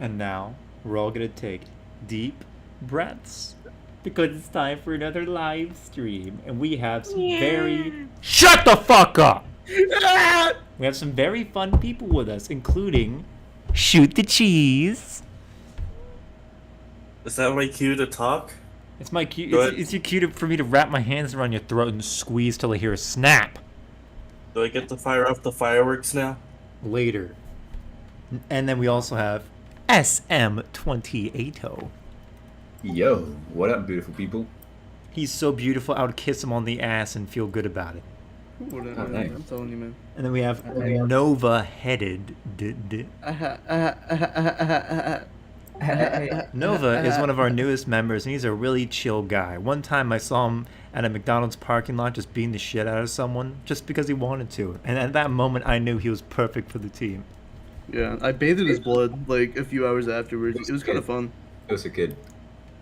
And now, we're all gonna take deep breaths. Because it's time for another live stream. And we have some very... Shut the fuck up! We have some very fun people with us, including... ShootDaCheese. Is that my cue to talk? It's my cue. It's your cue for me to wrap my hands around your throat and squeeze till I hear a snap. Do I get to fire off the fireworks now? Later. And then we also have SM28. Yo, what up, beautiful people? He's so beautiful, I would kiss him on the ass and feel good about it. Whatever, nice. I'm telling you, man. And then we have Novahead. Nova is one of our newest members, and he's a really chill guy. One time I saw him at a McDonald's parking lot just beating the shit out of someone just because he wanted to. And at that moment, I knew he was perfect for the team. Yeah, I bathed in his blood like a few hours afterwards. It was kind of fun. It was a kid.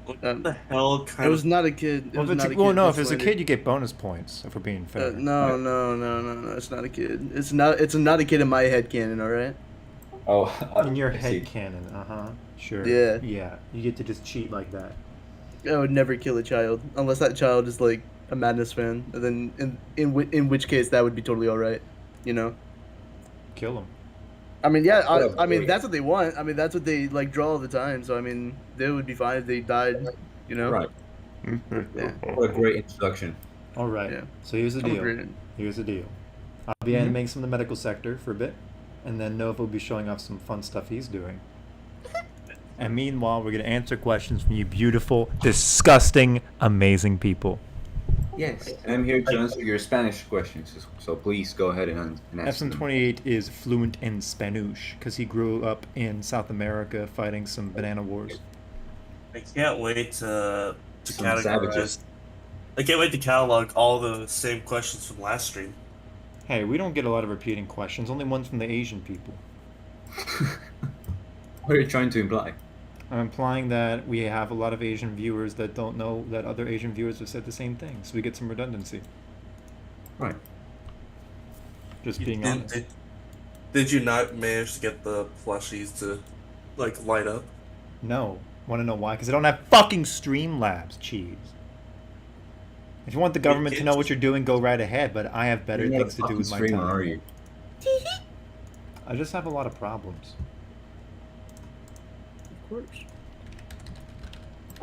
What the hell kind It was not a kid. Well, no, if it's a kid, you get bonus points, if we're being fair. No, it's not a kid. It's not a kid in my head canon, alright? Oh, in your head canon, sure. Yeah. Yeah, you get to just cheat like that. I would never kill a child unless that child is like a Madness fan, and then in which case that would be totally alright, you know. Kill him. I mean, yeah, I mean that's what they want. I mean that's what they like draw all the time. So I mean they would be fine if they died, you know. right. Yeah. What a great introduction. All right. Yeah. So here's the deal. Agreed. Here's the deal. I'll be animating some of the medical sector for a bit, and then Nova will be showing off some fun stuff he's doing. And meanwhile, we're gonna answer questions from you beautiful, disgusting, amazing people. Yes, and I'm here to answer your Spanish questions, so please go ahead and ask them. SM28 is fluent in Spanish because he grew up in South America fighting some banana wars. I can't wait to Some categorize. savages. I can't wait to catalog all the same questions from last stream. Hey, we don't get a lot of repeating questions, only ones from the Asian people. What are you trying to imply? I'm implying that we have a lot of Asian viewers that don't know that other Asian viewers have said the same thing, so we get some redundancy. Right. Just being honest. Did you not manage to get the plushies to, like, light up? No. Want to know why? Because I don't have fucking Streamlabs, cheese. If you want the government to know what you're doing, go right ahead, but I have better things to do with my Streamer, time. are you? I just have a lot of problems. Of course.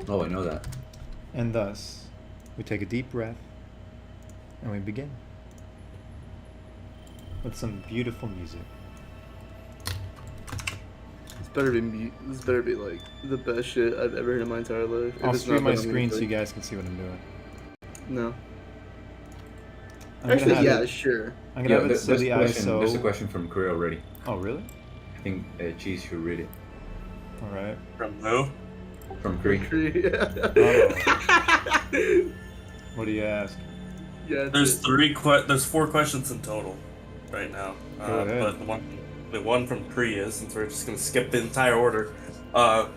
Oh, I know that. And thus, we take a deep breath, and we begin. With some beautiful music. This better be like the best shit I've ever heard in my entire life. If I'll it's stream not, my then I'm gonna screen so play. you guys can see what I'm doing. No. I'm gonna Actually, have yeah, it- sure. I'm gonna have it so there's the a question. ISO... There's a question from Korea already. Oh, really? I think Cheese should read it. Alright. From who? From Korea. What do you ask? Yeah. There's there's 4 questions in total, right now. Go ahead. But the one from Korea, since we're just gonna skip the entire order. To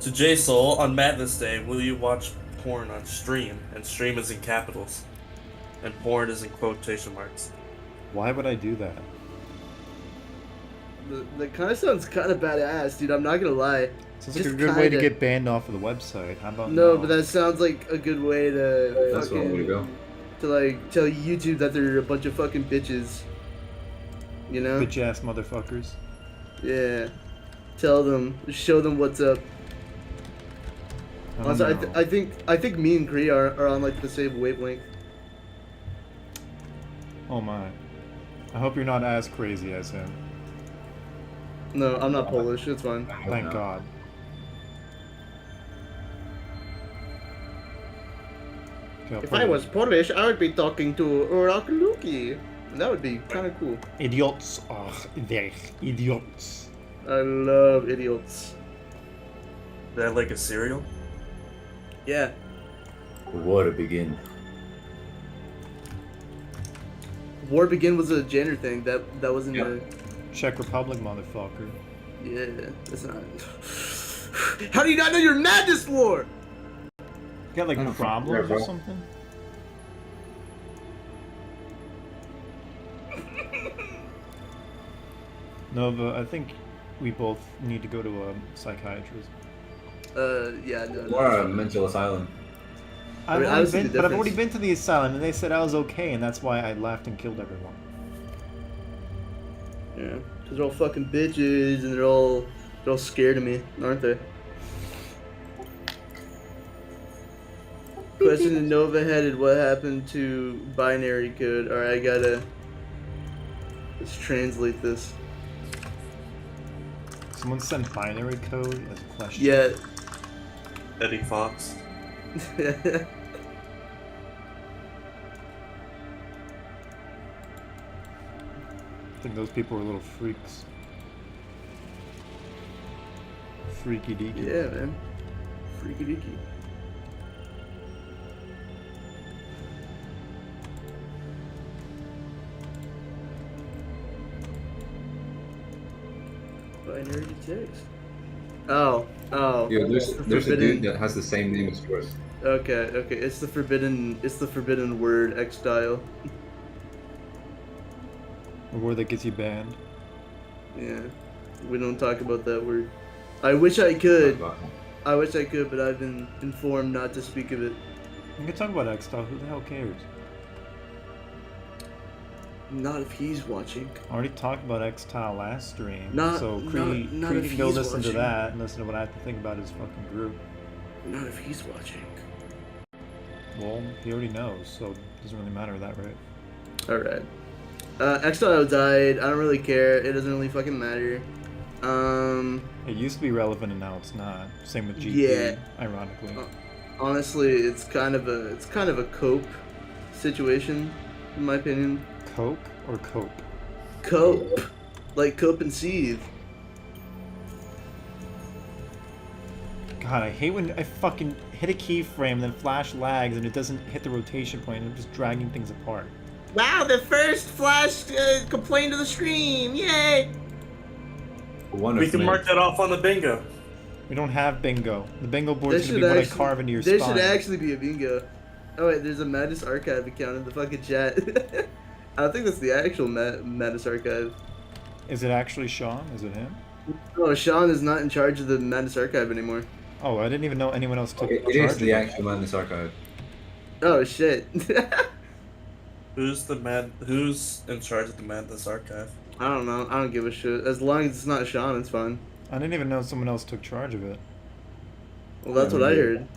Jsoull, on Madness Day, will you watch porn on stream? And stream is in capitals, and porn is in quotation marks. Why would I do that? That kind of sounds kind of badass, dude. I'm not gonna lie. Sounds like a Just good way to kinda. get banned off of the website. How about No, but that sounds like a good way to That's one way to go. to like tell YouTube that they're a bunch of fucking bitches. You know? bitch ass motherfuckers. Yeah. Tell them, show them what's up. Oh, Also, no. I think me and Kree are on like the same wavelength. Oh my. I hope you're not as crazy as him. No, I'm not Polish. It's fine. I hope Thank not. God. Okay, I'll If put I it- was Polish, I would be talking to Oraluki. That would be kind of cool. Idiots. Ugh, they're idiots. I love idiots. Is that like a cereal? Yeah. War to begin. War Begin was a gender thing. That wasn't Yeah. a... Czech Republic, motherfucker. Yeah, that's not... How do you not know your Madness War? You got like I don't know, problems or bro. something? Nova, I think we both need to go to a psychiatrist. Yeah, no. Or a mental asylum. I've I already see been, the but I've already difference. been to the asylum, and they said I was okay, and that's why I left and killed everyone. Yeah, because they're all fucking bitches and they're all scared of me, aren't they? Question to Novaheaded: what happened to binary code? All right, let's translate this. Someone sent binary code as a question. Yeah. Eddie Fox. I think those people were little freaks. Freaky deaky. Yeah, man. Freaky deaky. Binary text. Oh. Yeah, there's a forbidden- dude that has the same name as yours. Okay. It's the forbidden word X style. A word that gets you banned. Yeah. We don't talk about that word. I wish I could, but I've been informed not to speak of it. We can talk about X-Style, who the hell cares? Not if he's watching. I already talked about X-Tile last stream, Not so if Cree can go he's listen to watching. that and listen to what I have to think about his fucking group. Not if he's watching. Well, he already knows, so it doesn't really matter that, right? Alright. Exile died. I don't really care. It doesn't really fucking matter. It used to be relevant and now it's not. Same with GP, Yeah. ironically. Honestly, it's kind of a cope situation, in my opinion. Coke or cope? Cope, like cope and seethe. God, I hate when I fucking hit a keyframe, then flash lags, and it doesn't hit the rotation point, and I'm just dragging things apart. Wow, the first flash complaint of the stream! Yay! We can mark that off on the bingo. We don't have bingo. The bingo board's There gonna be what I should carve into your There spine. should actually be a bingo. Oh wait, there's a Madness Archive account in the fucking chat. I don't think that's the actual Madness Archive. Is it actually Sean? Is it him? No, Sean is not in charge of the Madness Archive anymore. Oh, I didn't even know anyone else took It charge is of the it. actual Madness Archive. Oh shit. Who's in charge of the Madness Archive? I don't know. I don't give a shit. As long as it's not Sean, it's fine. I didn't even know someone else took charge of it. Well, that's what I heard.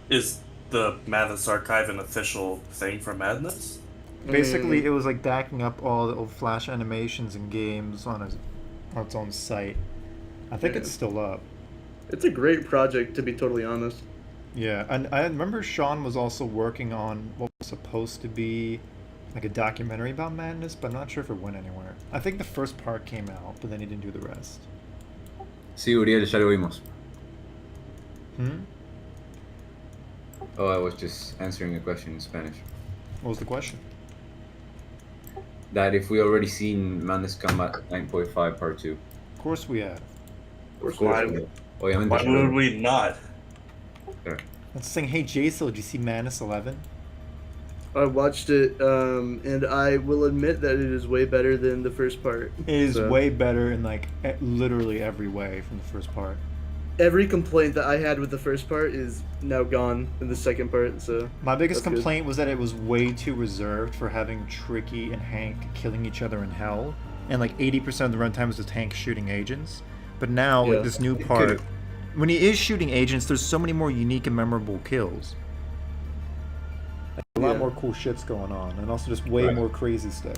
Is the Madness Archive an official thing for Madness? Basically, it was like backing up all the old Flash animations and games on its own site. I think Yeah. it's still up. It's a great project, to be totally honest. Yeah, and I remember Sean was also working on what was supposed to be like a documentary about Madness, but I'm not sure if it went anywhere. I think the first part came out, but then he didn't do the rest. Sí, Uriel, ya lo vimos. Oh, I was just answering a question in Spanish. What was the question? That if we already seen Madness Combat 9.5 Part 2. Of course we have. Of course. Why- Obviamente. Why would we not? Let's sing, hey Jsoull, did you see Madness 11? I watched it, and I will admit that it is way better than the first part. It is So, way better in like literally every way from the first part. every complaint that I had with the first part is now gone in the second part, so... My biggest That's good. complaint was that it was way too reserved for having Tricky and Hank killing each other in hell, and like 80% of the runtime was just Hank shooting agents. But now, Yeah. like this new part, when he is shooting agents, there's so many more unique and memorable kills. Like, a lot Yeah. more cool shit's going on, and also just way Right. more crazy stuff.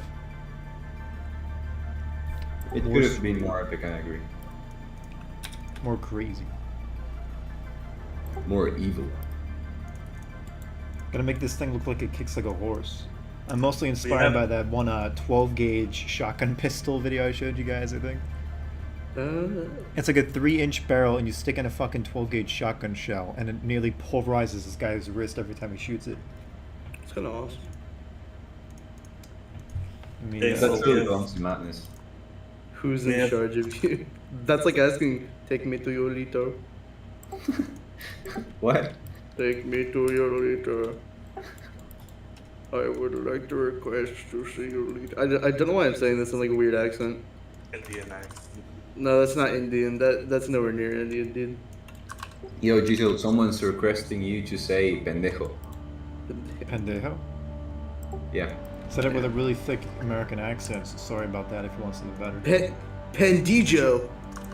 It could have been more epic, I agree. More crazy. More evil. Gotta make this thing look like it kicks like a horse. I'm mostly inspired by that one 12 gauge shotgun pistol video I showed you guys, I think. It's like a 3-inch barrel and you stick in a fucking 12 gauge shotgun shell and it nearly pulverizes this guy's wrist every time he shoots it. It's kind of awesome. I mean, Hey, That's so- really belongs to Madness. Who's in Yeah. charge of you? That's like asking, take me to your lito. What? Take me to your lito. I would like to request to see your lito. I don't know why I'm saying this in like a weird accent. Indian accent. No, that's not Indian. That's nowhere near Indian, dude. Yo, Jsoull, someone's requesting you to say pendejo. Pendejo? Yeah. Said it with a really thick American accent. So sorry about that if you want something better. Pendijo.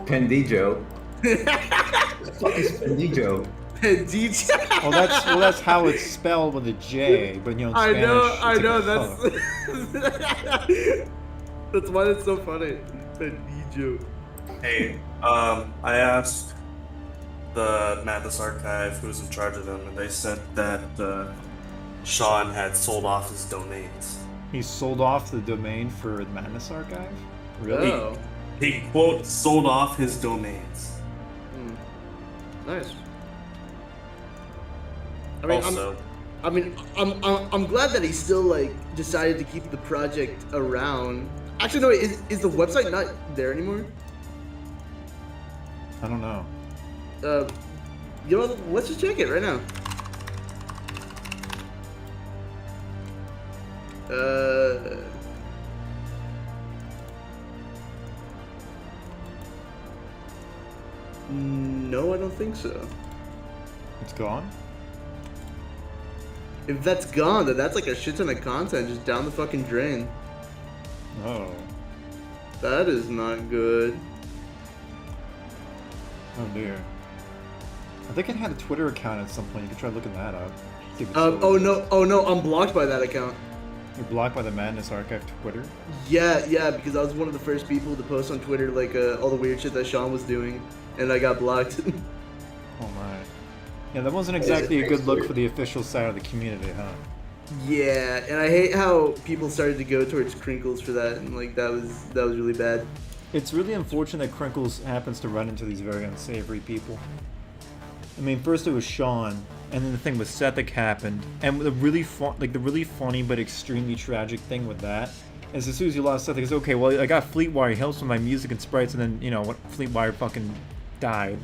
Pendijo. What the fuck is pendijo? Pendijo. Well, that's how it's spelled with a J, but you know, in Spanish, I it's know. like a That's that's why it's so funny. Pendijo. Hey, I asked the Mathis Archive who's in charge of them, and they said that Sean had sold off his domains. He sold off the domain for the Madness Archive? Really? Oh. He quote sold off his domains. Nice. I mean, Also, I'm glad that he still like decided to keep the project around. Actually, no. Is the website not there anymore? I don't know. You know, let's just check it right now. No, I don't think so. It's gone? If that's gone, then that's like a shit ton of content just down the fucking drain. Oh. That is not good. Oh dear. I think it had a Twitter account at some point. You could try looking that up. See if it's still Oh exists. no, I'm blocked by that account. You're blocked by the Madness Archive Twitter? Yeah, because I was one of the first people to post on Twitter like all the weird shit that Sean was doing, and I got blocked. Oh my. Yeah, that wasn't exactly a good look for the official side of the community, huh? Yeah, and I hate how people started to go towards Crinkles for that, and like that was really bad. It's really unfortunate that Crinkles happens to run into these very unsavory people. I mean, first it was Sean, and then the thing with Sethik happened, and the really funny but extremely tragic thing with that is as soon as you lost Sethik, it's okay. Well, I got Fleetwire, he helps with my music and sprites, and then you know what? Fleetwire fucking died,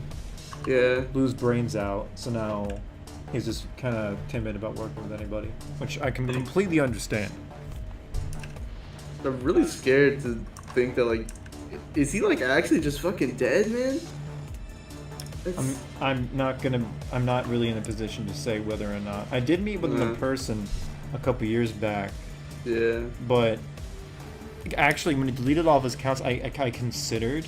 Yeah. blew his brains out, so now he's just kind of timid about working with anybody, which I can completely understand. I'm really scared to think that like, is he like actually just fucking dead, man? It's- I'm not really in a position to say whether or not. I did meet with him in person a couple years back, Yeah. but actually when he deleted all of his accounts, I considered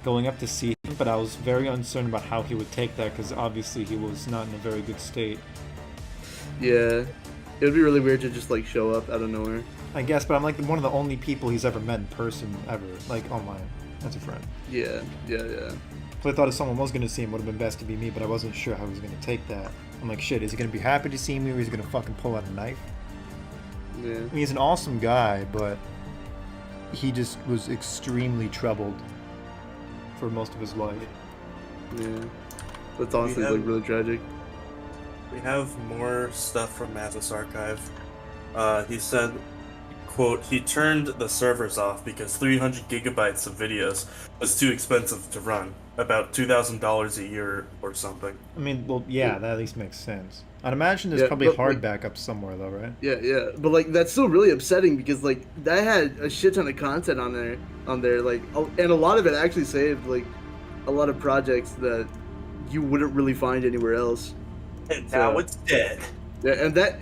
going up to see him, but I was very uncertain about how he would take that because obviously he was not in a very good state. Yeah. It would be really weird to just like show up out of nowhere. I guess, but I'm like one of the only people he's ever met in person ever, like online, as a friend. Yeah. So I thought if someone was going to see him, it would have been best to be me, but I wasn't sure how he was going to take that. I'm like, shit, is he going to be happy to see me or is he going to fucking pull out a knife? Yeah. I mean, he's an awesome guy, but he just was extremely troubled for most of his life. Yeah. That's honestly like really tragic. we have more stuff from Mathis Archive. He said, quote, he turned the servers off because 300 gigabytes of videos was too expensive to run. About $2,000 a year or something. I mean, well, yeah, that at least makes sense. I'd imagine there's Yeah, probably but, hard like- backups somewhere, though, right? Yeah, but like that's still really upsetting because like that had a shit ton of content on there, like, and a lot of it actually saved like a lot of projects that you wouldn't really find anywhere else. And now it's dead. Yeah,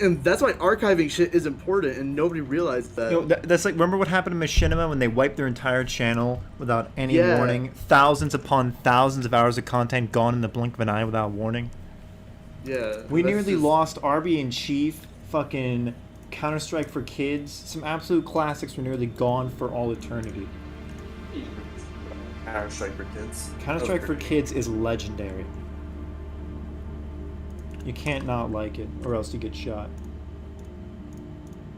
and that's why archiving shit is important, and nobody realized that. You know, that's like, remember what happened to Machinima when they wiped their entire channel without any Yeah. warning? Thousands upon thousands of hours of content gone in the blink of an eye without warning. Yeah, We that's nearly just- lost Arby in Chief, fucking Counter-Strike for Kids. Some absolute classics were nearly gone for all eternity. Counter-Strike for Kids. Counter-Strike That for was pretty Kids is legendary. You can't not like it, or else you get shot.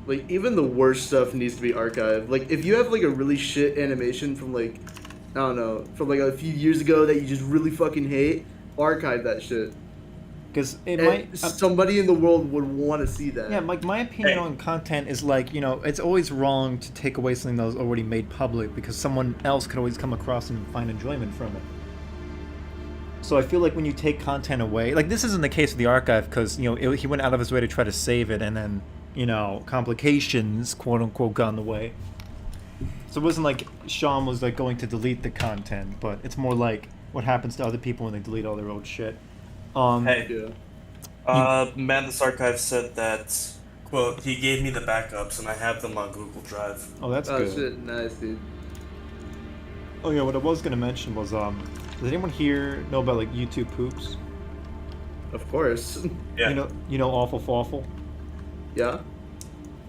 Like even the worst stuff needs to be archived. Like if you have like a really shit animation from like I don't know, from like a few years ago that you just really fucking hate, archive that shit. Because it And might... somebody in the world would want to see that. Yeah, like my opinion on content is like, you know, it's always wrong to take away something that was already made public because someone else could always come across and find enjoyment from it. So I feel like when you take content away, like this isn't the case with the archive because, you know, he went out of his way to try to save it and then, you know, complications, quote unquote, got in the way. So it wasn't like Sean was like going to delete the content, but it's more like what happens to other people when they delete all their old shit. Hey, Yeah. Madness Archive said that, quote, he gave me the backups and I have them on Google Drive. Oh, that's Oh good. shit, nice, dude. Oh yeah, what I was gonna mention was does anyone here know about like YouTube poops? Of course. Yeah. You know Awful Fawful? Yeah.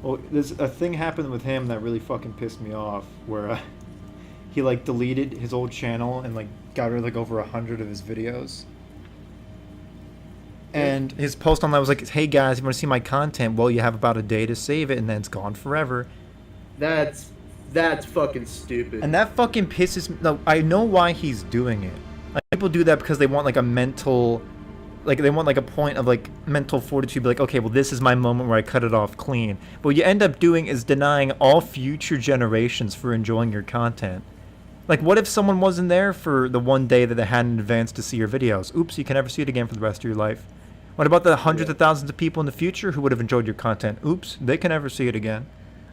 Well, there's a thing happened with him that really fucking pissed me off, where he like deleted his old channel and like got rid of like over 100 of his videos. And his post online was like, "Hey guys, if you want to see my content, well, you have about a day to save it, and then it's gone forever." That's fucking stupid. And that fucking pisses me. No, I know why he's doing it. Like, people do that because they want like a mental, like they want like a point of like mental fortitude. Be like, okay, well, this is my moment where I cut it off clean. But what you end up doing is denying all future generations for enjoying your content. Like, what if someone wasn't there for the one day that they had in advance to see your videos? Oops, you can never see it again for the rest of your life. What about the hundreds of thousands of people in the future who would have enjoyed your content? Oops, they can never see it again.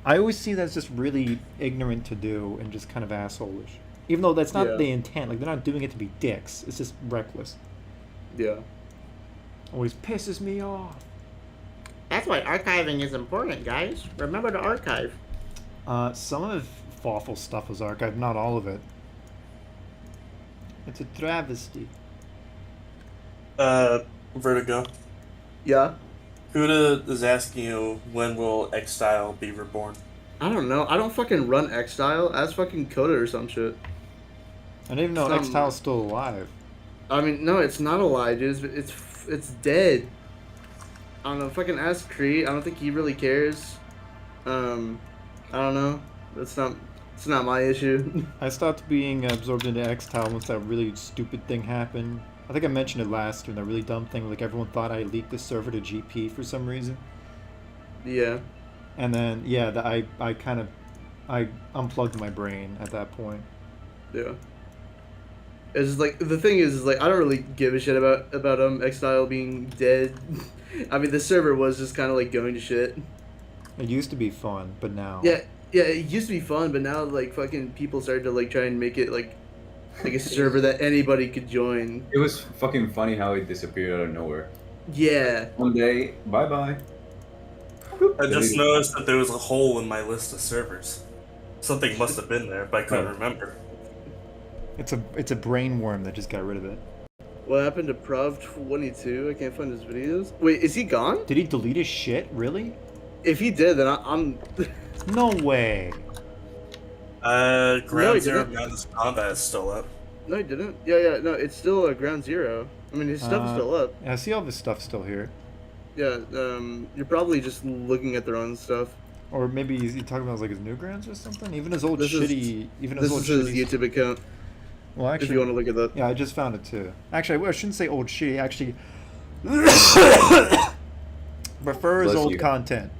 I always see that as just really ignorant to do and just kind of asshole-ish. Even though that's not the intent. Like, they're not doing it to be dicks. It's just reckless. Yeah. Always pisses me off. That's why archiving is important, guys. Remember to archive. Some of Fawful stuff was archived, not all of it. It's a travesty. Vertigo. Yeah. Huda is asking you, when will X-Style be reborn? I don't know. I don't fucking run X-Style. Ask fucking Coda or some shit. I didn't even know X-Tile's still alive. I mean, no, it's not alive, dude. It's dead. I don't know. Fucking ask Cree. I don't think he really cares. I don't know. It's not my issue. I stopped being absorbed into X-Tile once that really stupid thing happened. I think I mentioned it last year, that really dumb thing, like everyone thought I leaked the server to GP for some reason. Yeah. And then, yeah, I unplugged my brain at that point. Yeah. It's just like, the thing is like, I don't really give a shit about X-Style being dead. I mean, the server was just kind of like going to shit. It used to be fun, but now... Yeah, it used to be fun, but now like fucking people started to like try and make it like a server that anybody could join. It was fucking funny how it disappeared out of nowhere. Yeah. One day, bye-bye. I just noticed that there was a hole in my list of servers. Something must have been there, but I couldn't remember. It's a brain worm that just got rid of it. What happened to Prov22? I can't find his videos. Wait, is he gone? Did he delete his shit? Really? If he did, then I'm... No way. Ground Zero Madness Combat is still up. No, he didn't. Yeah, no, it's still Ground Zero. I mean, his stuff is still up. Yeah, I see all this stuff still here. Yeah, you're probably just looking at the wrong stuff. Or maybe he's talking about like his Newgrounds or something. Even his old shitty. This is his YouTube account. Well, actually, if you want to look at that. Yeah, I just found it too. Actually, I shouldn't say old shitty. Actually, prefer his old content.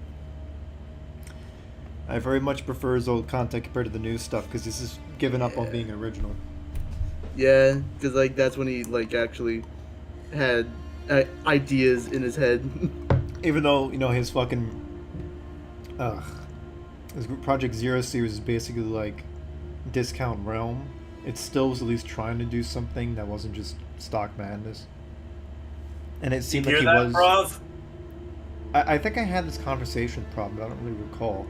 I very much prefer his old content compared to the new stuff because this is giving up on being original. Yeah, because like that's when he like actually had ideas in his head. Even though his fucking his Project Zero series is basically like Discount Realm. It still was at least trying to do something that wasn't just stock madness. And it seemed like he was. Prov? I think I had this conversation with Prov, but I don't really recall.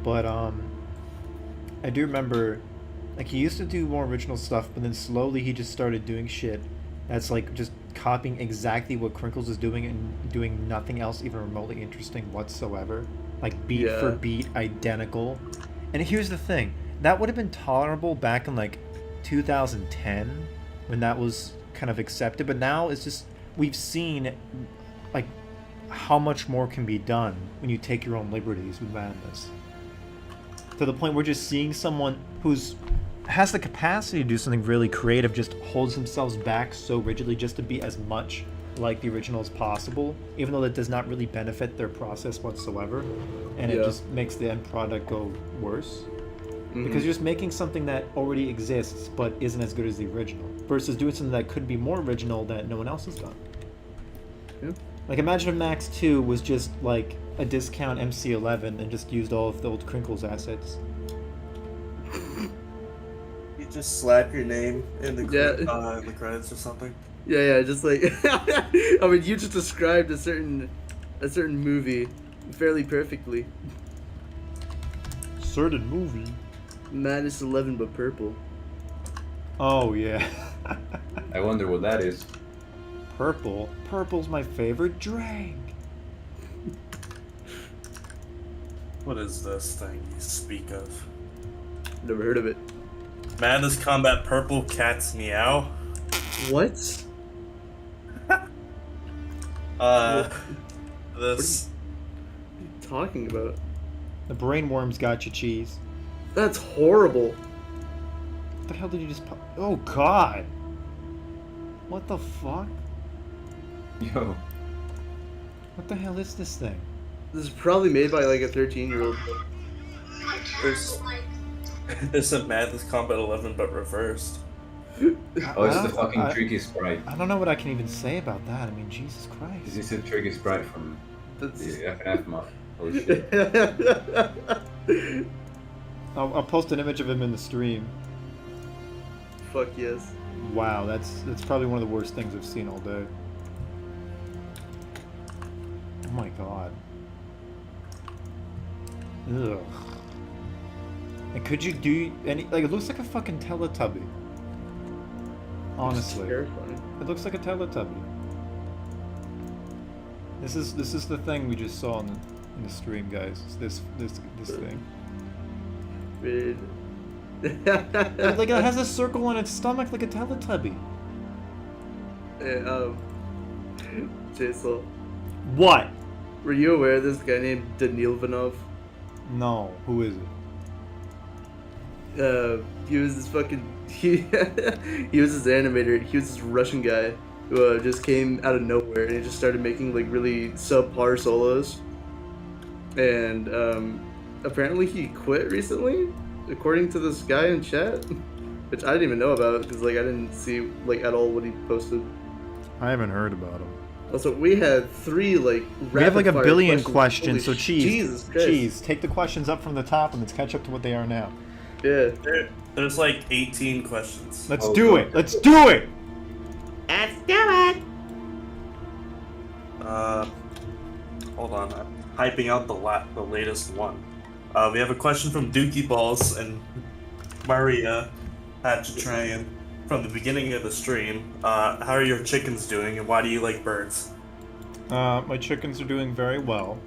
But I do remember, like, he used to do more original stuff, but then slowly he just started doing shit that's like just copying exactly what Crinkles is doing and doing nothing else even remotely interesting whatsoever. Like beat for beat, identical. And here's the thing, that would have been tolerable back in like 2010 when that was kind of accepted, but now it's just, we've seen like how much more can be done when you take your own liberties with madness. To the point where just seeing someone who's has the capacity to do something really creative just holds themselves back so rigidly just to be as much like the original as possible, even though that does not really benefit their process whatsoever, and it just makes the end product go worse. Because you're just making something that already exists but isn't as good as the original, versus doing something that could be more original that no one else has done. Yeah. Like, imagine if Max 2 was just like a discount MC11 and just used all of the old Crinkles assets. You just slap your name in the Yeah. in the credits or something. Yeah, just like I mean, you just described a certain movie fairly perfectly. Certain movie. Madness 11, but purple. Oh yeah. I wonder what that is. Purple. Purple's my favorite drink. What is this thing you speak of? Never heard of it. Madness Combat Purple Cats Meow. What? This. What are you talking about? The brain worms got you, cheese. That's horrible. What the hell did you just pop? Oh god. What the fuck? Yo. What the hell is this thing? This is probably made by like a 13-year-old. There's a Madness Combat 11 but reversed. Oh, it's I the don't- fucking tricky sprite. I don't know what I can even say about that. I mean, Jesus Christ. This is a tricky sprite from That's... the FNF mod. Holy shit. I'll post an image of him in the stream. Fuck yes. Wow, that's probably one of the worst things I've seen all day. Oh my god. Ugh. And could you do any like it looks like a fucking Teletubby. Honestly. Terrifying. It looks like a Teletubby. This is the thing we just saw in the stream, guys. It's this thing. Weird. Like it has a circle on its stomach like a Teletubby. Hey, Jsoull, What? were you aware of this guy named Danilvanov? No. Who is it? He was this fucking he was this animator. He was this Russian guy who just came out of nowhere and he just started making like really subpar solos. And apparently he quit recently, according to this guy in chat, which I didn't even know about because like I didn't see like at all what he posted. I haven't heard about him. Also, we had 3 like We have like a rapid-fire billion questions, so Holy cheese, Christ. cheese, take the questions up from the top and let's catch up to what they are now. Yeah. There's like 18 questions. Let's Oh, do God. it. Let's do it. Let's do it. Hold on. I'm hyping out the latest one. We have a question from Dookie Balls and Maria Hatchatrayan from the beginning of the stream. How are your chickens doing and why do you like birds? My chickens are doing very well.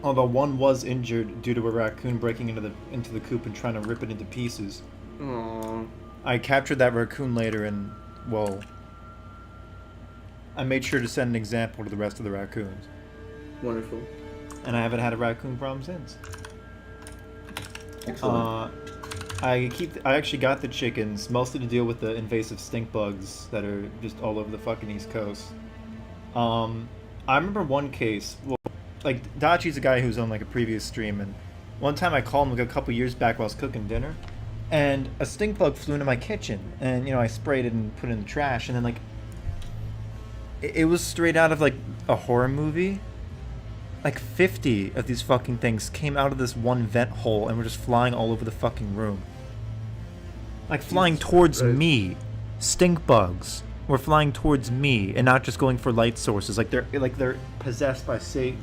Although one was injured due to a raccoon breaking into the coop and trying to rip it into pieces. Aww. I captured that raccoon later and, well, I made sure to set an example to the rest of the raccoons. Wonderful. And I haven't had a raccoon problem since. Excellent. I actually got the chickens mostly to deal with the invasive stink bugs that are just all over the fucking East Coast. I remember one case, well, like Dachi's a guy who's on like a previous stream, and one time I called him like a couple years back while I was cooking dinner, and a stink bug flew into my kitchen, and I sprayed it and put it in the trash, and then like it was straight out of like a horror movie. Like 50 of these fucking things came out of this one vent hole and were just flying all over the fucking room. Like flying towards me. Stink bugs were flying towards me and not just going for light sources. Like they're possessed by Satan.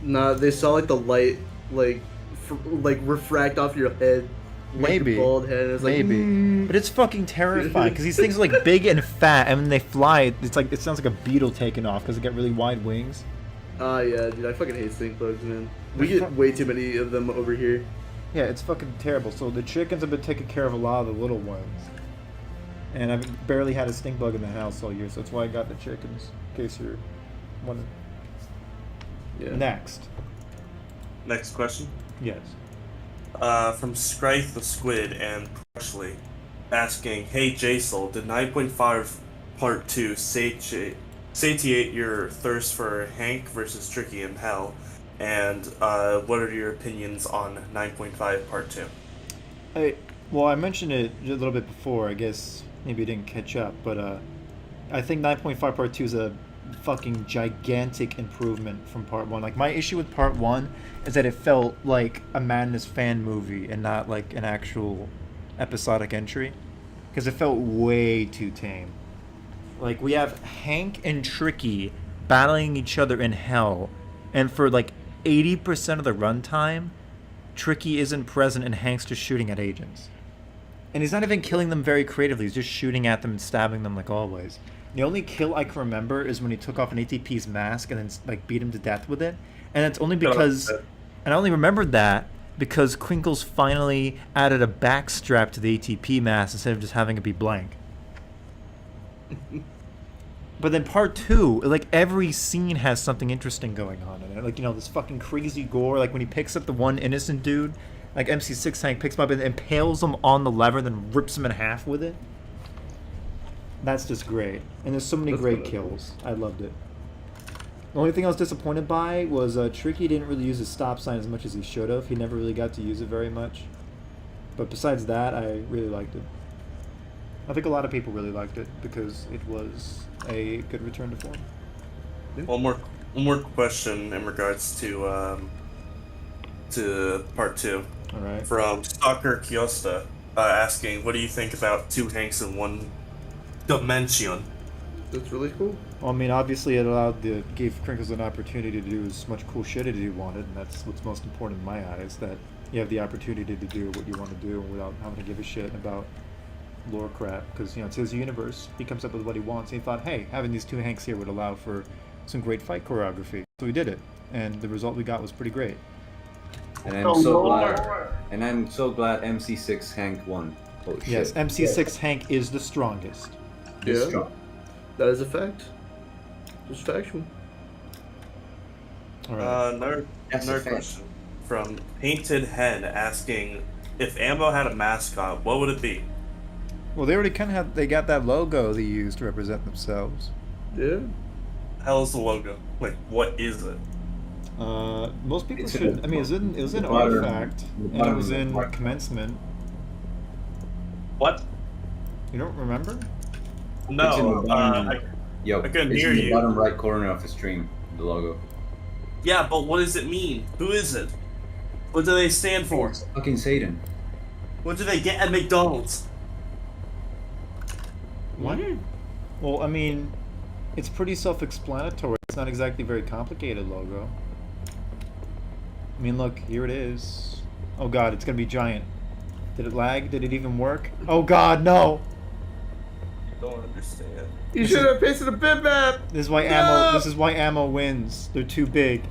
Nah, they saw like the light like refract off your head. Like Maybe. your bald head. And it's like, Maybe. But it's fucking terrifying because these things are like big and fat, and when they fly, it's like it sounds like a beetle taking off because they got really wide wings. Yeah, dude, I fucking hate stink bugs, man. We get way too many of them over here. Yeah, it's fucking terrible. So the chickens have been taking care of a lot of the little ones. And I've barely had a stink bug in the house all year, so that's why I got the chickens. In case you're wondering. Yeah. Next. Next question. Yes. From Scrith the Squid and Prushley, asking, "Hey Jsoull, did 9.5 Part 2 satiate your thirst for Hank versus Tricky in Hell? And what are your opinions on 9.5 Part 2? I mentioned it a little bit before. I guess maybe you didn't catch up, but I think 9.5 Part 2 is a fucking gigantic improvement from Part 1. Like, my issue with Part 1 is that it felt like a Madness fan movie and not like an actual episodic entry because it felt way too tame. Like, we have Hank and Tricky battling each other in hell, and for like 80% of the runtime, Tricky isn't present and Hank's just shooting at agents. And he's not even killing them very creatively, he's just shooting at them and stabbing them like always. The only kill I can remember is when he took off an ATP's mask and then like beat him to death with it. And it's only because, and I only remembered that because Crinkles finally added a back strap to the ATP mask instead of just having it be blank. But then part 2, like every scene has something interesting going on in it. Like, you know, this fucking crazy gore, like when he picks up the one innocent dude, like MC6 Hank picks him up and impales him on the lever, then rips him in half with it. That's just great. And there's so many great kills. I loved it. The only thing I was disappointed by was Tricky didn't really use his stop sign as much as he should have. He never really got to use it very much. But besides that, I really liked it. I think a lot of people really liked it because it was a good return to form. One more question in regards to part 2. All right. From Stalker Kiosta, asking, what do you think about 2 Hanks in 1 dimension? That's really cool. Well, I mean, obviously it gave Crinkles an opportunity to do as much cool shit as he wanted, and that's what's most important in my eyes, that you have the opportunity to do what you want to do without having to give a shit about lore crap, because, you know, it's his universe. He comes up with what he wants, and he thought, hey, having these 2 Hanks here would allow for some great fight choreography. So he did it, and the result we got was pretty great. And I'm so glad. And I'm so glad MC6 Hank won. Holy shit. Yes, MC6 Hank is the strongest. Yeah, Strong. that is a fact. It's factual. All right. Another That's a fact. question from Painted Hen asking, if Ammo had a mascot, what would it be? Well, they already kind of have. They got that logo they use to represent themselves. Yeah. Hell's the logo? Like, what is it? Most people It's should. in- I mean, it was in the bottom- Artifact, the and it bottom was in right. Commencement. What? You don't remember? It's in No, the bottom- Yo, I couldn't it's hear in the you. bottom right corner of the stream, the logo. yeah, but what does it mean? Who is it? What do they stand for? It's fucking Satan. What do they get at McDonald's? What? Well, I mean, it's pretty self-explanatory. It's not exactly a very complicated logo. I mean, look, here it is. Oh god, it's gonna be giant. Did it lag? Did it even work? Oh god, no! I don't understand. You should have pasted a bitmap. This is why No! ammo. This is why ammo wins. They're too big.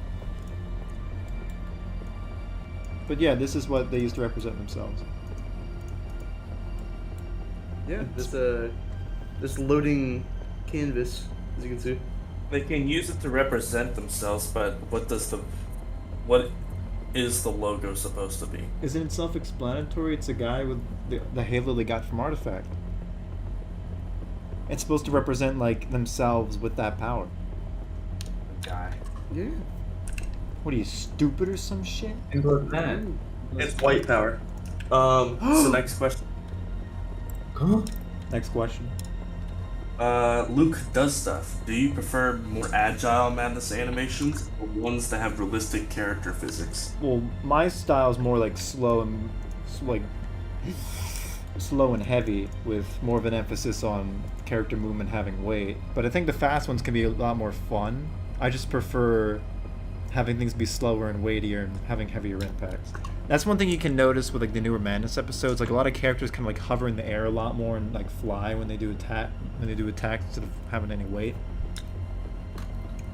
But yeah, this is what they used to represent themselves. Yeah, this loading canvas, as you can see. They can use it to represent themselves, but what is the logo supposed to be? Isn't it self-explanatory? It's a guy with the halo they got from Artifact. It's supposed to represent, like, themselves with that power. Guy. Yeah. What are you, stupid or some shit? It's white power. So next question. Huh? Next question. Luke does stuff. Do you prefer more agile Madness animations or ones that have realistic character physics? Well, my style's more like slow and heavy, with more of an emphasis on character movement having weight. But I think the fast ones can be a lot more fun. I just prefer having things be slower and weightier and having heavier impacts. That's one thing you can notice with like the newer Madness episodes. Like a lot of characters kind of like hover in the air a lot more and like fly when they do attack instead of having any weight.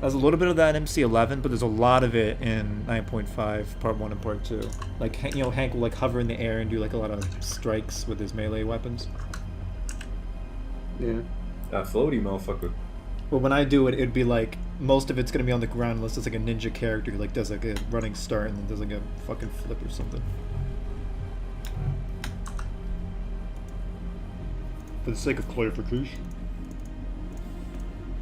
There's a little bit of that in MC11, but there's a lot of it in 9.5 Part 1 and Part 2. Like, you know, Hank will like hover in the air and do like a lot of strikes with his melee weapons. Yeah. That floaty motherfucker. But when I do it, it'd be like most of it's gonna be on the ground unless it's like a ninja character who like does like a running start and then does like a fucking flip or something. For the sake of clarification.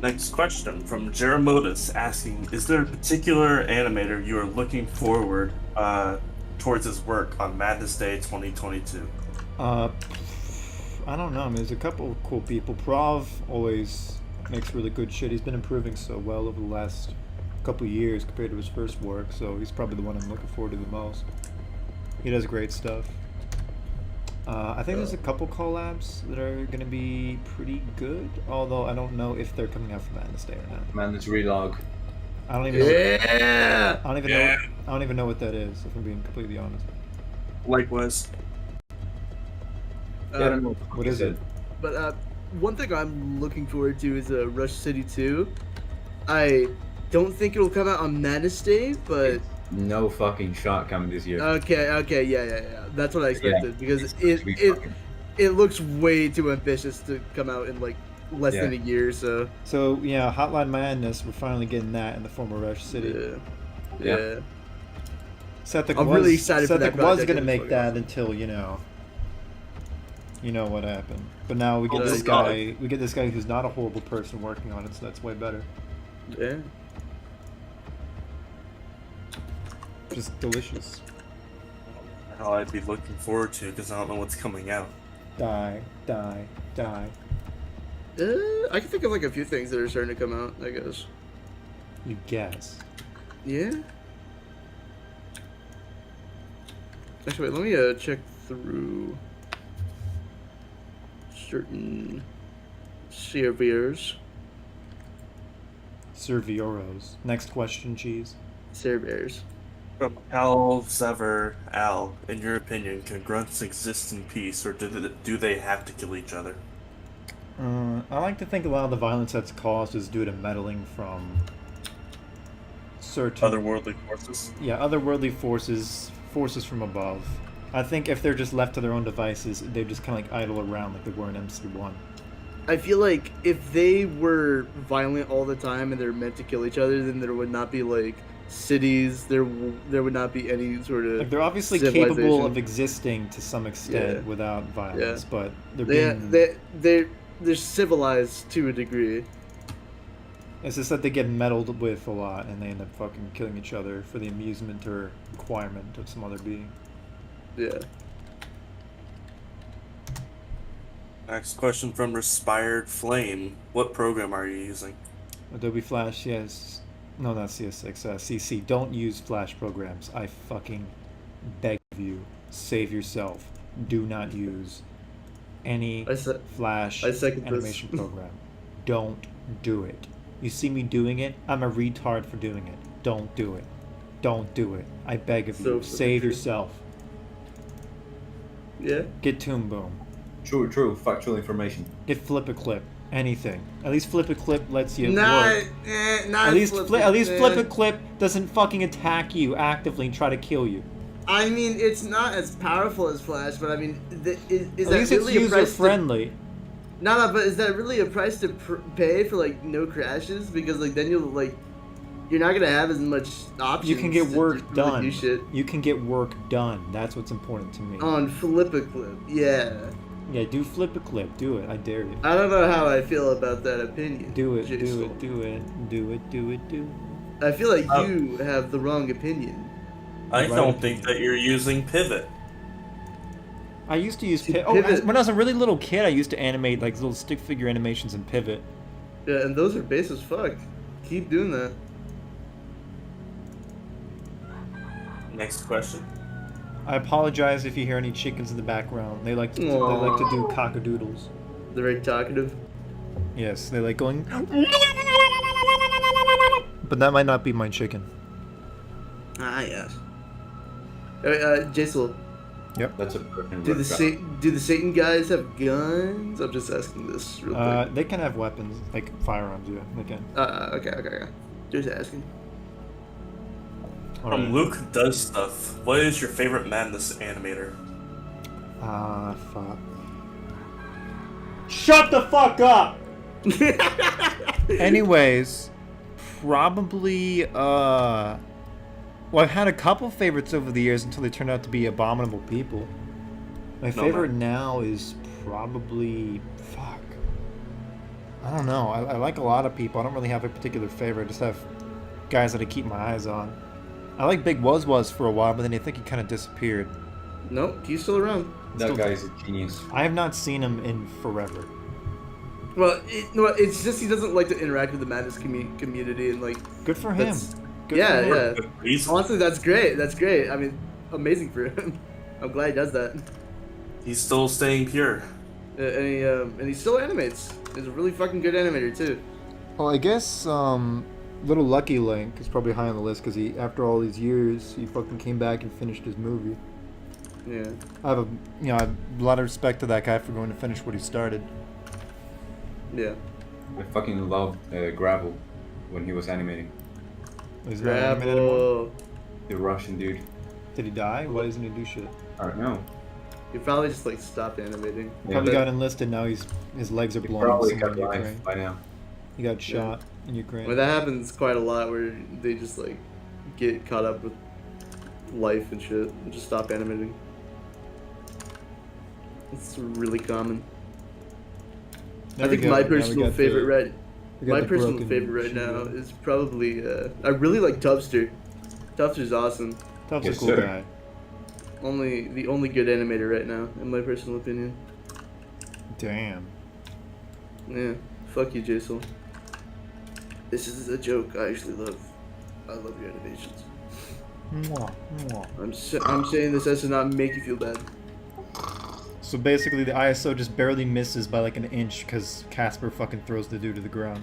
Next question from Jeremodus asking, is there a particular animator you are looking forward towards his work on Madness Day 2022? I don't know. I mean, there's a couple of cool people. Prov always makes really good shit. He's been improving so well over the last couple of years compared to his first work, so he's probably the one I'm looking forward to the most. He does great stuff. I think there's a couple collabs that are gonna be pretty good. Although I don't know if they're coming out for Madness Day or not. Madness relog. I don't even know. Yeah. I don't even know. I don't even know what that is. If I'm being completely honest. Likewise. Yeah, I don't know What is it? But one thing I'm looking forward to is Rush City 2. I don't think it'll come out on Madness Day, but No fucking shot coming this year. okay, yeah. That's what I expected because It's going to be fucking- it looks way too ambitious to come out in like less than a year. So So yeah, Hotline Madness. We're finally getting that in the form of Rush City. yeah. Sethek I'm was, really excited for that Sethek was project. gonna It's make fucking that awesome. until you know what happened. But now we get Oh, this God. guy. We get this guy who's not a horrible person working on it, so that's way better. Yeah. Just delicious. How I'd be looking forward to because I don't know what's coming out. Die, die, die. I can think of like a few things that are starting to come out, I guess. You guess. Yeah. Actually, wait, let me check through certain servers. Servioros. Next question, cheese. Servers. From Al Zever Al, in your opinion, can grunts exist in peace, or do they have to kill each other? I like to think a lot of the violence that's caused is due to meddling from certain Otherworldly forces? Yeah, otherworldly forces from above. I think if they're just left to their own devices, they just kind of like idle around like they were in MC1. I feel like if they were violent all the time and they're meant to kill each other, then there would not be like cities. There would not be any sort of. Like they're obviously capable civilization. of existing to some extent Yeah. without violence, but they're They're civilized to a degree. It's just that they get meddled with a lot and they end up fucking killing each other for the amusement or requirement of some other being. Yeah. Next question from Respired Flame. What program are you using? Adobe Flash, yes. No, not CS6. CC. Don't use Flash programs. I fucking beg of you. Save yourself. Do not use any Flash I second this. animation program. Don't do it. You see me doing it? I'm a retard for doing it. Don't do it. Don't do it. I beg of you. Save yourself. Yeah. Get Toon Boom. True. Factual information. Get Flip a Clip. Anything. At least Flip a Clip lets you Not work. At least Flip a Clip doesn't fucking attack you actively and try to kill you. I mean, it's not as powerful as Flash, but I mean, is At that least really it's a user price friendly. No, but is that really a price to pay for like no crashes? Because like then you're not gonna have as much options. You can get to work really done. do shit. You can get work done. That's what's important to me. On Flip a Clip, yeah. Yeah, do Flip a Clip. Do it. I dare you. I don't know how I feel about that opinion. Do it. Do Jsoull. it. Do it. Do it. Do it. Do it. I feel like you have the wrong opinion. I Right. don't think that you're using Pivot. I used to use See, Pivot. Pivot- When I was a really little kid, I used to animate like little stick figure animations in Pivot. Yeah, and those are base as fuck. Keep doing that. Next question. I apologize if you hear any chickens in the background. They like to do cockadoodles. They're very talkative. Yes, they like going. But that might not be my chicken. Ah, yes. Jsoull, That's a perfect do the Satan guys have guns? I'm just asking this real quick. They can have weapons, like firearms. Yeah, they can. Okay. Just asking. All From right. Luke Does Stuff. What is your favorite Madness animator? Fuck. Shut the fuck up! Anyways, probably, well, I've had a couple favorites over the years until they turned out to be abominable people. My favorite now is probably, fuck. I don't know. I like a lot of people. I don't really have a particular favorite. I just have guys that I keep my eyes on. I like Big Was for a while, but then I think he kind of disappeared. Nope, he's still around. That guy's a genius. I have not seen him in forever. Well, it's just he doesn't like to interact with the Madness community and like. Good for him. That's- Good yeah, for him. yeah. Honestly, that's great. That's great. I mean, amazing for him. I'm glad he does that. He's still staying pure. And he still animates. He's a really fucking good animator too. Well, I guess Little Lucky Link is probably high on the list because he, after all these years, he fucking came back and finished his movie. Yeah. I have a lot of respect to that guy for going to finish what he started. Yeah. I fucking loved Gravel when he was animating. He's not animated anymore? Gravel. The Russian dude. Did he die? Why doesn't he do shit? I don't know. He probably just like stopped animating. Yeah, Probably but got enlisted. Now his legs are he blown probably somewhere got in life Ukraine. by now. He got shot in Ukraine. Well, that happens quite a lot where they just like get caught up with life and shit and just stop animating. It's really common. There I we think go. my Now we personal got favorite we got my the personal broken favorite right now shield. is probably I really like Tubster. Tubster's awesome. Toph's Yes, a cool sir. guy. The only good animator right now, in my personal opinion. Damn. Yeah. Fuck you, Jsoull. This is a joke. I love your animations. Mwah, mwah. I'm saying this as to not make you feel bad. So basically, the ISO just barely misses by like an inch because Casper fucking throws the dude to the ground.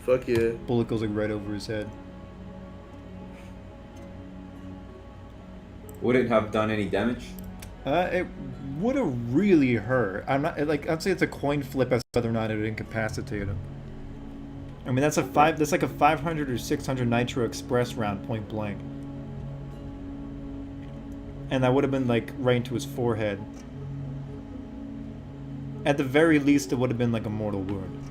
Fuck yeah. Bullet goes like right over his head. Would it have done any damage? It would have really hurt. I'm not like I'd say it's a coin flip as to whether or not it would incapacitate him. I mean that's like a 500 or 600 Nitro Express round point blank, and that would have been like right into his forehead. At the very least, it would have been like a mortal wound.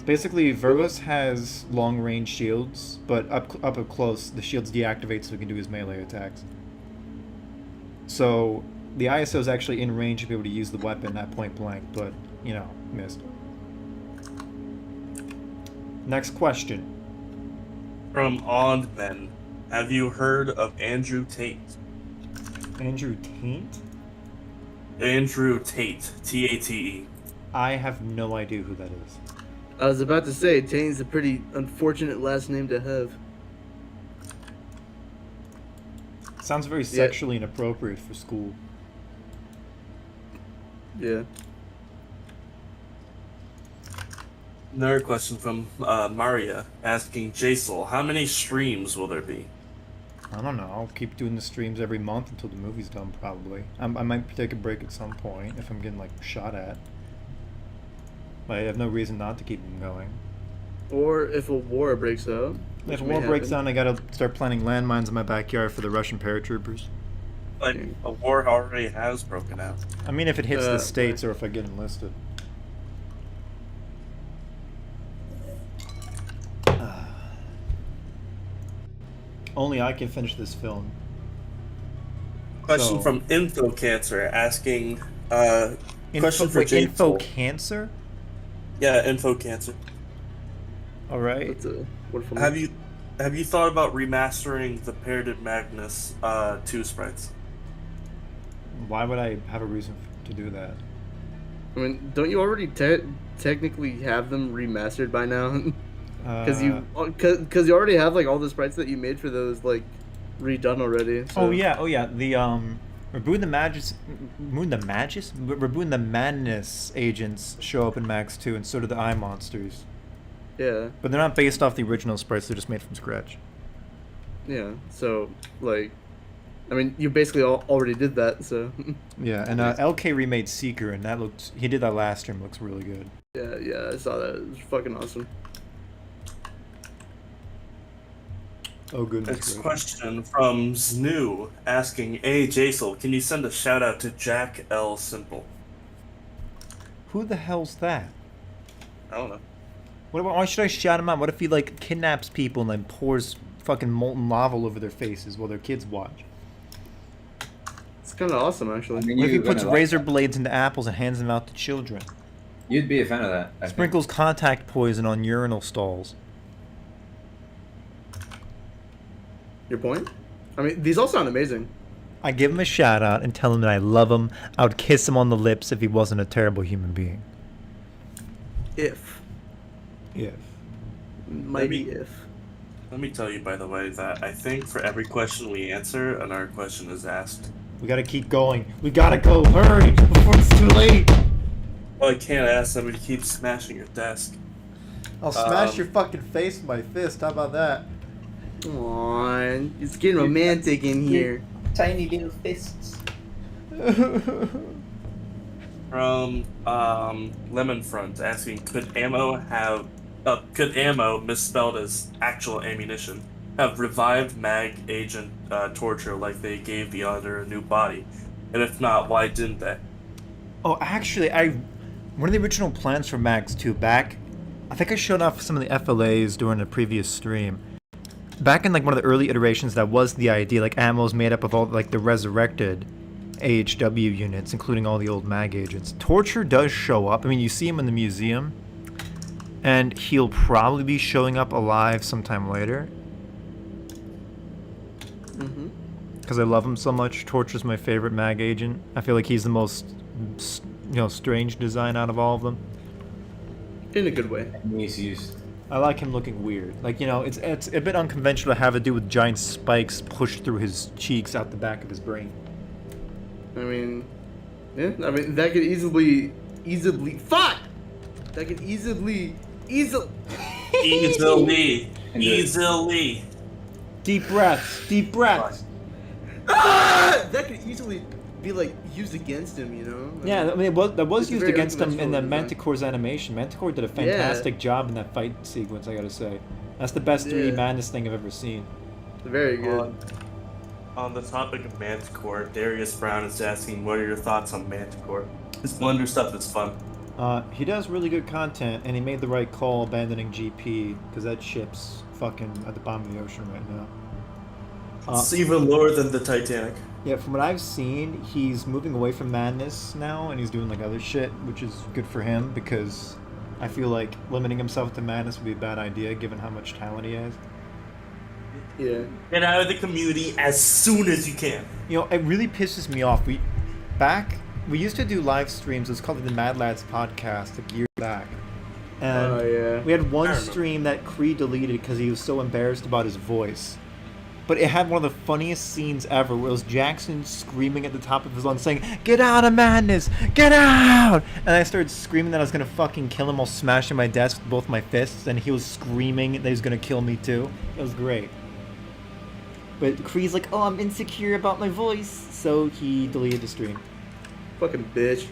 Basically, Virgos has long-range shields, but up close, the shields deactivate so he can do his melee attacks. So, the ISO is actually in range to be able to use the weapon at point blank, but, you know, missed. Next question. From Oddmen, have you heard of Andrew Tate? Andrew Tate? Andrew Tate, T-A-T-E. I have no idea who that is. I was about to say, Tane's a pretty unfortunate last name to have. Sounds very sexually inappropriate for school. Yeah. Another question from Maria, asking Jsoull, how many streams will there be? I don't know. I'll keep doing the streams every month until the movie's done, probably. I might take a break at some point if I'm getting, like, shot at. But I have no reason not to keep them going. Or if a war breaks out. If which a may war breaks happen. out, I gotta start planting landmines in my backyard for the Russian paratroopers. Like, a war already has broken out. I mean, if it hits the Uh, States or if I get enlisted. Only I can finish this film. Question So- from Info Cancer, asking, question for Info Jsoull. cancer? Yeah, Info Cancer. Alright. That's a wonderful Have you thought about remastering the Parroted Magnus 2 sprites? Why would I have a reason to do that? I mean, don't you already technically have them remastered by now? Because you already have like all the sprites that you made for those like redone already. So. Oh yeah. The Raboon the Madness agents show up in Max 2, and so do the Eye Monsters. Yeah. But they're not based off the original sprites; they're just made from scratch. Yeah. So like, I mean, you basically already did that. So. Yeah, and LK remade Seeker, and he did that last stream. Looks really good. Yeah, I saw that. It was fucking awesome. Oh goodness. Next gracious. question from Znoo, asking, hey Jsoull, can you send a shout out to Jack L. Simple? Who the hell's that? I don't know. Why should I shout him out? What if he like kidnaps people and then pours fucking molten lava over their faces while their kids watch? It's kind of awesome, actually. I mean, What if he you're puts gonna razor blades into apples and hands them out to children? You'd be a fan of that. I think. Sprinkles contact poison on urinal stalls. Your point? I mean, these all sound amazing. I give him a shout out and tell him that I love him. I would kiss him on the lips if he wasn't a terrible human being. If. If. Mighty Maybe. if. Let me tell you, by the way, that I think for every question we answer, another question is asked. We gotta keep going. We gotta go. Hurry before it's too late. Well, I can't ask somebody to keep smashing your desk. I'll smash your fucking face with my fist. How about that? Come on, it's getting romantic in here. Tiny little fists. From Lemon Front asking, could ammo misspelled as actual ammunition have revived mag agent torture like they gave the other a new body? And if not, why didn't they? Oh, actually, one of the original plans for Mags 2 back, I think I showed off some of the FLAs during a previous stream. Back in like one of the early iterations, that was the idea. Like ammo's made up of all like the resurrected AHW units, including all the old mag agents. Torture does show up. I mean, you see him in the museum, and he'll probably be showing up alive sometime later. Because I love him so much. Torture's my favorite mag agent. I feel like he's the most, strange design out of all of them. In a good way. He's used. I like him looking weird. Like, it's a bit unconventional to have it do with giant spikes pushed through his cheeks out the back of his brain. I mean, yeah. I mean, that could easily. Fuck. That could easily. Easily. Deep breaths. That could easily be like used against him, you know? Yeah, I mean, that was it's used very against him in the unconventional Manticore's animation. Manticore did a fantastic job in that fight sequence, I gotta say. That's the best 3D Madness thing I've ever seen. Very good. On the topic of Manticore, Darius Brown is asking, what are your thoughts on Manticore? This Blender stuff is fun. He does really good content, and he made the right call abandoning GP, because that ship's fucking at the bottom of the ocean right now. It's even lower than the Titanic. Yeah, from what I've seen, he's moving away from Madness now, and he's doing like other shit, which is good for him, because I feel like limiting himself to Madness would be a bad idea, given how much talent he has. Yeah. Get out of the community as soon as you can. It really pisses me off. We used to do live streams. It was called the Mad Lads podcast a year back. And we had one stream that Cree deleted because he was so embarrassed about his voice. But it had one of the funniest scenes ever, where it was Jackson screaming at the top of his lungs saying, "Get out of Madness! Get out!" And I started screaming that I was gonna fucking kill him while smashing my desk with both my fists, and he was screaming that he was gonna kill me too. It was great. But Cree's like, "Oh, I'm insecure about my voice," so he deleted the stream. Fucking bitch.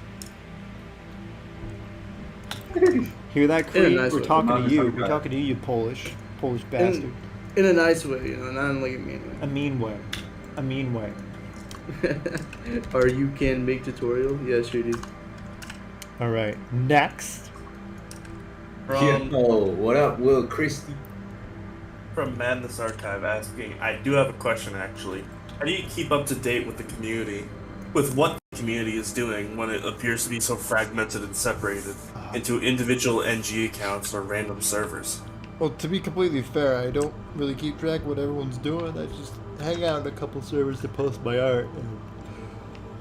Hear that, Cree? Nice We're way. talking to you. We're talking to you, you Polish bastard. In a nice way, not in like a mean way. A mean way. Or you can make tutorial? Yeah, sure do. Alright, next. What up, Will Christie? From Madness Archive asking, I do have a question actually. How do you keep up to date with the community? With what the community is doing when it appears to be so fragmented and separated into individual NG accounts or random servers? Well, to be completely fair, I don't really keep track of what everyone's doing. I just hang out on a couple servers to post my art, and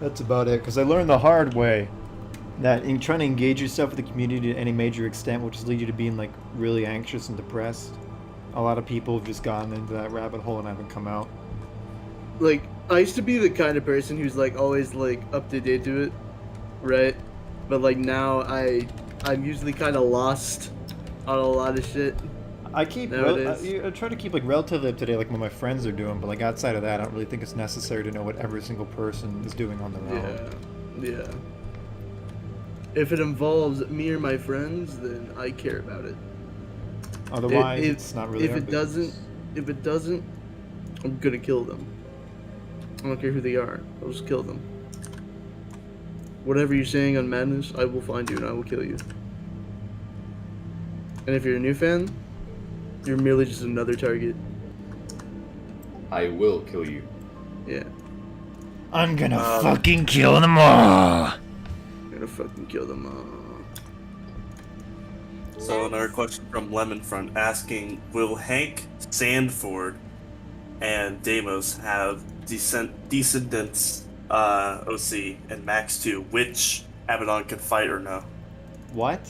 that's about it. Because I learned the hard way that in trying to engage yourself with the community to any major extent will just lead you to being like really anxious and depressed. A lot of people have just gotten into that rabbit hole and haven't come out. Like, I used to be the kind of person who's like always like up to date to it, right? But like now I'm usually kind of lost on a lot of shit. I try to keep like relatively up to date, like what my friends are doing, but like outside of that, I don't really think it's necessary to know what every single person is doing on their own. Yeah. If it involves me or my friends, then I care about it. Otherwise, it's not really. If it doesn't, I'm gonna kill them. I don't care who they are. I'll just kill them. Whatever you're saying on Madness, I will find you and I will kill you. And if you're a new fan, you're merely just another target. I will kill you. Yeah. I'm gonna fucking kill them all. I'm gonna fucking kill them all. So another question from Lemonfront asking, will Hank Sandford and Deimos have Descendants OC and Max 2, which Abaddon can fight or no? What?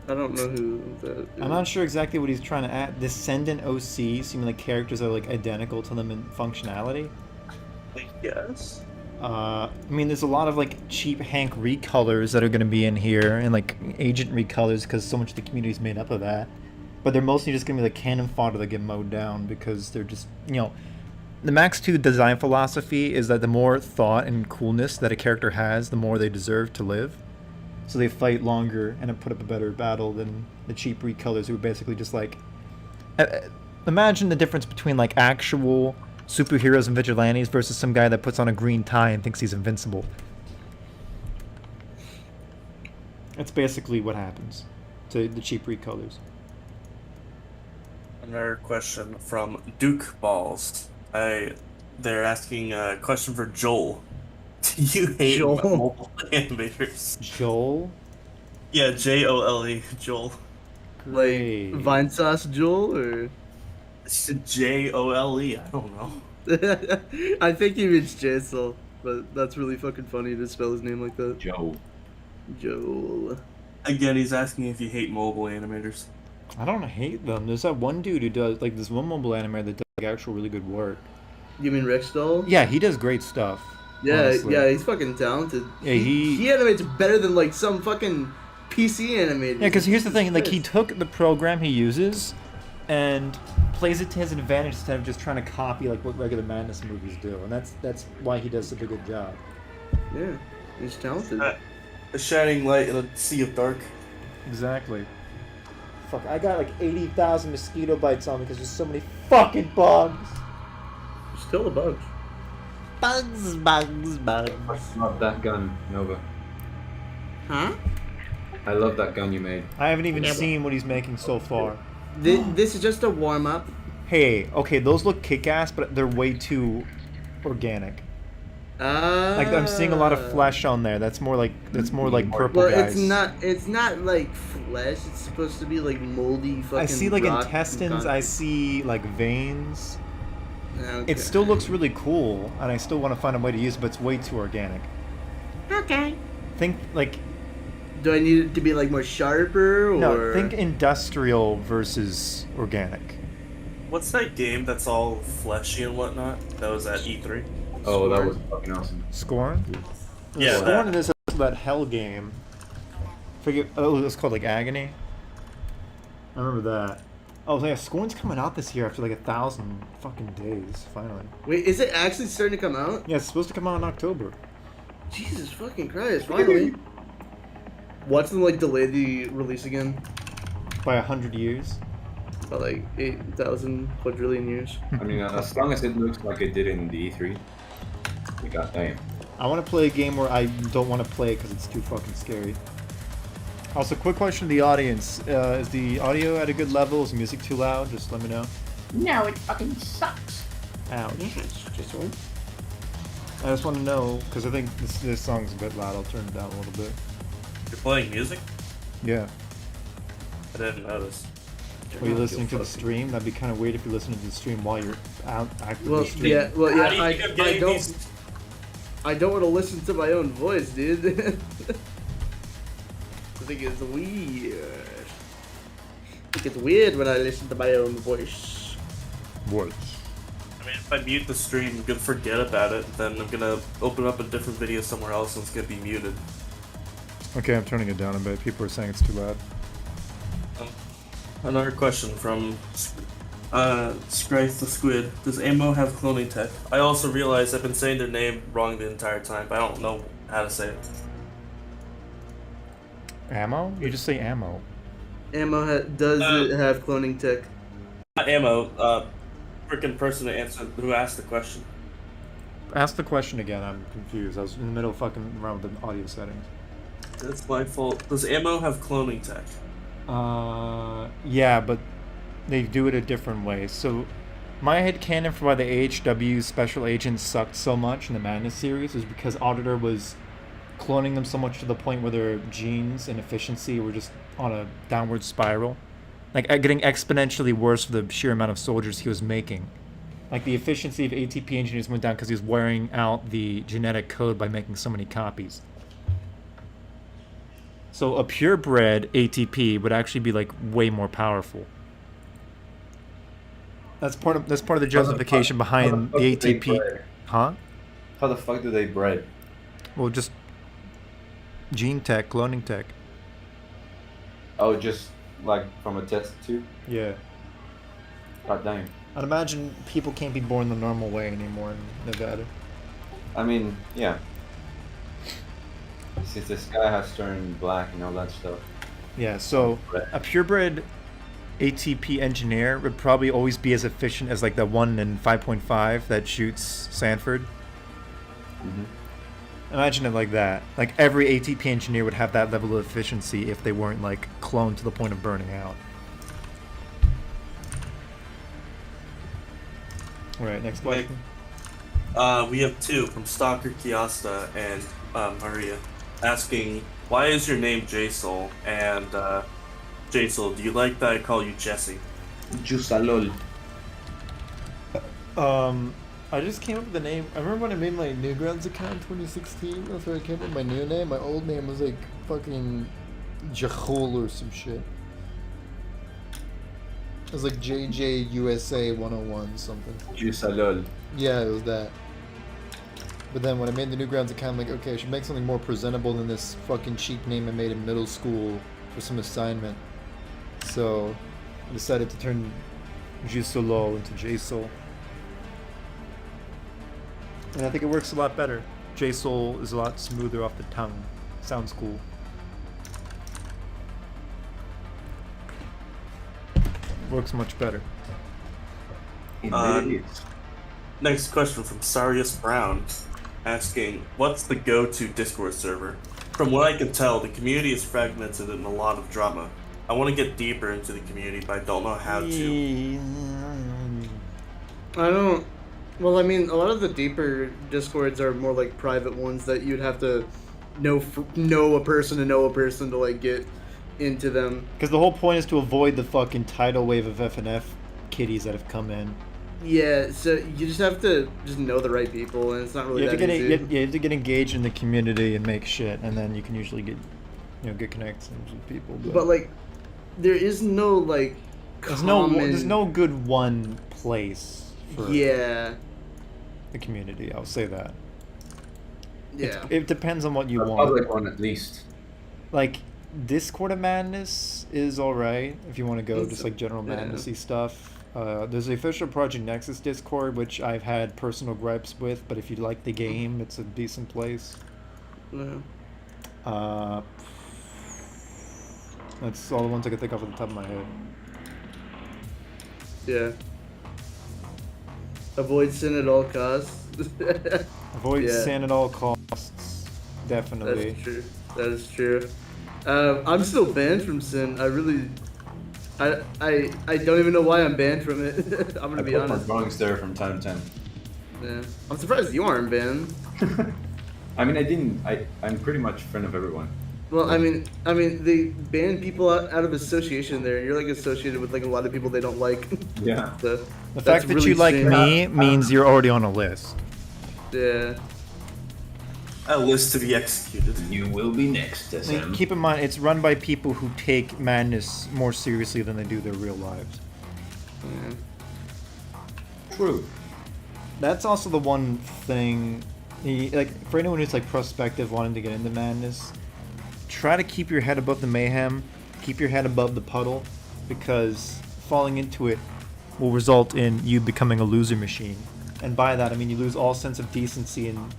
I don't know who that is. I'm not sure exactly what he's trying to add. Descendant OC seem like characters are like identical to them in functionality. I guess. I mean, there's a lot of like cheap Hank recolors that are going to be in here, and like agent recolors because so much of the community is made up of that. But they're mostly just going to be like Canon fodder that get mowed down because they're just, the Max 2 design philosophy is that the more thought and coolness that a character has, the more they deserve to live. So they fight longer and put up a better battle than the cheap recolors who are basically just like... Imagine the difference between like actual superheroes and vigilantes versus some guy that puts on a green tie and thinks he's invincible. That's basically what happens to the cheap recolors. Another question from Duke Balls. They're asking a question for Joel. Do you hate Joel? mobile animators? Joel? Yeah, Jole. Joel. Great. Like Vine Sauce Joel, or It's Jole. I don't know. I think he means Jsoull, but that's really fucking funny to spell his name like that. Joe. Joel. Again, he's asking if you hate mobile animators. I don't hate them. There's that one dude who does, like, this one mobile animator that does like, actual really good work. You mean Rex Doll? Yeah, he does great stuff. Yeah, honestly. yeah, he's fucking talented. Yeah, he animates better than like some fucking PC animators. Yeah, because here's the thing, like, he Jesus took the program he uses and plays it to his advantage instead of just trying to copy, like, what regular Madness movies do. And that's why he does such a good job. Christ. Yeah, he's talented. A shining light in a sea of dark. Exactly. Fuck, I got, like, 80,000 mosquito bites on me because there's so many fucking bugs. Still the bugs. Bugs, bugs, bugs. I love that gun, Nova. Huh? I love that gun you made. I haven't even Yeah, seen what he's making so far. This is just a warm up. Hey, okay, those look kick-ass, but they're way too organic. Like, I'm seeing a lot of flesh on there. That's more like purple Well, guys. it's not like flesh. It's supposed to be like moldy fucking. I see like rock intestines. I see like veins. Okay. It still looks really cool, and I still want to find a way to use it, but it's way too organic. Okay. Think like Do I need it to be like more sharper or? no, think industrial versus organic. What's that game that's all fleshy and whatnot? That was at E3. Oh, that was fucking awesome. Scorn. Yeah, Scorn that. is that hell game. Forget. Oh, it's called like Agony. I remember that. Oh yeah, Scorn's coming out this year after like 1,000 fucking days. Finally. Wait, is it actually starting to come out? Yeah, it's supposed to come out in October. Jesus fucking Christ! Finally. Watch them like delay the release again By 100 years. by like 8,000 quadrillion years. I mean, as long as it looks like it did in the E3, we got damn. I want to play a game where I don't want to play it because it's too fucking scary. Also, quick question to the audience. Is the audio at a good level? Is the music too loud? Just let me know. No, it fucking sucks. Ouch. Yes, just one. I just want to know, because I think this song's a bit loud. I'll turn it down a little bit. You're playing music? Yeah. I didn't notice. Are you listening to the stream? That'd be kind of weird if you're listening to the stream while you're out actively Well, streaming. yeah, well, How do yeah. you think I'm getting these? I don't want to listen to my own voice, dude. I think it's weird. I think it's weird when I listen to my own voice. Voice. I mean, if I mute the stream, I'm gonna forget about it. Then I'm gonna open up a different video somewhere else, and it's gonna be muted. Okay, I'm turning it down a bit. People are saying it's too loud. Another question from Scrith the Squid. Does Ammo have cloning tech? I also realize I've been saying their name wrong the entire time, but I don't know how to say it. Ammo? You just say ammo. Ammo does it have cloning tech? Not Ammo, freaking person who asked the question. Ask the question again. I'm confused. I was in the middle of fucking around with the audio settings. That's my fault. Does Ammo have cloning tech? Yeah, but they do it a different way. So, my headcanon for why the AHW special agents sucked so much in the Madness series was because Auditor was cloning them so much to the point where their genes and efficiency were just on a downward spiral. Like, getting exponentially worse for the sheer amount of soldiers he was making. Like, the efficiency of ATP engineers went down because he was wearing out the genetic code by making so many copies. So a purebred ATP would actually be like way more powerful. That's part of the justification behind the ATP. Huh? How the fuck do they bred? Well, just gene tech, cloning tech. Oh, just like from a test tube? Yeah. God damn. I'd imagine people can't be born the normal way anymore in Nevada. I mean, yeah. Since the sky has turned black and all that stuff. Yeah, so a purebred ATP engineer would probably always be as efficient as like the 1 in 5.5 that shoots Sanford. Mm-hmm. Imagine it like that. Like every ATP engineer would have that level of efficiency if they weren't like cloned to the point of burning out. Alright, next question. We have two from Stalker Kiasta and Maria asking, why is your name Jsoull? And Jsoull, do you like that I call you Jesse? Jussalol. I just came up with the name. I remember when I made my Newgrounds account in 2016. That's where I came up with my new name. My old name was like fucking Jsoull or some shit. It was like JJUSA 101 something. Jussalol. Yeah, it was that. But then when I made the Newgrounds account, I'm like, okay, I should make something more presentable than this fucking cheap name I made in middle school for some assignment. So I decided to turn Jsoull into Jsoull. And I think it works a lot better. Jsoull is a lot smoother off the tongue. Sounds cool. Works much better. Indeed it is. Next question from Sarius Brown asking, what's the go-to Discord server? From what I can tell, the community is fragmented and a lot of drama. I want to get deeper into the community, but I don't know how to. I don't. Well, I mean, a lot of the deeper Discords are more like private ones that you'd have to know a person to know a person to like get into them. Because the whole point is to avoid the fucking tidal wave of FNF kitties that have come in. Yeah, so you just have to just know the right people, and it's not really You have, that to easy. get, you have to get engaged in the community and make shit, and then you can usually get, good connections with people. But like, there is no like there's common... no good one place for Yeah. the community. I'll say that. Yeah. It depends on what you A want. public one at least. Like, Discord of Madness is alright if you want to go It's- just like general yeah. madnessy stuff. There's the official Project Nexus Discord, which I've had personal gripes with, but if you like the game, it's a decent place. Yeah. That's all the ones I can think of at the top of my head. Yeah. Avoid sin at all costs. Avoid Yeah. sin at all costs. Definitely. That's true. That is true. I'm still banned from sin. I don't even know why I'm banned from it. I'm gonna I be put my honest. drawings there from time to time. Yeah. I'm surprised you aren't banned. I mean, I'm pretty much a friend of everyone. Well, I mean, they ban people out of association there, and you're like associated with like a lot of people they don't like. Yeah. So, The that's fact that really you like strange. me means you're already on a list. Yeah. A list to be executed. You will be next, I mean, SM. keep in mind, it's run by people who take madness more seriously than they do their real lives. Yeah. True. That's also the one thing, like, for anyone who's like prospective wanting to get into madness, try to keep your head above the mayhem, keep your head above the puddle, because falling into it will result in you becoming a loser machine. And by that, I mean you lose all sense of decency and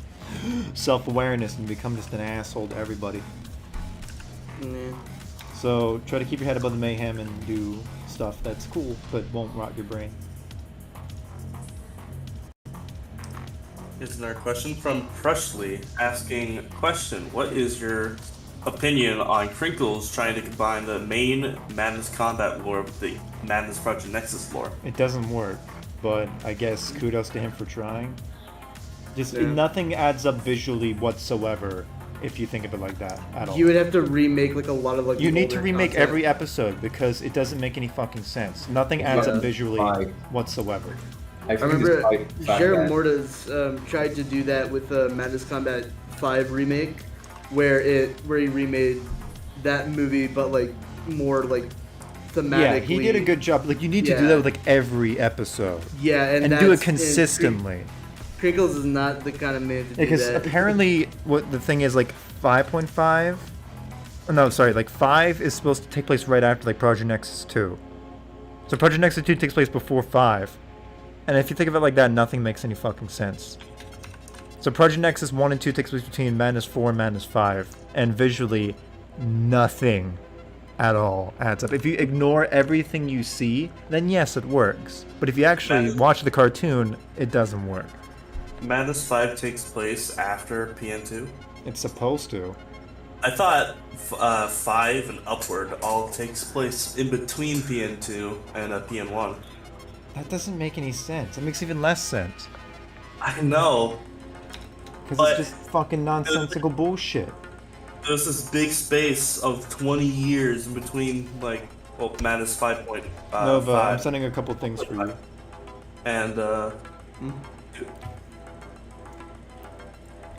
self-awareness and become just an asshole to everybody. Yeah. So try to keep your head above the mayhem and do stuff that's cool but won't rot your brain. Here's another question from Freshly asking, question, what is your opinion on Crinkles trying to combine the main Madness combat lore with the Madness Project Nexus lore? It doesn't work, but I guess kudos to him for trying. Just Yeah. nothing adds up visually whatsoever if you think of it like that at all. You would have to remake like a lot of like. You the need to older remake content. every episode because it doesn't make any fucking sense. Nothing adds Yeah. up visually Why? whatsoever. I I think remember it's quite fat Jared guy. Mortas tried to do that with Madness Combat 5 remake, where he remade that movie, but like more like thematically. Yeah, he did a good job. Like you need to do Yeah. that with like every episode Yeah, and and do it that's- consistently. Crickles is not the kind of man to do Because that. apparently, what the thing is, like 5.5. Oh, no, sorry, like 5 is supposed to take place right after like Project Nexus 2. So Project Nexus 2 takes place before 5. And if you think of it like that, nothing makes any fucking sense. So Project Nexus 1 and 2 takes place between Madness 4 and Madness 5. And visually, nothing at all adds up. If you ignore everything you see, then yes, it works. But if you actually watch the cartoon, it doesn't work. Madness 5 takes place after PN2. It's supposed to. I thought 5 and upward all takes place in between PN2 and PN1. That doesn't make any sense. It makes even less sense. I know. Because But- it's just fucking nonsensical bullshit. There's this big space of 20 years in between, like, well, Madness 5.5. Nova, I'm sending a couple things for you. And,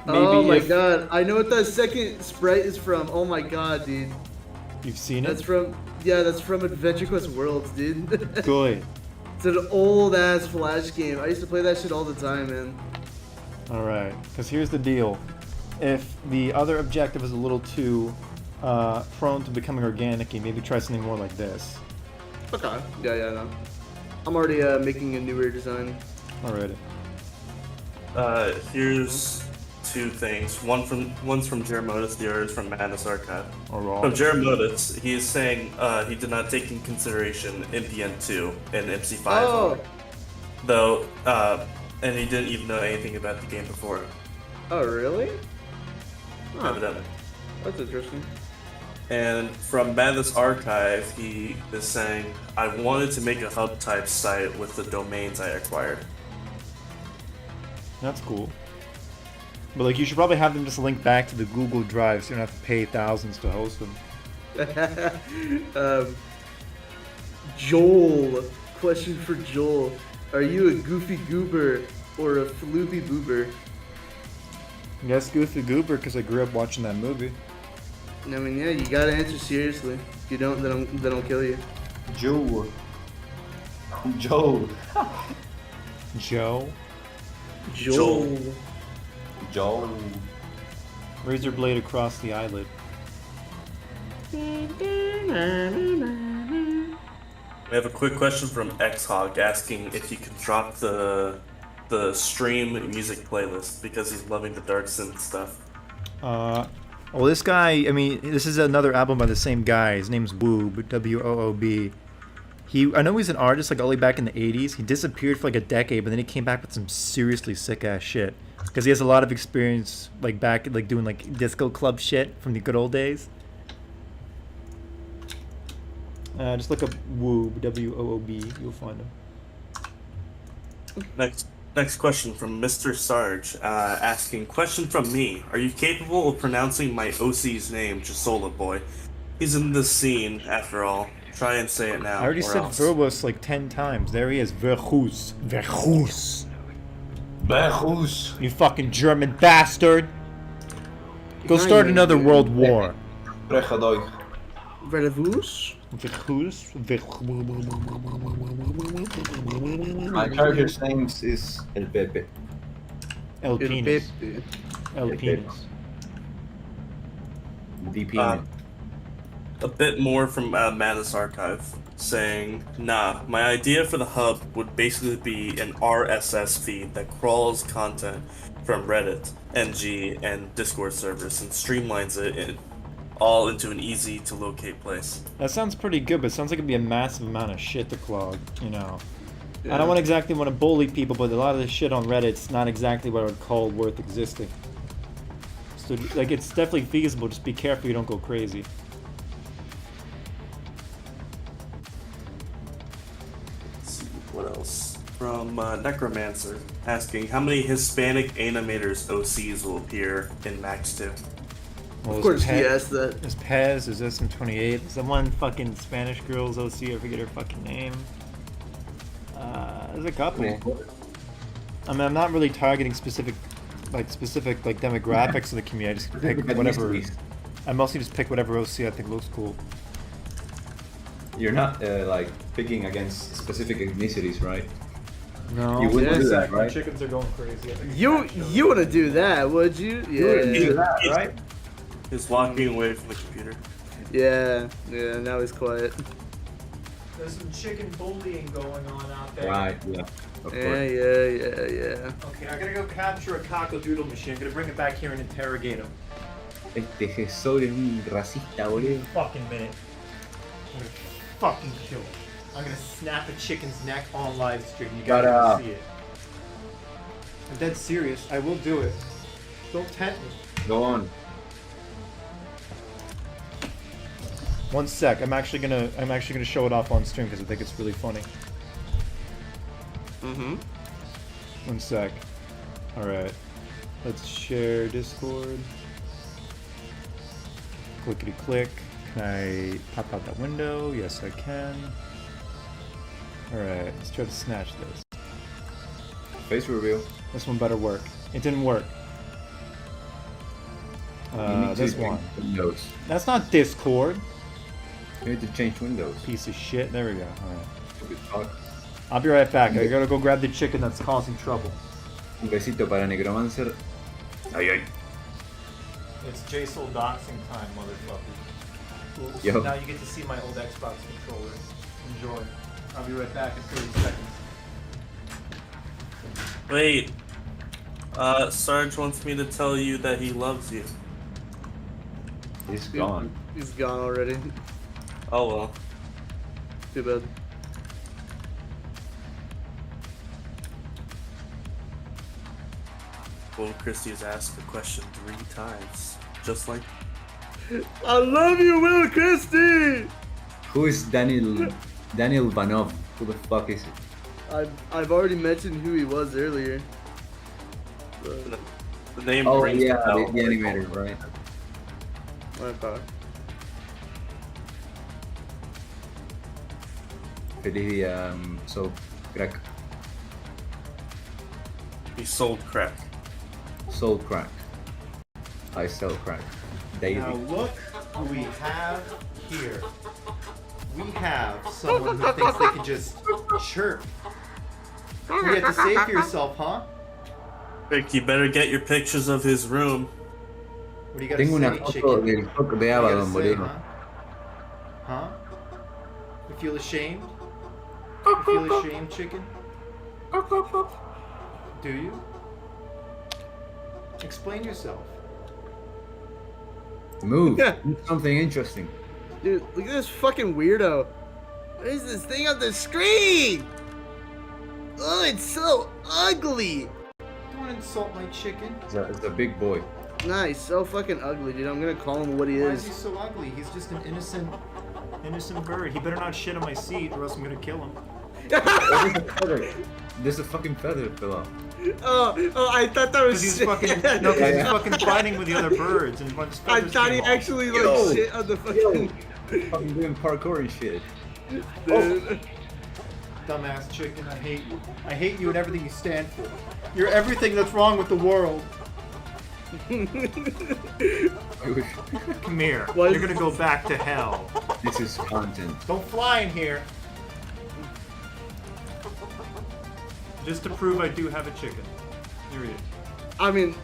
Oh my if god, I know what that second sprite is from. Oh my god, dude. You've seen That's it? from, yeah, that's from Adventure Quest Worlds, dude. Good. It's an old ass Flash game. I used to play that shit all the time, man. Alright, because here's the deal. If the other objective is a little too prone to becoming organic, maybe try something more like this. Okay. Yeah, no. I'm already making a newer design. Alrighty. here's two things. One's from Jeremodus, the other is from Madness Archive. From Alright. Jeremodus, he is saying he did not take in consideration MPN2 and MC5, Oh. though, and he didn't even know anything about the game before, Oh, really? Huh. evidently. That's interesting. And from Madness Archive, he is saying, I wanted to make a hub type site with the domains I acquired. That's cool. But like, you should probably have them just link back to the Google Drive so you don't have to pay thousands to host them. Joel. Question for Joel. Are you a goofy goober or a floopy boober? Yes, Goofy Goober, because I grew up watching that movie. I mean, yeah, you gotta answer seriously. If you don't, then I'll kill you. Joe. Joe. Joe? Joel. Joe. Razor blade across the eyelid. We have a quick question from Xhog asking if you can drop the stream music playlist because he's loving the dark synth stuff. Well, this guy, I mean, this is another album by the same guy. His name's Woob, W-O-O-B. I know he's an artist, like, all the way back in the 80s. He disappeared for, like, a decade, but then he came back with some seriously sick-ass shit. Because he has a lot of experience, like, back, like, doing, like, disco club shit from the good old days. Just look up Woob, W-O-O-B. You'll find him. Next question from Mr. Sarge asking, question from me. Are you capable of pronouncing my OC's name, Jsoull boy? He's in this scene, after all. Try and say it now. I already or said else. verbose like 10 times. There he is. Verhoes. Verhoes. Bergus. You fucking German bastard. Go start another world war. Spreche Deutsch. Verdevous? Verhoes. My character's name is El Pepe. El Penis. El Penis. The Penis. A bit more from Madness Archive, saying, nah, my idea for the hub would basically be an RSS feed that crawls content from Reddit, NG, and Discord servers and streamlines it all into an easy to locate place. That sounds pretty good, but it sounds like it'd be a massive amount of shit to clog, you know. I don't exactly want to bully people, but a lot of this shit on Reddit's not exactly what I would call worth existing. So, like, it's definitely feasible, just be careful you don't go crazy. Let's see, what else? From Necromancer, asking, how many Hispanic animators OCs will appear in Max 2? Well, Of course there's he Pez- asked that. There's Pez, there's SM28, there's that one fucking Spanish girl's OC, I forget her fucking name. There's a couple. I mean, I'm not really targeting specific demographics of the community. I just pick whatever. I mostly just pick whatever OC I think looks cool. You're not like picking against specific ethnicities, right? No, You wouldn't do that, the right? chickens are going crazy. I think You wouldn't do that, would you? You wouldn't do Yeah. that, right? He's walking away from the computer. Yeah. Yeah. Now he's quiet. There's some chicken bullying going on out there. Right, yeah. Of Yeah. course. Yeah. Okay, I gotta go capture a cockadoodle machine. I'm gonna bring it back here and interrogate him. Jsoull es un racista, boludo. Fucking minute. I'm gonna fucking kill him. I'm gonna snap a chicken's neck on live stream. You Shut gotta up. see it. I'm dead serious. I will do it. Don't tempt me. Go on. One sec. I'm actually gonna show it off on stream because I think it's really funny. Mm-hmm. One sec. All right. Let's share Discord. Clickety click. Can I pop out that window? Yes, I can. All right. Let's try to snatch this. Face reveal. This one better work. It didn't work. You need to This change one. Windows. That's not Discord. You need to change Windows. Piece of shit. There we go. All right. Stupid fuck. I'll be right back. I gotta go grab the chicken that's causing trouble. Un besito para Necromancer. Ay, ay. It's Jsoull doxing time, motherfucker. Oops. Yo. Now you get to see my old Xbox controller. Enjoy. I'll be right back in 30 seconds. Wait. Sarge wants me to tell you that he loves you. He's gone. He's gone already. Oh well. Too bad. Will Christie has asked the question 3 times. Just like I love you, Will Christie. Who is Daniel Vanov? Who the fuck is it? I've already mentioned who he was earlier. But, the name Oh rings yeah, a bell. the animator, right? my bad. Feliz día, so crack, He sold crack. soul crack. I sell crack daily. Now look who we have here. We have someone who thinks they can just chirp. What do you have to say for yourself, huh? Rick, you better get your pictures of his room. What do you got to Tengo una say, foto chicken? del toque de What do you Abaddon, gotta say, boludo. huh? You feel ashamed? You feel ashamed, chicken? Do you? Explain yourself. Move. Do something interesting. Dude, look at this fucking weirdo. What is this thing on the screen? Oh, it's so ugly. Don't insult my chicken. It's a big boy. Nah, he's so fucking ugly, dude. I'm gonna call him what he Why is he is. so ugly? He's just an innocent bird. He better not shit on my seat or else I'm gonna kill him. There's a fucking feather fell off. Oh, I thought that was Because he's shit. fucking he's fucking fighting with the other birds and a bunch of I feathers thought he came off. actually like Yo. shit on the fucking Fucking doing parkour and shit. dude. Dumbass chicken, I hate you. I hate you and everything you stand for. You're everything that's wrong with the world. I wish Come here. What? You're gonna go back to hell. this is content. Don't fly in here. Just to prove I do have a chicken. Here he is. I mean,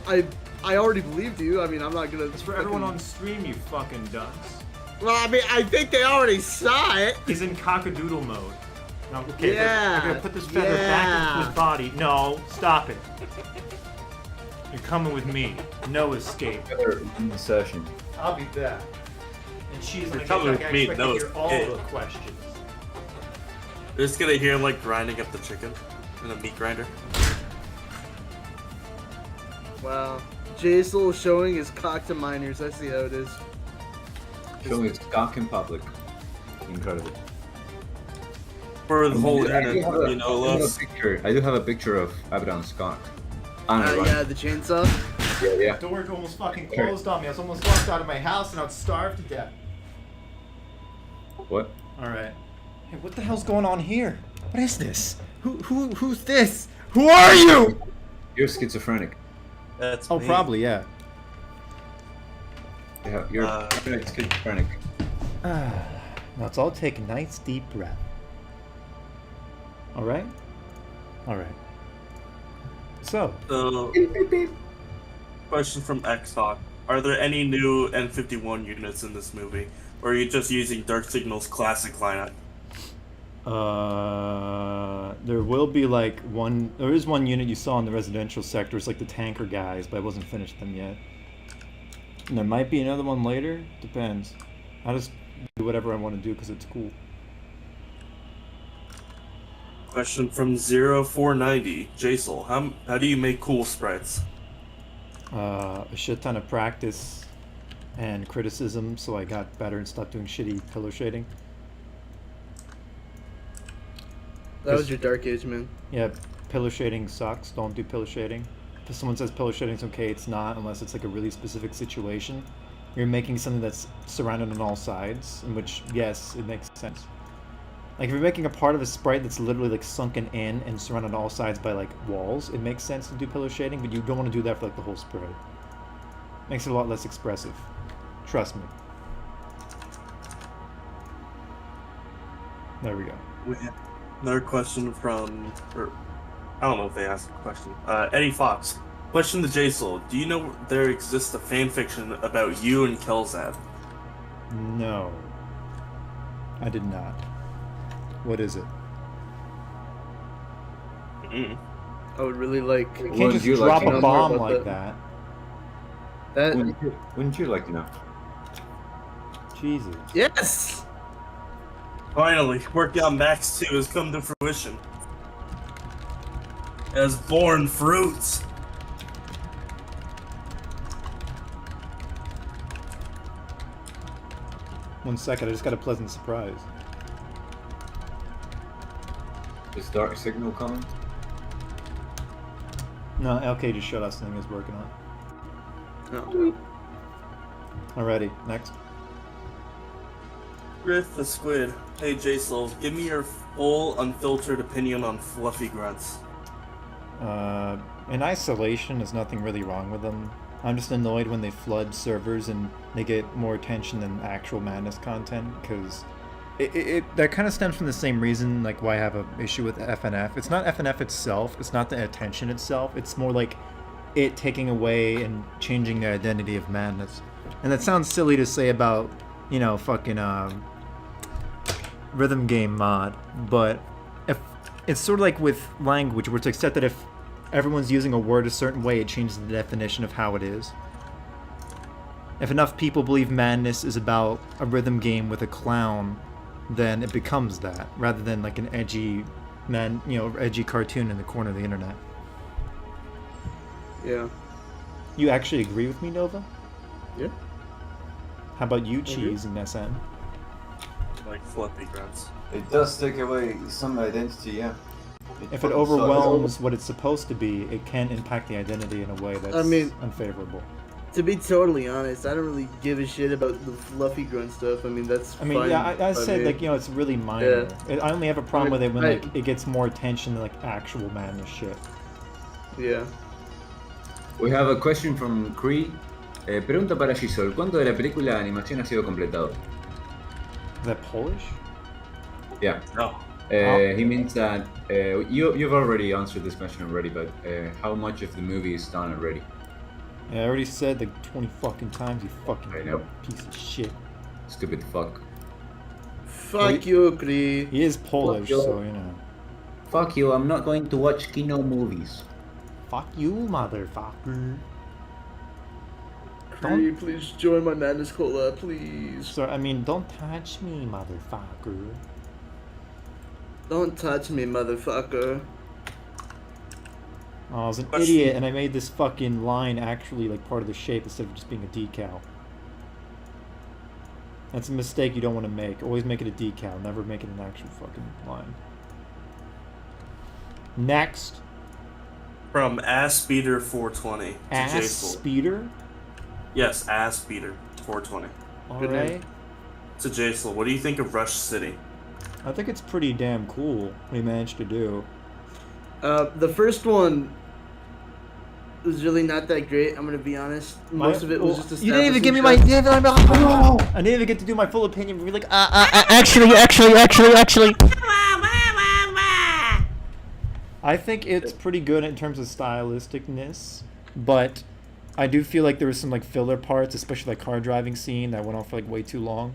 I already believed you. I mean, I'm not gonna. It's for everyone on stream, you fucking dunce. Well, I mean, I think they already saw it. He's in cockadoodle mode. No, okay, Yeah, I'm gonna put this feather back into yeah. his body. No, stop it. You're coming with me. No escape. Feather insertion. I'll be back. And she's You're like, coming I with me, expect no to hear all escape. the questions. You're just gonna hear him like grinding up the chicken in a meat grinder. Wow. Jsoull showing his cock to minors. I see how it is. Showing its cock in public. Incredible. For the whole I do internet, have a- you know, I have a loves. picture. I do have a picture of Abraham's cock. On a run. Yeah, the chainsaw. Yeah. Door almost fucking closed on me. I was almost locked out of my house and I was starved to death. What? Alright. Hey, what the hell's going on here? What is this? Who's this? Who are you? You're schizophrenic. That's Oh, me. probably, yeah. Yeah, you're schizophrenic. Now let's all take a nice deep breath. Alright? All right. So, Question from Xbox. Are there any new N51 units in this movie? Or are you just using Dark Signal's classic lineup? there will be like one. There is one unit you saw in the residential sector. It's like the tanker guys, but I wasn't finished them yet. And there might be another one later. Depends. I just do whatever I want to do because it's cool. Question from 0490. Jsoull, how do you make cool sprites? A shit ton of practice and criticism, so I got better and stopped doing shitty pillow shading. That was your dark age, man. Yeah, pillow shading sucks. Don't do pillow shading. If someone says pillow shading's okay, it's not unless it's like a really specific situation. You're making something that's surrounded on all sides, in which, yes, it makes sense. Like if you're making a part of a sprite that's literally like sunken in and surrounded on all sides by like walls, it makes sense to do pillow shading, but you don't want to do that for like the whole sprite. Makes it a lot less expressive. Trust me. There we go. We have another question from, or I don't know if they asked a question. Eddie Fox. Question to Jsoull. Do you know there exists a fan fiction about you and Kelzad? No. I did not. What is it? I would really like. You can't Wouldn't just you drop like to a know bomb more about like that? that. Wouldn't you like to know? Jesus. Yes. Finally, working on Max 2 has come to fruition. It has borne fruits. One second, I just got a pleasant surprise. Is Dark Signal coming? No, LK just showed us something he's working on. No. Alrighty, next. Griff the Squid. Hey Jsoull, give me your full, unfiltered opinion on fluffy grunts. In isolation, there's nothing really wrong with them. I'm just annoyed when they flood servers and they get more attention than actual Madness content, because that kind of stems from the same reason like why I have an issue with FNF. It's not FNF itself, it's not the attention itself, it's more like it taking away and changing the identity of Madness. And that sounds silly to say about, you know, fucking rhythm game mod, but if it's sort of like with language, where it's accepted if everyone's using a word a certain way, it changes the definition of how it is. If enough people believe Madness is about a rhythm game with a clown, then it becomes that, rather than like an edgy edgy cartoon in the corner of the internet. Yeah. You actually agree with me, Nova? Yeah. How about you, Cheese and SM? Like fluffy grunts. It does take away some identity, yeah. If it fucking overwhelms what it's supposed to be, it can impact the identity in a way that's unfavorable. To be totally honest, I don't really give a shit about the fluffy grunt stuff. I mean, that's I mean, fine yeah, I by said me. like, you know, it's really minor. I only have a problem with it when I- like it gets more attention than like actual Madness shit. Yeah. We have a question from Cree. Pregunta para Jsoull. ¿Cuánto de la película de animación ha sido completado? Is that Polish? Yeah. No. He means that you've already answered this question already, but how much of the movie is done already? Yeah, I already said like 20 fucking times, you fucking I know. piece of shit. Stupid fuck. Fuck you, Cree. He is Polish, you. so you know. Fuck you, I'm not going to watch Kino movies. Fuck you, motherfucker. Cree, please join my Madness Cola, please. So, I mean, don't touch me, motherfucker. Don't touch me, motherfucker. Oh, I was an idiot and I made this fucking line actually like part of the shape instead of just being a decal. That's a mistake you don't want to make. Always make it a decal, never make it an actual fucking line. Next. From AssBeater420 to Ass Jsoull. speeder? Yes, AssBeater420 Alright. to Jsoull. What do you think of Rush City? I think it's pretty damn cool what he managed to do. The first one was really not that great. I'm gonna be honest. Most of it was just You didn't even give me establishing my. shots. I didn't even get to do my full opinion. We're like, actually. I think it's pretty good in terms of stylisticness, but I do feel like there was some like filler parts, especially like car driving scene that went on for like way too long.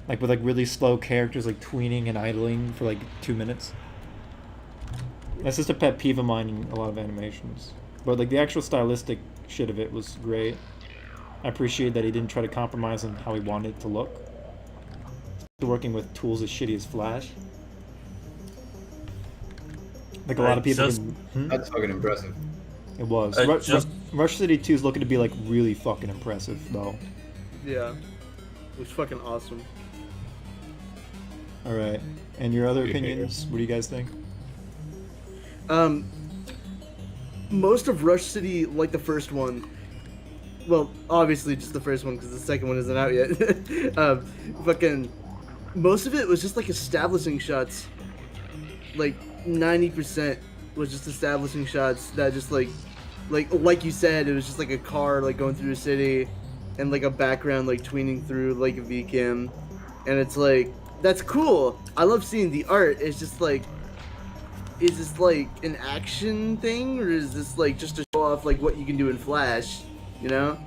Like with like really slow characters like tweening and idling for like 2 minutes. That's just a pet peeve of mine in a lot of animations. But like the actual stylistic shit of it was great. I appreciate that he didn't try to compromise on how he wanted it to look. Still working with tools as shitty as Flash. Like a lot of people. That's fucking impressive. It was. Rush City 2 is looking to be like really fucking impressive though. Yeah. It was fucking awesome. Alright. And your other opinions? What do you guys think? Most of Rush City, like the first one, well, obviously just the first one because the second one isn't out yet. Fucking, most of it was just like establishing shots. Like 90% was just establishing shots that just like you said, it was just like a car like going through a city, and like a background like tweening through like a VCam, and it's like that's cool. I love seeing the art. It's just like, is this like an action thing, or is this like just to show off like what you can do in Flash? You know,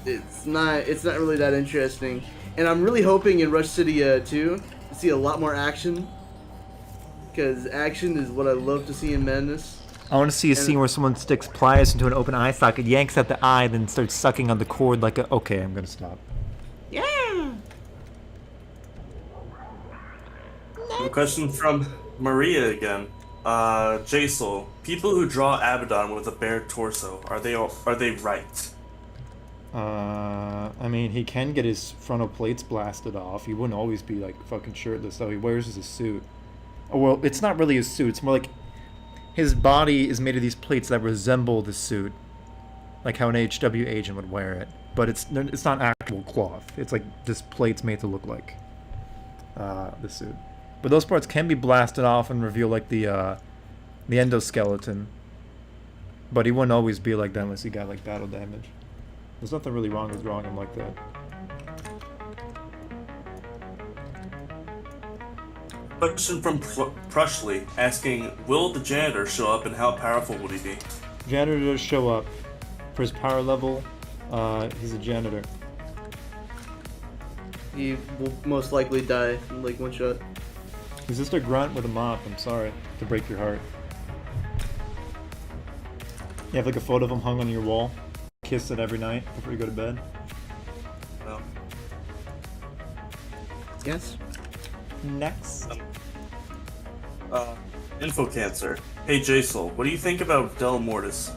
it's not really that interesting. And I'm really hoping in Rush City 2 to see a lot more action, because action is what I love to see in Madness. I want to see a scene where someone sticks pliers into an open eye socket, yanks at the eye, then starts sucking on the cord like a... Okay, I'm gonna stop. Yeah. A question from Maria again. Jsoull, people who draw Abaddon with a bare torso, are they right? I mean, he can get his frontal plates blasted off. He wouldn't always be like fucking shirtless though. He wears his suit. Oh, well, it's not really a suit. It's more like his body is made of these plates that resemble the suit, like how an HW agent would wear it. But it's not actual cloth. It's like just plates made to look like the suit. But those parts can be blasted off and reveal like the endoskeleton. But he wouldn't always be like that unless he got like battle damage. There's nothing really wrong with drawing him like that. Question from Prushley asking, will the janitor show up and how powerful would he be? Janitor does show up. For his power level, he's a janitor. He will most likely die in like one shot. He's just a grunt with a mop, I'm sorry to break your heart. You have like a photo of him hung on your wall. Kiss it every night before you go to bed. No. Yes. Next. Info Cancer. Hey Jsoull, what do you think about Del Mortis?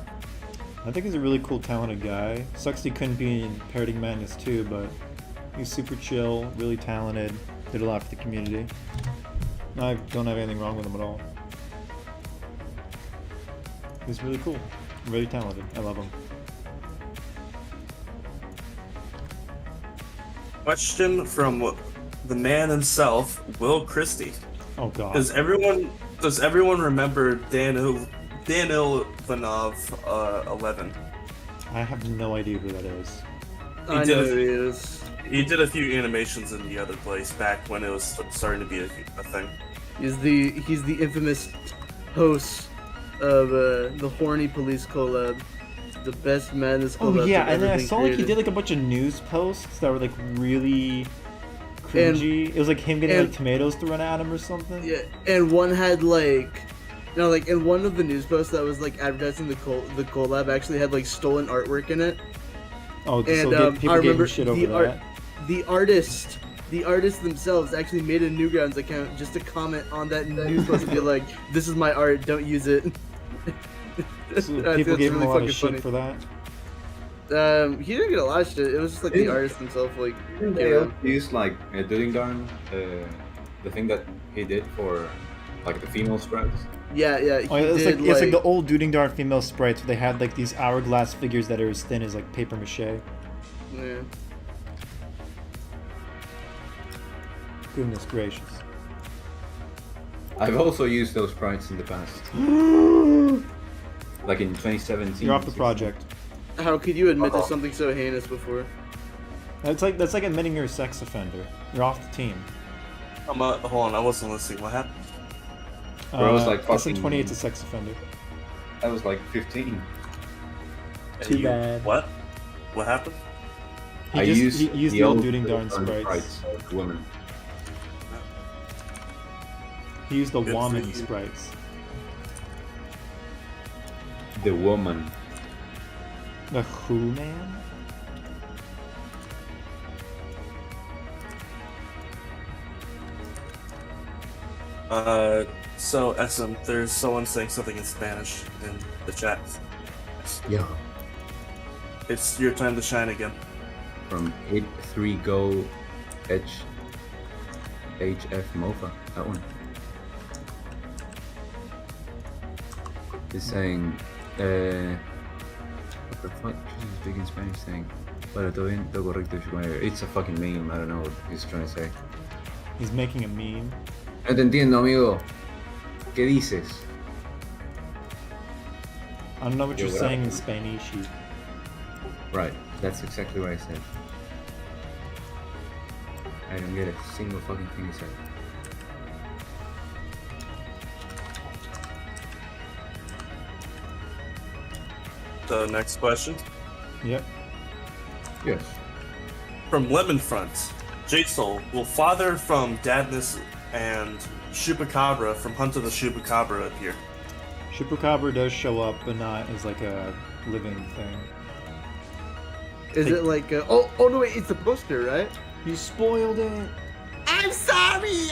I think he's a really cool, talented guy. Sucks he couldn't be in Parroting Madness too, but he's super chill, really talented, did a lot for the community. I don't have anything wrong with him at all. He's really cool, really talented. I love him. Question from the man himself, Will Christie. Oh god. Does everyone remember Dan Ilvanov 11? I have no idea who that is. I know who he is. He did a few animations in the other place back when it was starting to be a thing. He's the infamous host of the Horny Police collab, the best Madness collab. Oh yeah, and then I saw like he did like a bunch of news posts that were like really cringy. It was like him getting like tomatoes thrown at him or something. Yeah, and one had like, no, like in one of the news posts that was like advertising the collab actually had like stolen artwork in it. Oh, and so people I gave him remember shit over that. The artists themselves actually made a Newgrounds account just to comment on that news post and be like, "This is my art, don't use it." So people gave him a lot of shit for that. He didn't get a lot of shit. It was just like the artist himself, like. They used like Doing Darn, the thing that he did for like the female sprites. Yeah. It's like the old Dooding Darn female sprites where they had like these hourglass figures that are as thin as like paper mache. Yeah. Goodness gracious. I've also used those sprites in the past. Like in 2017. You're off the project. How could you admit to something so heinous before? That's like admitting you're a sex offender. You're off the team. Hold on, I wasn't listening. What happened? Where I was like fucking. SM28's a sex offender. I was like 15. And Too bad. What? What happened? He I used the old old Dooting Darn Darn sprites. Woman. He used the Good for woman you. sprites. The woman. The who man? So SM, there's someone saying something in Spanish in the chat. Yeah. It's your time to shine again. From 8-3 Go HF Mofa. That one. He's saying, what the fuck? She's speaking Spanish saying, "Para todo bien, todo correcto." It's a fucking meme. I don't know what he's trying to say. He's making a meme. No te entiendo, amigo. ¿Qué dices? I don't know what Yo, you're what saying in up? Spanish. Right. That's exactly what I said. I don't get a single fucking thing he said. The next question Yep. Yes. from Lemonfront. Jsoull, will Father from Dadness and Chupacabra from Hunt of the Chupacabra appear? Chupacabra does show up, but not as like a living thing. Is it like? Oh no! Wait, it's a poster, right? You spoiled it. I'm sorry.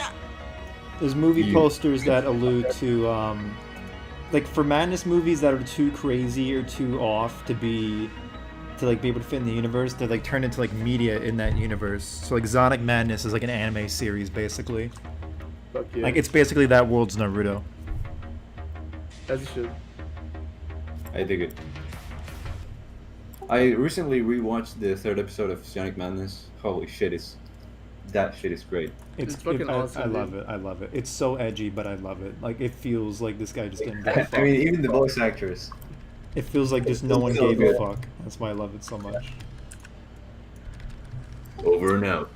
There's movie You- posters that allude to, like for madness movies that are too crazy or too off to be able to fit in the universe. They're like turned into like media in that universe. So like Sonic Madness is like an anime series basically. Fuck yeah. Like it's basically that world's Naruto. As it should. I dig it. I recently rewatched the third episode of Sonic Madness. Holy shit, that shit is great. It's fucking awesome, I love dude. it. I love it. It's so edgy, but I love it. Like it feels like this guy just didn't give a fuck. I mean, even the voice actors. It feels like just no one so gave a good. fuck. That's why I love it so much. Over and out.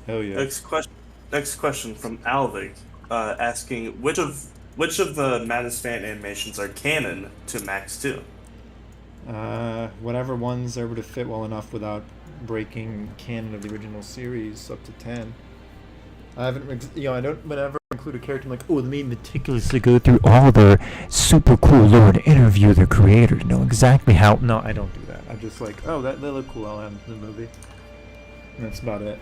Hell yeah. Next question from Alvig, asking which of the Madness fan animations are canon to Max 2? Whatever ones are able to fit well enough without breaking canon of the original series up to 10. I haven't, I don't whenever include a character I'm like, oh, let me meticulously go through all their super cool lore and interview their creator to know exactly how. No, I don't do that. I'm just like, oh, they look cool. I'll add the movie. And that's about it.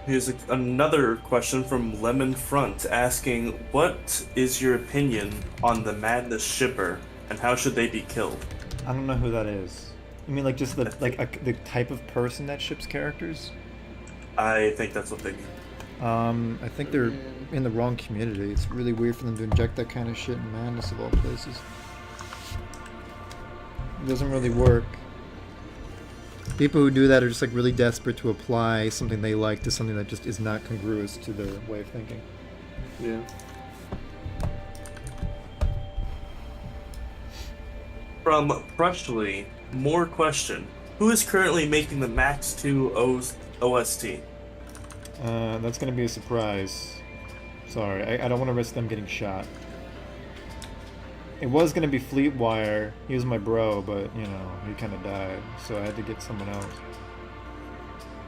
Here's another question from Lemon Front asking, what is your opinion on the Madness shipper and how should they be killed? I don't know who that is. You mean like just the the type of person that ships characters? I think that's what they mean. I think they're in the wrong community. It's really weird for them to inject that kind of shit in Madness of all places. It doesn't really work. People who do that are just like really desperate to apply something they like to something that just is not congruous to their way of thinking. Yeah. From Prushley, more question. Who is currently making the Max 2 OST? That's gonna be a surprise. Sorry, I don't want to risk them getting shot. It was gonna be Fleetwire. He was my bro, but you know he kind of died, so I had to get someone else.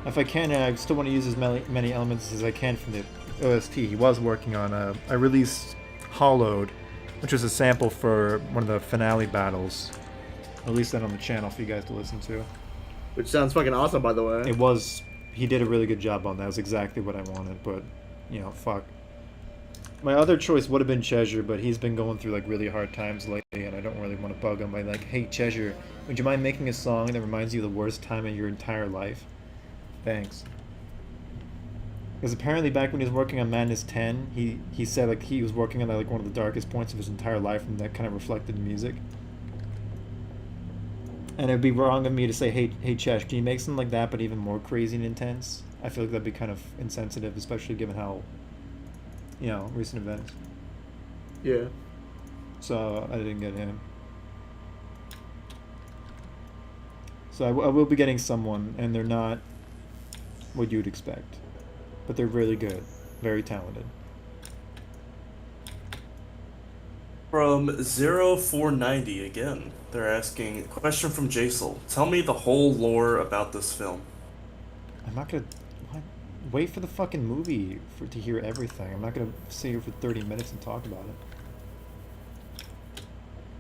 If I can, I still want to use as many elements as I can from the OST. He was working on I released Hollowed, which was a sample for one of the finale battles. I released that on the channel for you guys to listen to. Which sounds fucking awesome, by the way. It was. He did a really good job on that. It was exactly what I wanted, but you know, fuck. My other choice would have been Cheshire, but he's been going through like really hard times lately, and I don't really want to bug him by like, hey Cheshire, would you mind making a song that reminds you of the worst time in your entire life? Thanks. Because apparently back when he was working on Madness 10, he said like he was working on like one of the darkest points of his entire life, and that kind of reflected in music. And it'd be wrong of me to say, hey Chesh, can you make something like that, but even more crazy and intense? I feel like that'd be kind of insensitive, especially given how, you know, recent events. Yeah. So I didn't get him. So I will be getting someone, and they're not what you'd expect. but they're really good, very talented. From 0490 again, they're asking, question from Jsoull. Tell me the whole lore about this film. I'm not gonna what? Wait for the fucking movie to hear everything. I'm not gonna sit here for 30 minutes and talk about it.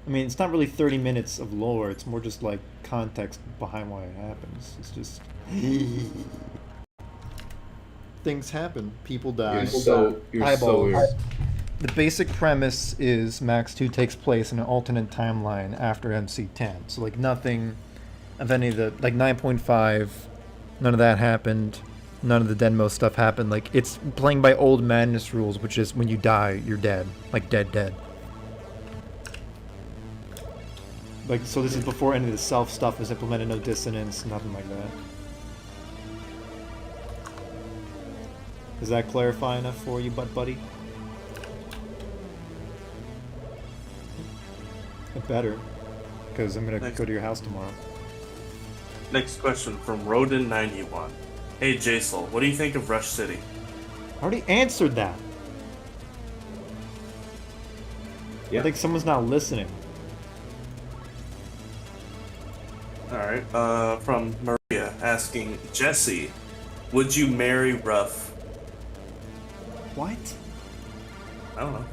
I mean, it's not really 30 minutes of lore. It's more just like context behind why it happens. It's just things happen. People die. You're so Eyeballs. weird. The basic premise is Max 2 takes place in an alternate timeline after MC10. So, like, nothing of any of the, like, 9.5, none of that happened. None of the Denmo stuff happened. Like, it's playing by old madness rules, which is when you die, you're dead. Like, dead. Like, so this is before any of the self stuff is implemented, no dissonance, nothing like that. Does that clarify enough for you, butt buddy? It better, because I'm gonna go to your house tomorrow. Next question from Rodin91. Hey Jsoull, what do you think of Rush City? I already answered that. Yeah. I think someone's not listening. Alright, from Maria asking, Jesse, would you marry Ruff? What? I don't know.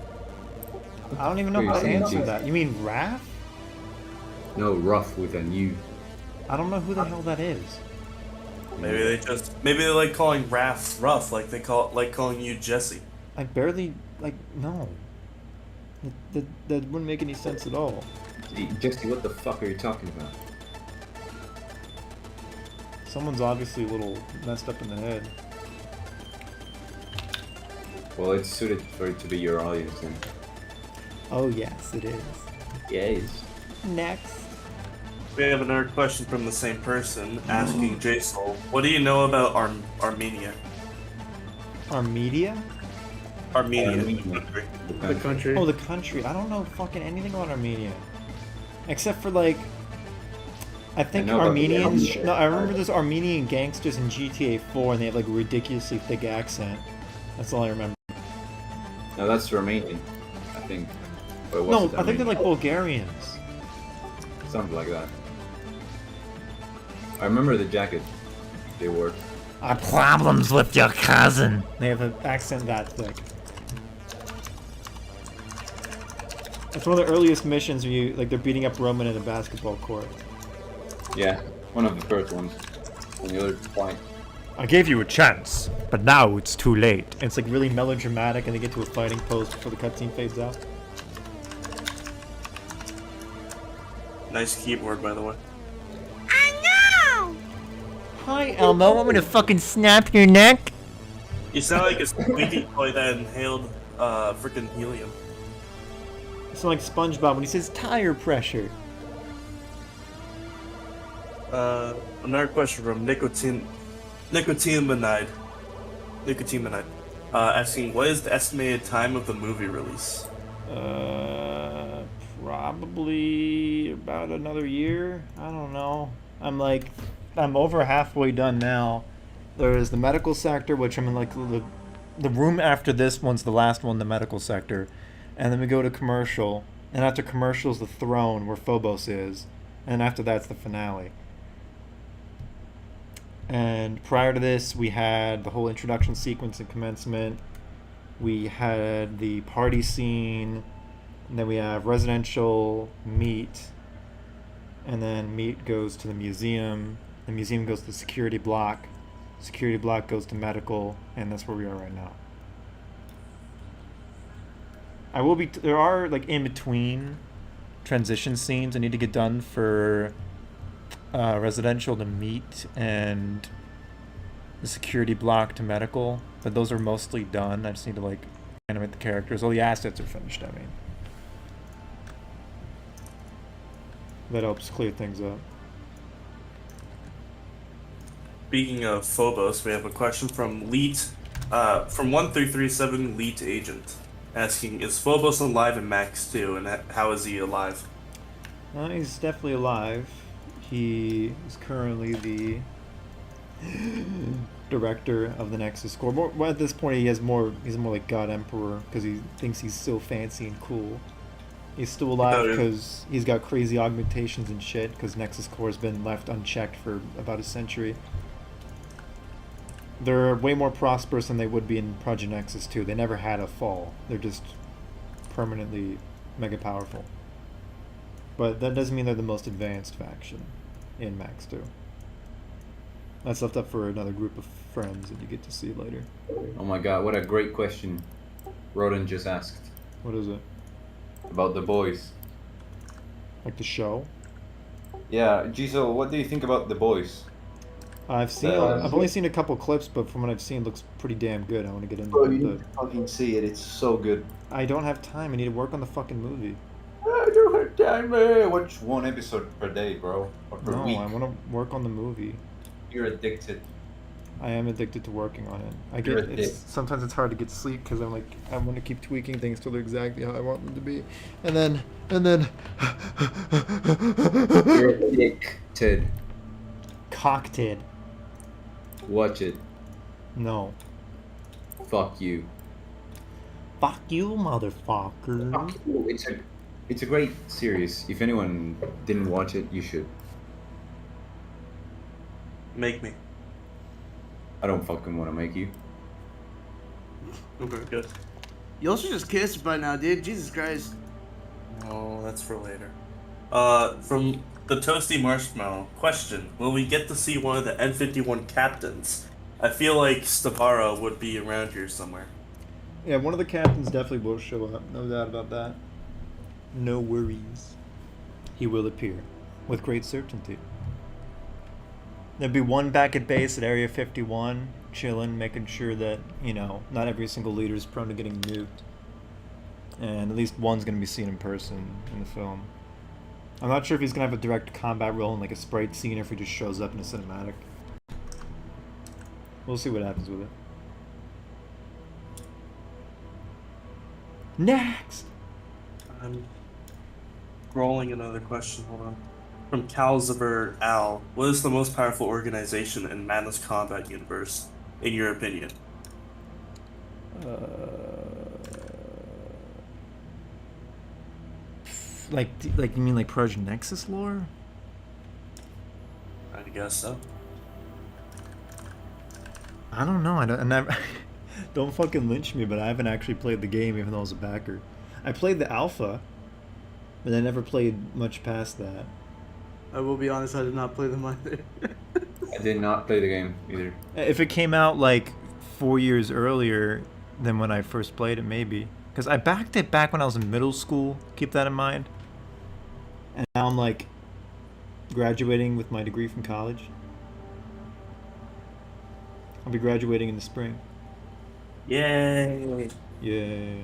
I don't even know how to answer that. You mean Raph? No, rough with an U. I don't know who the hell that is. Maybe they like calling Raph Ruff, like they calling you Jesse. I barely, like, no. That wouldn't make any sense at all. Jesse, what the fuck are you talking about? Someone's obviously a little messed up in the head. Well, it's suited for it to be your audience then. Oh yes, it is. Yes. Next. We have another question from the same person asking Jsoull, what do you know about Armenia? Armenia? Armenia. The country. Oh, the country. I don't know fucking anything about Armenia. Except for, like, I think know about the Armenians... Armenians. No, I remember there's Armenian gangsters in GTA 4 and they have, like, a ridiculously thick accent. That's all I remember. No, that's Romanian, I think. Or was No, it I think they're, Armenian? like, Bulgarians. Something like that. I remember the jacket they wore. I have problems with your cousin. They have an accent that thick. It's one of the earliest missions where you, like, they're beating up Roman in a basketball court. Yeah, one of the first ones. And the other fight. I gave you a chance, but now it's too late. And it's like really melodramatic, and they get to a fighting pose before the cutscene fades out. Nice keyboard, by the way. Hi, Elmo. Want me to fucking snap your neck? You sound like a squeaky toy that inhaled freaking helium. It's like SpongeBob when he says tire pressure. Another question from Nicotimonide. Asking, what is the estimated time of the movie release? Probably about another year. I don't know. I'm over halfway done now. There's the medical sector, which I'm in like the room after this one's the last one, the medical sector. And then we go to commercial. And after commercial's the throne where Phobos is. And after that's the finale. And prior to this, we had the whole introduction sequence and commencement. We had the party scene. And then we have residential, meet. And then meet goes to the museum. The museum goes to the security block. Security block goes to medical. And that's where we are right now. There are like in between transition scenes I need to get done for residential to meet and the security block to medical, but those are mostly done. I just need to like animate the characters. All the assets are finished, I mean. That helps clear things up. Speaking of Phobos, we have a question from Leet, from 1337 Leet Agent, asking, is Phobos alive in Max 2, and how is he alive? He's definitely alive. He is currently the director of the Nexus Corps. More at this point, he's more like God Emperor because he thinks he's so fancy and cool. He's still alive because he's got crazy augmentations and shit. Because Nexus Corps has been left unchecked for about a century. They're way more prosperous than they would be in Project Nexus 2. They never had a fall. They're just permanently mega powerful. But that doesn't mean they're the most advanced faction in Max 2. That's left up for another group of friends that you get to see later. Oh my god, what a great question Roden just asked. What is it? About The Boys. Like the show? Yeah, Jsoull, what do you think about The Boys? I've only seen a couple clips, but from what I've seen, it looks pretty damn good. I want to get into Oh, it. you But need to fucking see it, it's so good. I don't have time. I need to work on the fucking movie. I don't have time, man. Watch one episode per day, bro. Or per No, week. I want to work on the movie. You're addicted. I am addicted to working on it. You're a dick. Sometimes it's hard to get sleep because I'm like I want to keep tweaking things till they're exactly how I want them to be, and then You're addicted. cocked. Watch it. No. Fuck you. Fuck you, motherfucker. Fuck you. It's a great series. If anyone didn't watch it, you should. Make me. I don't fucking want to make you. Okay, good. You also just kissed by now, dude. Jesus Christ. No, that's for later. From the Toasty Marshmallow, question: will we get to see one of the N51 captains? I feel like Stavara would be around here somewhere. Yeah, one of the captains definitely will show up. No doubt about that. No worries. He will appear with great certainty. There'd be one back at base at Area 51, chilling, making sure that, you know, not every single leader is prone to getting nuked. And at least one's going to be seen in person in the film. I'm not sure if he's going to have a direct combat role in like a sprite scene or if he just shows up in a cinematic. We'll see what happens with it. Next! I'm rolling another question, hold on. From Calziver Al, what is the most powerful organization in Madness Combat Universe, in your opinion? Like you mean like Project Nexus lore? I guess so. I don't know. I never. Don't fucking lynch me, but I haven't actually played the game, even though I was a backer. I played the alpha, but I never played much past that. I will be honest, I did not play them either. I did not play the game either. If it came out like 4 years earlier than when I first played it, maybe. Because I backed it back when I was in middle school. Keep that in mind. And now I'm like graduating with my degree from college. I'll be graduating in the spring. Yay! Yeah.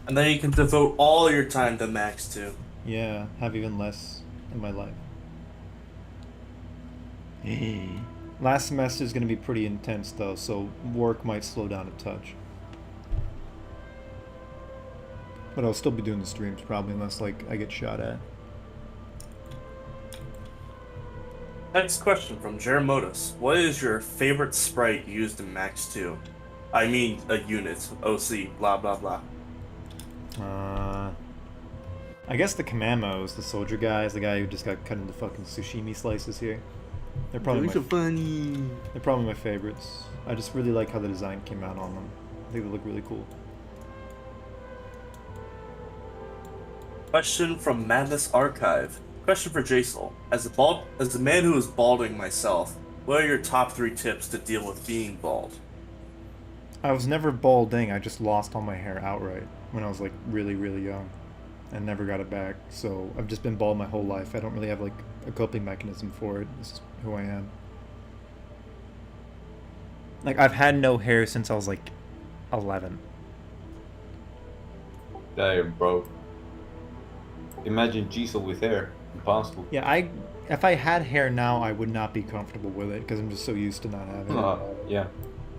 And then you can devote all your time to Max 2. Yeah, have even less in my life. Last semester is going to be pretty intense though, so work might slow down a touch. But I'll still be doing the streams probably unless like I get shot at. Next question from Jeremotus. What is your favorite sprite used in Max 2? I mean a unit, OC, blah blah blah. I guess the Kamamos, the soldier guys, the guy who just got cut into fucking sushimi slices here. They're probably so funny. They're probably my favorites. I just really like how the design came out on them. I think they look really cool. Question from Madness Archive. Question for Jsoull. As a man who is balding myself, what are your top 3 tips to deal with being bald? I was never balding, I just lost all my hair outright when I was like really, really young and never got it back. So I've just been bald my whole life. I don't really have like a coping mechanism for it. This is who I am. Like I've had no hair since I was like 11. Damn, bro. Imagine Jsoull with hair. Impossible. Yeah, if I had hair now, I would not be comfortable with it because I'm just so used to not having it. Yeah.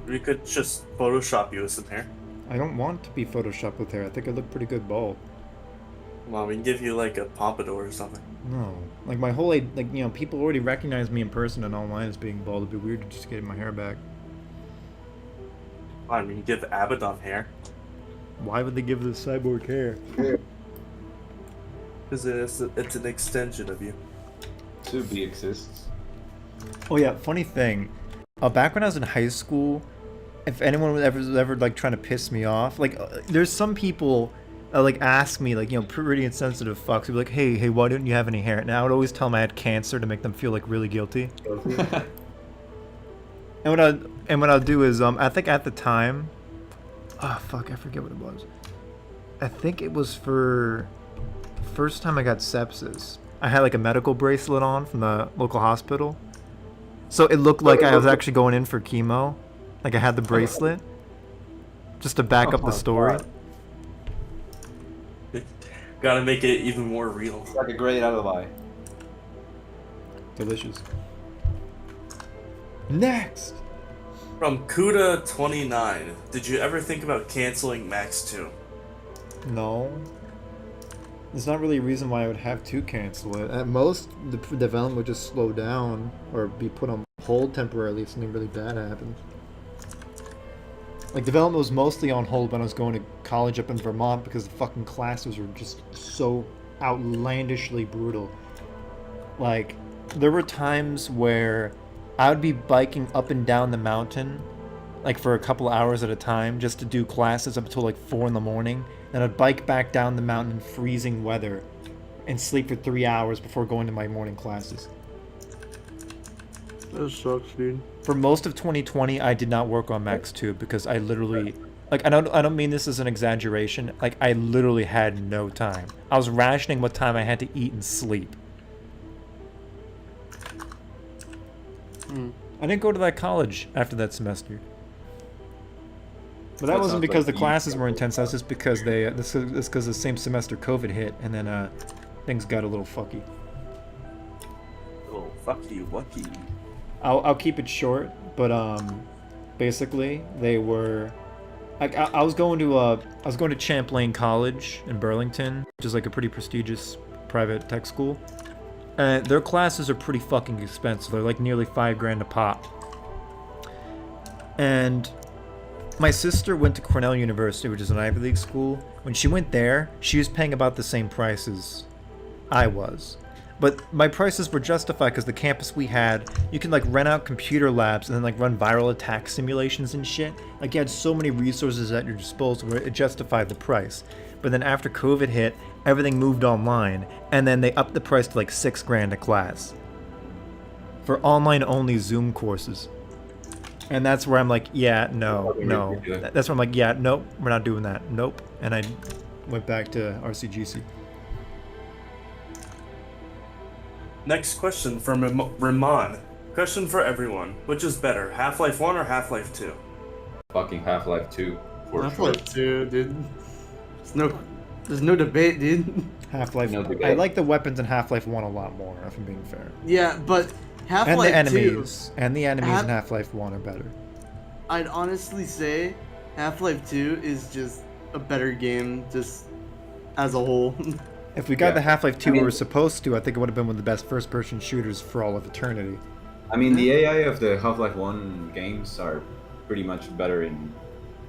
We could just Photoshop you with some hair. I don't want to be photoshopped with hair. I think I look pretty good bald. Well, we can give you like a pompadour or something. No. Like my whole, like, you know, people already recognize me in person and online as being bald. It'd be weird to just get my hair back. I mean, give Abaddon hair. Why would they give the cyborg hair? Because it's an extension of you. To be exists. Oh yeah, funny thing. Back when I was in high school, if anyone was ever like trying to piss me off, like there's some people like ask me like, you know, pretty insensitive fucks. They'd be like, hey, why don't you have any hair? And I would always tell them I had cancer to make them feel like really guilty. And what I'll do is I think at the time, oh fuck, I forget what it was. I think it was for the first time I got sepsis. I had like a medical bracelet on from the local hospital. So it looked like I was actually going in for chemo. Like I had the bracelet. Just to back up the story. Gotta make it even more real. It's like a great alibi. Delicious. Next! From Kuda29, did you ever think about canceling Max 2? No. There's not really a reason why I would have to cancel it. At most, the development would just slow down or be put on hold temporarily if something really bad happens. Like, development was mostly on hold when I was going to college up in Vermont because the fucking classes were just so outlandishly brutal. Like, there were times where I would be biking up and down the mountain, like for a couple hours at a time, just to do classes up until like 4 in the morning. Then I'd bike back down the mountain in freezing weather and sleep for 3 hours before going to my morning classes. That sucks, dude. For most of 2020, I did not work on Max 2 because I literally, like, I don't mean this as an exaggeration. Like, I literally had no time. I was rationing what time I had to eat and sleep. I didn't go to that college after that semester. But that wasn't because the classes were intense. That was just because this is because the same semester COVID hit, and then things got a little fucky. Oh, fucky wucky. I'll keep it short, but basically they were. I was going to Champlain College in Burlington, which is like a pretty prestigious private tech school. Their classes are pretty fucking expensive. They're like nearly $5,000 a pop. And my sister went to Cornell University, which is an Ivy League school. When she went there, she was paying about the same price as I was. But my prices were justified because the campus we had, you can like rent out computer labs and then like run viral attack simulations and shit. Like you had so many resources at your disposal where it justified the price. But then after COVID hit, everything moved online, and then they upped the price to like $6,000 a class for online-only Zoom courses. And that's where I'm like, yeah, no. That's where I'm like, yeah, nope, we're not doing that. Nope. And I went back to RCGC. Next question from Ramon. Question for everyone. Which is better, Half-Life 1 or Half-Life 2? Fucking Half-Life 2. For Half-Life 2, dude. There's no debate, dude. Half-Life. No debate. I like the weapons in Half-Life 1 a lot more, if I'm being fair. Yeah, but And Half-Life the enemies. And the enemies in Half-Life 1 are better. 2, I'd honestly say Half-Life 2 is just a better game, just as a whole. If we got the Half-Life 2 we mean- were supposed to, I think it would have been one of the best first-person shooters for all of eternity. I mean, the AI of the Half-Life 1 games are pretty much better in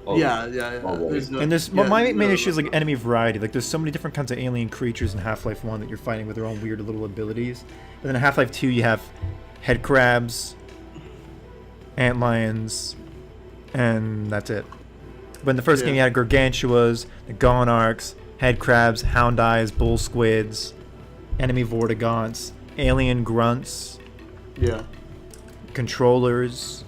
all Yeah. always. There's no, And there's yeah, my main no- issue is like enemy variety. Like there's so many different kinds of alien creatures in Half-Life 1 that you're fighting with their own weird little abilities. But then in Half-Life 2 you have head crabs, antlions, and that's it. But in the first game you had gargantuas, the gonarchs, head crabs, hound eyes, bull squids, enemy vortigaunts, alien grunts, Yeah. controllers.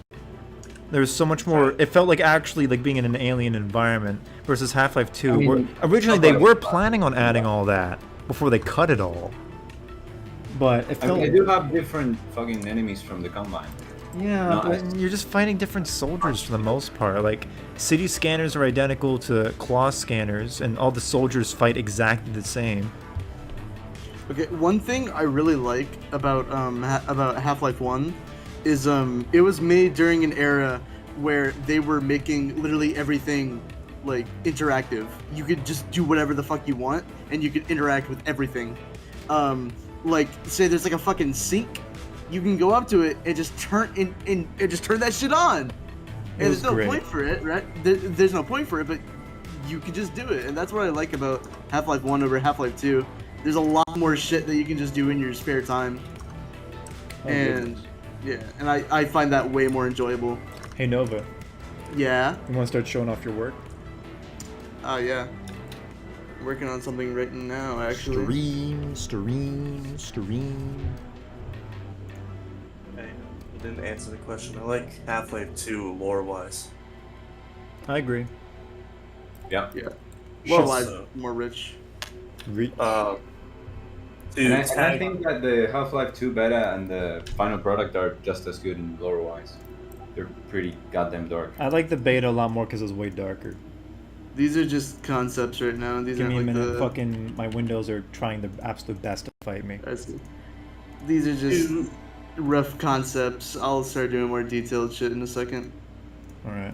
There's so much more. It felt like actually like being in an alien environment versus Half-Life 2. I mean, where originally they Half-Life- were planning on adding all that before they cut it all. But it I felt mean, they do have different fucking enemies from the Combine. yeah, No, but you're just fighting different soldiers for the most part. Like city scanners are identical to claw scanners, and all the soldiers fight exactly the same. Okay, one thing I really like about Half-Life 1 is it was made during an era where they were making literally everything like interactive. You could just do whatever the fuck you want and you could interact with everything. Like say there's like a fucking sink, you can go up to it and just turn that shit on. And was there's no great. point for it, right? There's no point for it, but you can just do it, and that's what I like about Half-Life 1 over Half-Life 2. There's a lot more shit that you can just do in your spare time, and yeah, and I find that way more enjoyable. Hey Nova, Yeah. you want to start showing off your work? Oh yeah. Working on something right now, actually. Stream. Hey, you didn't answer the question. I like Half-Life 2 lore-wise. I agree. Yeah. Yeah. Lore-wise, So- more rich. Re- And I tag- think that the Half-Life 2 beta and the final product are just as good in lore-wise. They're pretty goddamn dark. I like the beta a lot more because it's way darker. These are just concepts right now. These Give aren't me a like minute. the. Fucking my windows are trying their absolute best to fight me. I see. These are just rough concepts. I'll start doing more detailed shit in a second. All right.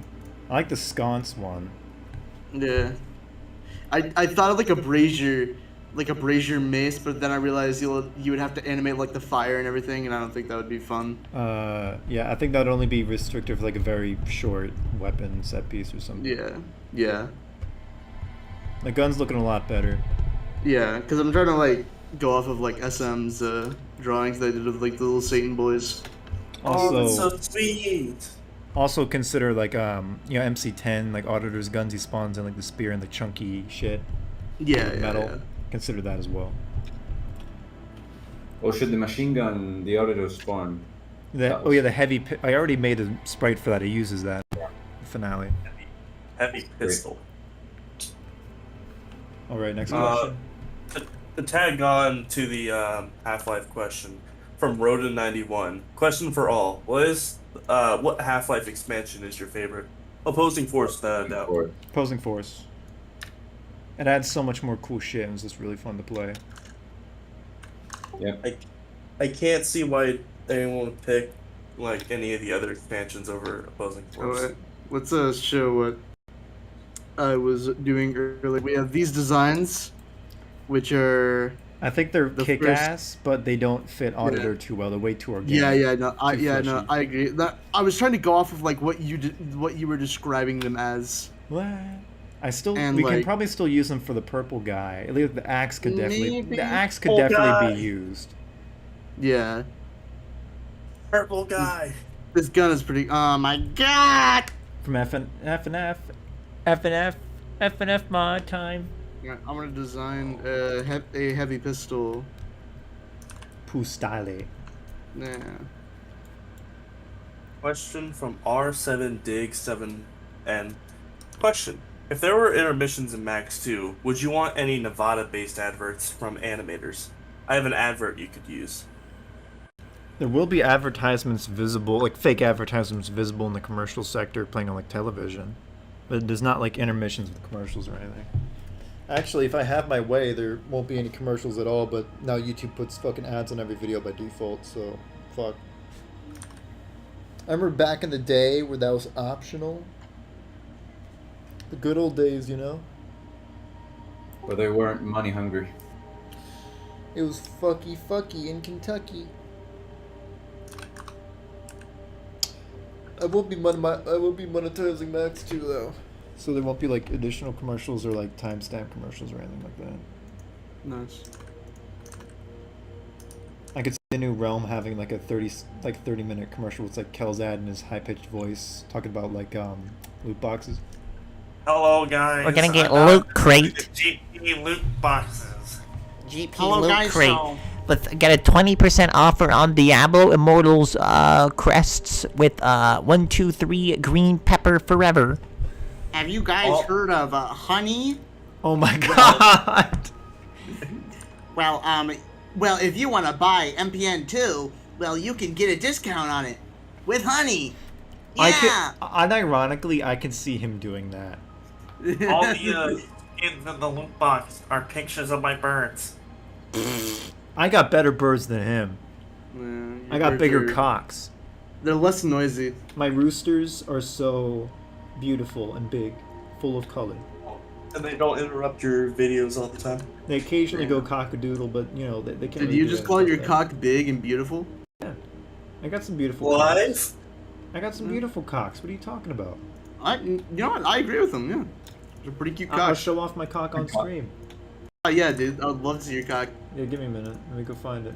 I like the sconce one. Yeah. I thought of like a brazier mace, but then I realized you would have to animate like the fire and everything, and I don't think that would be fun. Yeah, I think that'd only be restricted for like a very short weapon set piece or something. Yeah. The gun's looking a lot better. Yeah, because I'm trying to like go off of like SM's drawings they did of like the little Satan boys. Also, that's so sweet. also consider like MC10 like Auditor's guns. He spawns in like the spear and the chunky shit. Yeah, Metal. yeah. Consider that as well. Or should the machine gun, the auditor spawn? Oh yeah, the heavy. I already made a sprite for that. It uses that. Finale. Heavy pistol. All right, next question. To tag on to the Half-Life question from Roden91. Question for all: what Half-Life expansion is your favorite? Opposing Force, without a doubt. Or Opposing Force. It adds so much more cool shit and it's just really fun to play. yeah. I can't see why anyone would pick like any of the other expansions over Opposing Force. Let's show what I was doing earlier. We have these designs, which are I think they're The kick-ass, but they don't fit Auditor too well. They're way too organic. no, I agree. That I was trying to go off of like what you were describing them as. What? We And, can like- probably still use them for the purple guy. At least the axe could definitely. Maybe. The axe could Purple definitely guy. be used. Yeah, Purple guy. this gun is pretty. Oh my god! From FNF mod time. Yeah, I'm gonna design a heavy pistol. Pustale. Yeah. Question from R7Dig7N. Question: if there were intermissions in Max 2, would you want any Nevada-based adverts from animators? I have an advert you could use. There will be advertisements visible, like fake advertisements visible in the commercial sector playing on like television. But there's not like intermissions with commercials or anything. Actually, if I have my way, there won't be any commercials at all, but now YouTube puts fucking ads on every video by default, so fuck. I remember back in the day where that was optional. The good old days, you know? But they weren't money hungry. It was fucky in Kentucky. I won't be monetizing Max 2 though. So there won't be like additional commercials or like timestamp commercials or anything like that. Nice. I could see the new Realm having like a 30-minute commercial with like Kelzad in his high-pitched voice talking about like loot boxes. Hello, guys. We're gonna get I'm Loot out Crate. with the GP loot boxes. GP Hello, Loot guys, Crate. so- Get a 20% offer on Diablo Immortals crests with 1, 2, 3 green pepper forever. Have you guys Oh. heard of honey? Oh my god! Well, if you want to buy MPN2, well, you can get a discount on it with honey. Yeah. Unironically, I can see him doing that. All the in the loot box are pictures of my birds. I got better birds than him. Yeah, I got your bigger birds are- cocks. They're less noisy. My roosters are so beautiful and big, full of color. And they don't interrupt your videos all the time. They occasionally go cockadoodle, but you know they can't. Did really you do just that call stuff your there. cock big and beautiful? I got some beautiful. cocks. Live? I got some beautiful cocks. What are you talking about? You know what? I agree with him. Yeah, they're pretty cute I'll cocks. show off my cock on stream. Oh yeah, dude. I'd love to see your cock. Yeah, give me a minute. Let me go find it.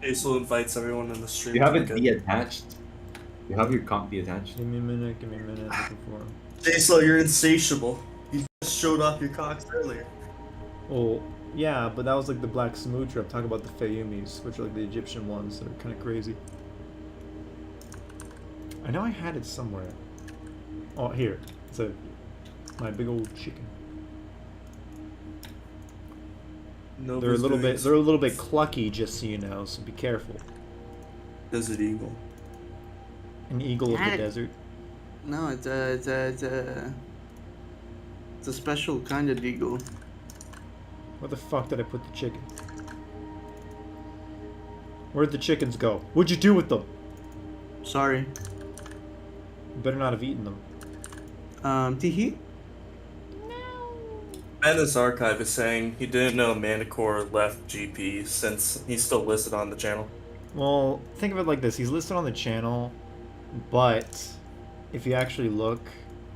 Jsoull invites everyone in the stream. You have it to de-attached. You have your cock de-attached. Give me a minute. Give me a minute. Looking for him. Jsoull, you're insatiable. You just showed off your cocks earlier. Oh, yeah, but that was like the Black Sumatra. I'm talking about the Fayumis, which are like the Egyptian ones that are kind of crazy. I know I had it somewhere. Oh, here. It's my big old chicken. They're a little bit clucky, just so you know. So be careful. Desert eagle. An eagle of the desert. No, it's a special kind of eagle. Where the fuck did I put the chicken? Where'd the chickens go? What'd you do with them? Sorry. You better not have eaten them. Teehee? Madness Archive is saying he didn't know Manicore left GP since he's still listed on the channel. Well, think of it like this. He's listed on the channel, but if you actually look,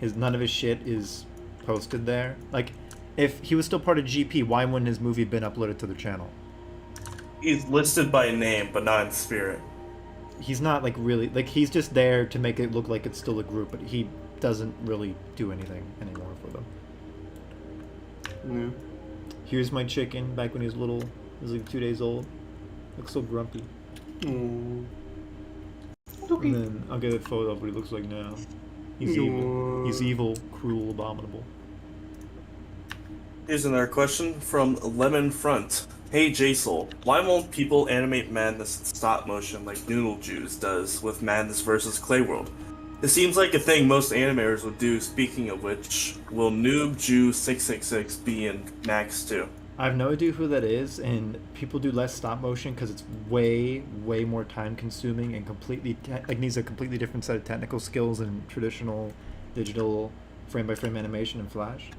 none of his shit is posted there. Like, if he was still part of GP, why wouldn't his movie been uploaded to the channel? He's listed by name, but not in spirit. He's not, like, really... Like, he's just there to make it look like it's still a group, but he doesn't really do anything anymore for them. Yeah. Here's my chicken, back when he was little. He was, like, 2 days old. Looks so grumpy. Aww. And then I'll get a photo of what he looks like now. He's evil. He's evil, cruel, abominable. Here's another question from Lemon Front. Hey Jsoull, why won't people animate Madness in stop motion like Noodle Juice does with Madness vs. Clay World? It seems like a thing most animators would do. Speaking of which, will Noob Jew 666 be in Max 2? I have no idea who that is, and people do less stop motion because it's way more time consuming and needs a completely different set of technical skills than traditional digital frame by frame animation in Flash.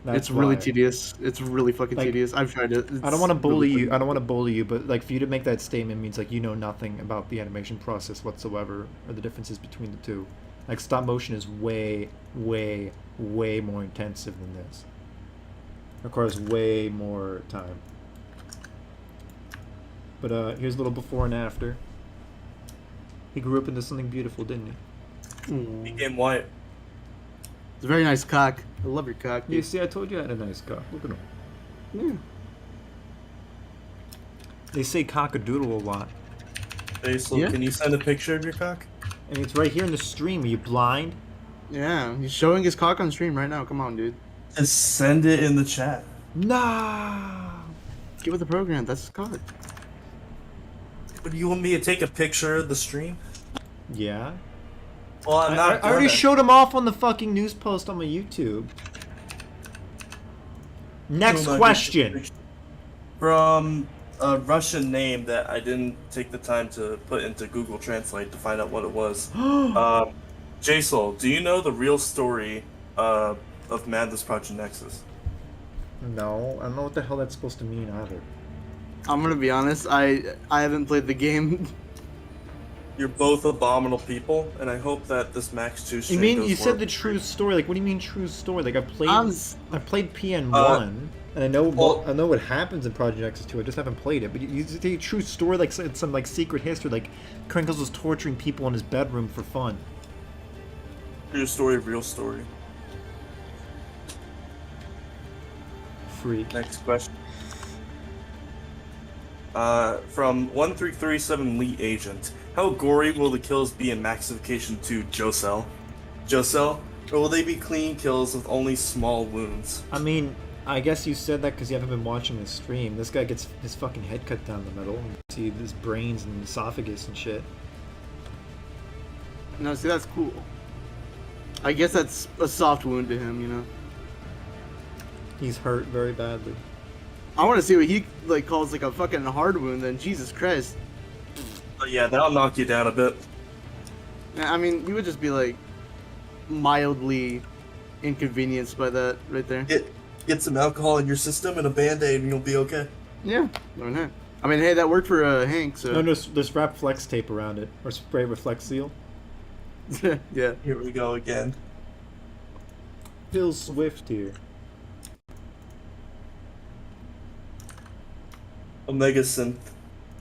It's really tedious. It's really fucking tedious. I've tried it. I don't want to bully you. I don't want to bully you, but like for you to make that statement means like you know nothing about the animation process whatsoever, or the differences between the two. Like stop motion is way more intensive than this. It requires way more time. But here's a little before and after. He grew up into something beautiful, didn't he? Became white. It's a very nice cock. I love your cock. Dude. You see, I told you I had a nice cock. Look at him. Yeah. They say cock-a-doodle a lot. Jsoull, Can you send a picture of your cock? And it's right here in the stream. Are you blind? Yeah, he's showing his cock on stream right now. Come on, dude. Just send it in the chat. Nah. Get with the program. That's his cock. But do you want me to take a picture of the stream? Yeah. Well, I'm not. I already showed him off on the fucking news post on my YouTube. Next question. From a Russian name that I didn't take the time to put into Google Translate to find out what it was. Jsoull, do you know the real story of Madness Project Nexus? No, I don't know what the hell that's supposed to mean either. I'm gonna be honest. I haven't played the game. You're both abominable people, and I hope that this Max 2 You stream mean goes you said well. the true story? Like, what do you mean true story? Like, I've played PN1, and I know what happens in Project Nexus 2. I just haven't played it. But you say true story, like it's some like secret history, like Crinkles was torturing people in his bedroom for fun. True story, real story. Freak. Next question. From 1337 Lee Agent. How gory will the kills be in Maxification 2 Jsoull? Jsoull? Or will they be clean kills with only small wounds? I mean, I guess you said that because you haven't been watching the stream. This guy gets his fucking head cut down the middle. And you see his brains and esophagus and shit. No, see, that's cool. I guess that's a soft wound to him, you know? He's hurt very badly. I want to see what he like calls like a fucking hard wound then. Jesus Christ. But yeah, that'll knock you down a bit. I mean, you would just be like mildly inconvenienced by that right there. Get some alcohol in your system and a band-aid and you'll be okay. Yeah, I mean, hey, that worked for Hank, so... No, there's wrap flex tape around it. Or spray with flex seal. Yeah. Here we go again. Phil Swift here. Omega Synth.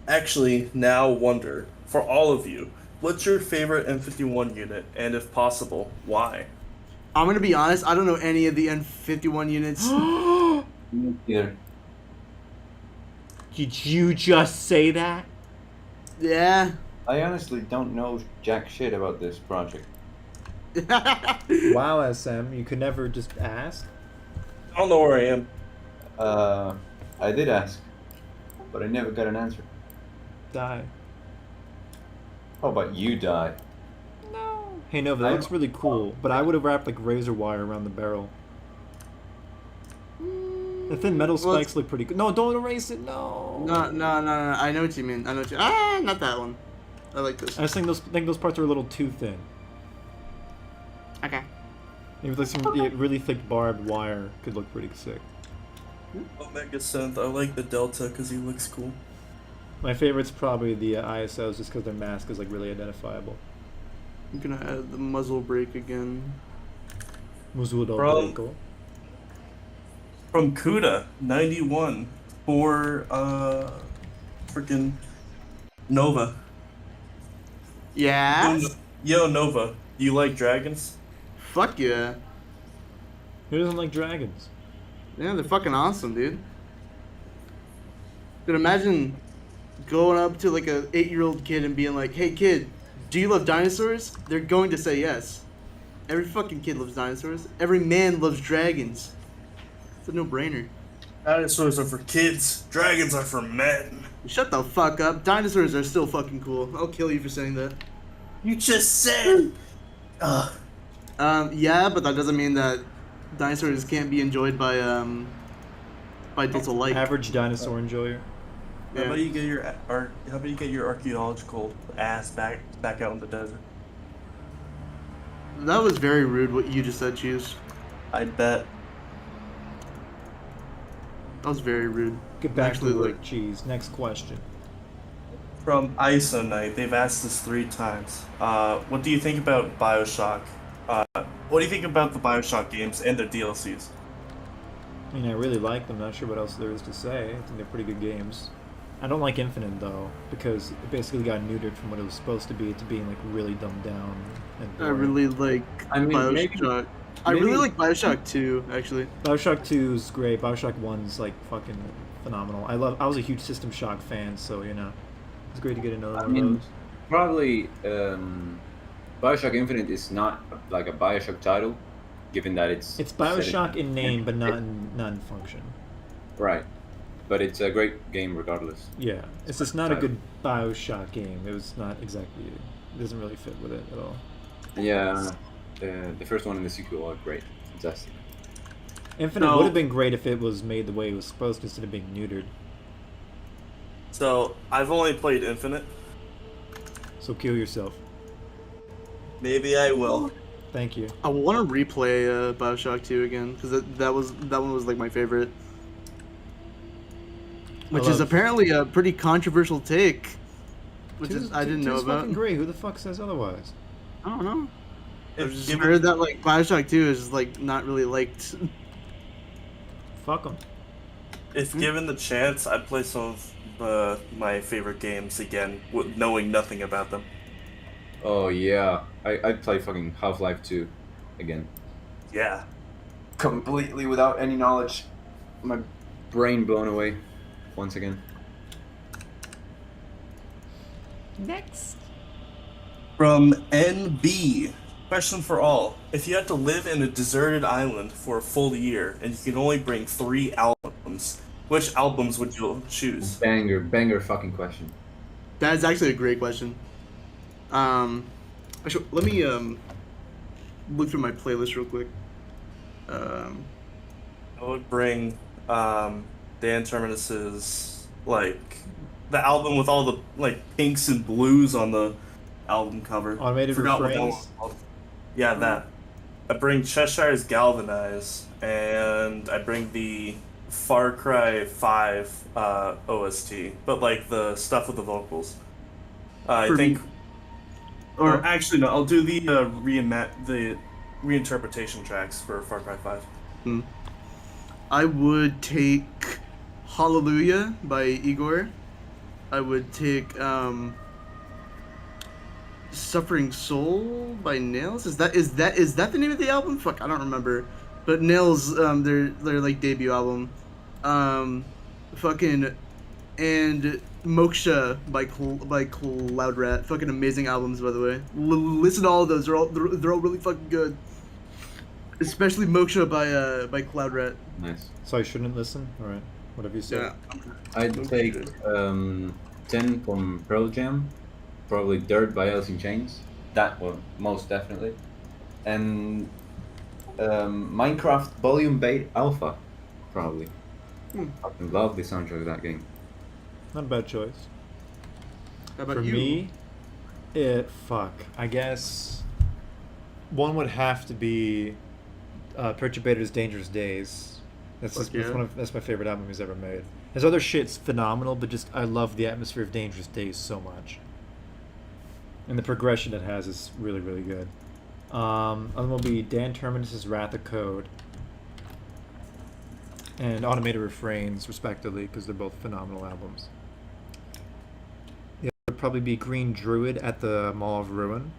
Actually, now wonder, for all of you, what's your favorite N51 unit, and if possible, why? I'm gonna be honest. I don't know any of the N51 units. Either. Did you just say that? Yeah. I honestly don't know jack shit about this project. Wow, SM, you could never just ask? I don't know where I am. I did ask, but I never got an answer. Die. How about you die? No. Hey, Nova, that looks really cool, but I would have wrapped like razor wire around the barrel. The thin metal spikes look pretty good. No, don't erase it. No. No. I know what you mean. Not that one. I like this. I just think those parts are a little too thin. Okay. Maybe like some really thick barbed wire could look pretty sick. Omega Synth, I like the Delta because he looks cool. My favorite's probably the ISOs just because their mask is like really identifiable. I'm gonna add the muzzle brake again. Muzudo Bro. Breako. From Kuda, 91, for, freaking Nova. Yeah. Yo, Nova, do you like dragons? Fuck yeah. Who doesn't like dragons? Yeah, they're fucking awesome, dude. Dude, imagine going up to like a 8-year-old kid and being like, "Hey kid, do you love dinosaurs?" They're going to say yes. Every fucking kid loves dinosaurs. Every man loves dragons. It's a no-brainer. Dinosaurs are for kids, dragons are for men. Shut the fuck up. Dinosaurs are still fucking cool. I'll kill you for saying that. You just said. Yeah, but that doesn't mean that dinosaurs can't be enjoyed by adults alike. Average dinosaur enjoyer. How Yeah. about you get your archaeological ass back out in the desert? That was very rude what you just said, Cheese. I bet. That was very rude. Get back Actually, to work, like- cheese. Next question. From ISO Night, they've asked this 3 times. What do you think about Bioshock? What do you think about the Bioshock games and their DLCs? I mean, I really like them. Not sure what else there is to say. I think they're pretty good games. I don't like Infinite though, because it basically got neutered from what it was supposed to be to being like really dumbed down. And I boring. really like I mean, Bioshock. I really like Bioshock 2, actually. Bioshock 2 is great. Bioshock 1's like fucking phenomenal. I was a huge System Shock fan, so you know, it's great to get another one of those. Probably Bioshock Infinite is not like a Bioshock title, given that it's It's set Bioshock in name, but not in function. right. But it's a great game regardless. Yeah, it's just not a good Bioshock game. It was not exactly. It doesn't really fit with it at all. Yeah, the first one and the sequel are great, fantastic. Infinite No. would have been great if it was made the way it was supposed to instead of being neutered. So, I've only played Infinite. So kill yourself. Maybe I will. Thank you. I want to replay Bioshock 2 again because that one was like my favorite. Which is love- apparently a pretty controversial take, which is I didn't know Two's about. fucking great. Who the fuck says otherwise? I don't know. I've If just given, heard that like Bioshock 2 is like not really liked. Fuck them. if given the chance, I'd play some of my favorite games again, with knowing nothing about them. Oh yeah, I'd play fucking Half-Life 2 again. Yeah. Completely without any knowledge. My brain blown away once again. Next. From NB. Question for all. If you had to live in a deserted island for a full year and you can only bring 3 albums, which albums would you choose? Banger fucking question. That is actually a great question. Actually, let me look through my playlist real quick. I would bring Dan Terminus's, like, the album with all the, like, pinks and blues on the album cover. Automated Forgot what that refrains? was called. Yeah, that. I bring Cheshire's Galvanize, and I bring the Far Cry 5 OST, but, like, the stuff with the vocals. I For think... me- Or Huh? actually, no, I'll do the the reinterpretation tracks for Far Cry 5. I would take Hallelujah by Igor. I would take Suffering Soul by Nails. Is that the name of the album? Fuck, I don't remember. But Nails, their like debut album. Fucking and Moksha by Cloud Rat. Fucking amazing albums, by the way. Listen to all of those. They're all really fucking good. Especially Moksha by Cloud Rat. Nice. So I shouldn't listen? Alright. Whatever you say. Yeah. I'd take 10 from Pearl Jam, probably Dirt by Alice in Chains. That one, most definitely. And Minecraft Volume Beta Alpha, probably. I love the soundtrack of that game. Not a bad choice. How about For you? me, I guess one would have to be Perturbator's Dangerous Days. That's Fuck just, yeah. that's my favorite album he's ever made. His other shit's phenomenal, but just I love the atmosphere of Dangerous Days so much. And the progression it has is really, really good. Other one will be Dan Terminus's Wrath of Code and Automated Refrains, respectively, because they're both phenomenal albums. The other would probably be Green Druid at the Mall of Ruin.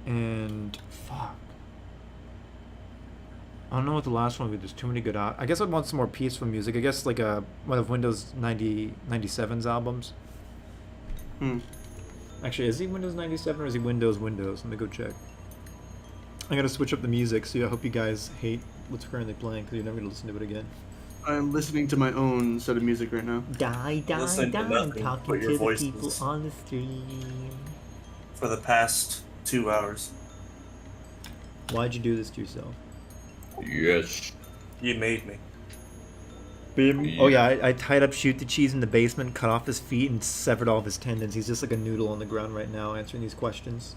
And fuck. I don't know what the last one would be. There's too many good I guess I'd want some more peaceful music. I guess like one of Windows 97's albums. Actually, is he Windows 97 or is he Windows? Let me go check. I gotta switch up the music, so I hope you guys hate what's currently playing because you're never gonna listen to it again. I'm listening to my own set of music right now. Die, Listen to I'm nothing talking but your to the voices. people on the stream. For the past 2 hours. Why'd you do this to yourself? Yes. You made me. Oh yeah, I tied up ShootDaCheese in the basement, cut off his feet, and severed all of his tendons. He's just like a noodle on the ground right now answering these questions.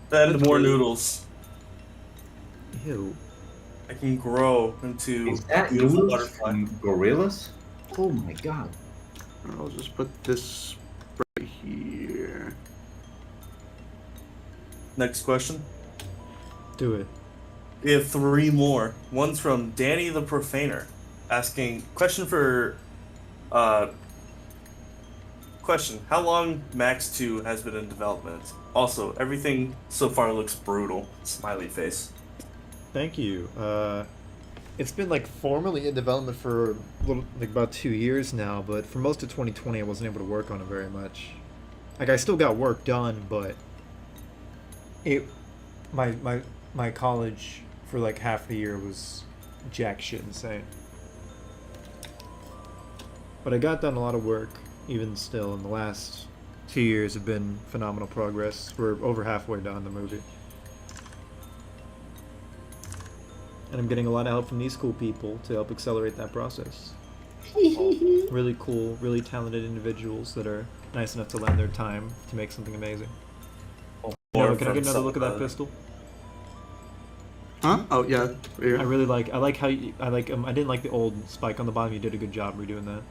Then more noodles. Ew. I can grow into Is that a beautiful noodles butterfly. from Gorillas? Oh my god. I'll just put this right here. Next question. Do it. We have 3 more. One's from Danny the Profaner, asking question for question. How long Max 2 has been in development? Also, everything so far looks brutal. Smiley face. Thank you. It's been like formally in development for like about 2 years now, but for most of 2020 I wasn't able to work on it very much. Like I still got work done, but my college for like half the year was jack shit insane. But I got done a lot of work even still, and the last 2 years have been phenomenal progress. We're over halfway done the movie. And I'm getting a lot of help from these cool people to help accelerate that process. Really cool, really talented individuals that are nice enough to lend their time to make something amazing. No, can I get another look at that pistol? Huh? Oh yeah. Right here. I like how I didn't like the old spike on the bottom. You did a good job redoing that.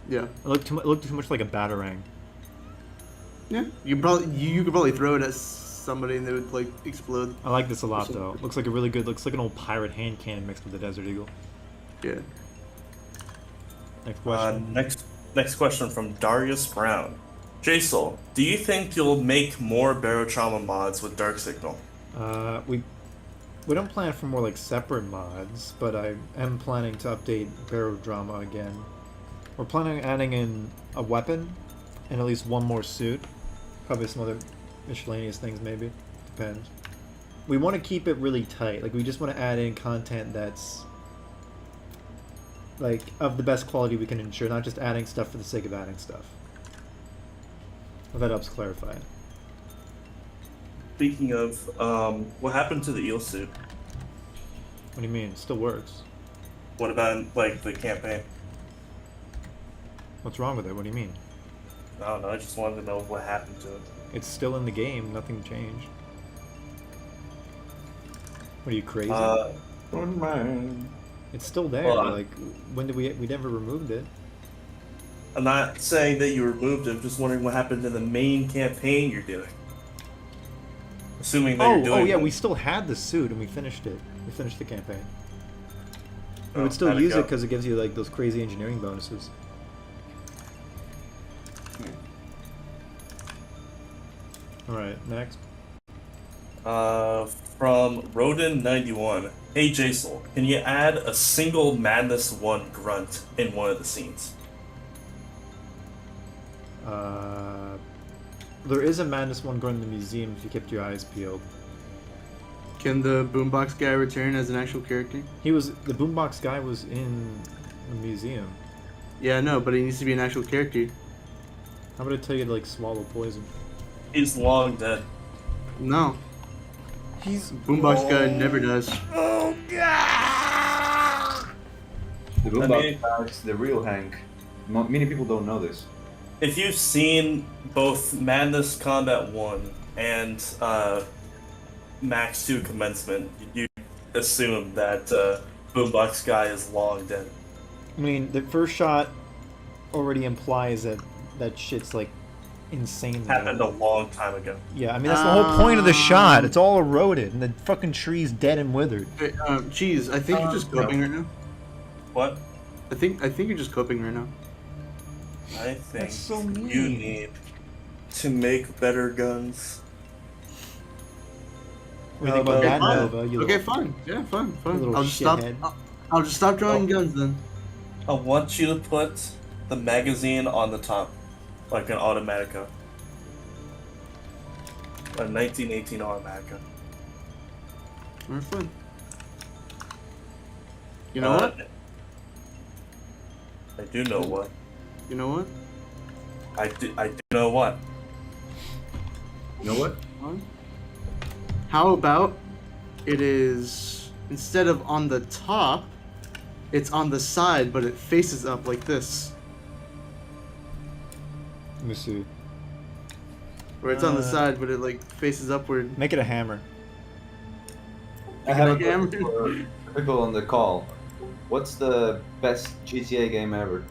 Yeah. It looked too much like a batarang. Yeah. You could probably throw it at somebody and they would like explode. I like this a lot though. Looks like looks like an old pirate hand cannon mixed with a Desert Eagle. Yeah. Next question. Next question from Darius Brown. Jsoull, do you think you'll make more Barotrauma mods with Dark Signal? We don't plan for more like separate mods, but I am planning to update Barodrama again. We're planning on adding in a weapon and at least one more suit. Probably some other miscellaneous things maybe. Depends. We want to keep it really tight. Like we just want to add in content that's like of the best quality we can ensure, not just adding stuff for the sake of adding stuff. If that helps clarify it. Speaking of, what happened to the eel suit? What do you mean? It still works. What about, like, the campaign? What's wrong with it? What do you mean? I don't know, I just wanted to know what happened to it. It's still in the game. Nothing changed. What are you, crazy? Man. It's still there. Well, like, when did we never removed it? I'm not saying that you removed him, just wondering what happened in the main campaign you're doing. Assuming that you're doing Oh yeah, it. we still had the suit and we finished it. We finished the campaign. We Oh, would still how'd it use it go? because it gives you like those crazy engineering bonuses. Alright, next. From Rodin91. Hey Jsoull, can you add a single Madness 1 grunt in one of the scenes? There is a Madness one going in the museum if you kept your eyes peeled. Can the boombox guy return as an actual character? The boombox guy was in the museum. Yeah, no, but he needs to be an actual character. How about I tell you to like swallow poison? He's long dead. No, He's boombox guy never does. Oh god! The boombox guy's the real Hank. Many people don't know this. If you've seen both Madness Combat 1 and Max 2 Commencement, you assume that Boombox Guy is long dead. I mean, the first shot already implies that that shit's like insane. Happened a long time ago. Yeah, I mean that's the whole point of the shot. It's all eroded and the fucking tree's dead and withered. Hey, Cheese, I think you're just coping right now. What? I think you're just coping right now. I think That's so mean. you need to make better guns. What do you think about that, fine. Nova? You Okay, little- fine. Yeah, fine, you fine. little I'll just stop. shithead. I'll just stop drawing guns then. I want you to put the magazine on the top, like an Automatica. A 1918 Automatica. Alright, fine. You know what? I do know what. You know what? I do know what. You know what? How about it is, instead of on the top, it's on the side, but it faces up like this. Let me see. Or it's on the side, but it like faces upward. Make it a hammer. I have a Like hammer. question for people on the call. What's the best GTA game ever?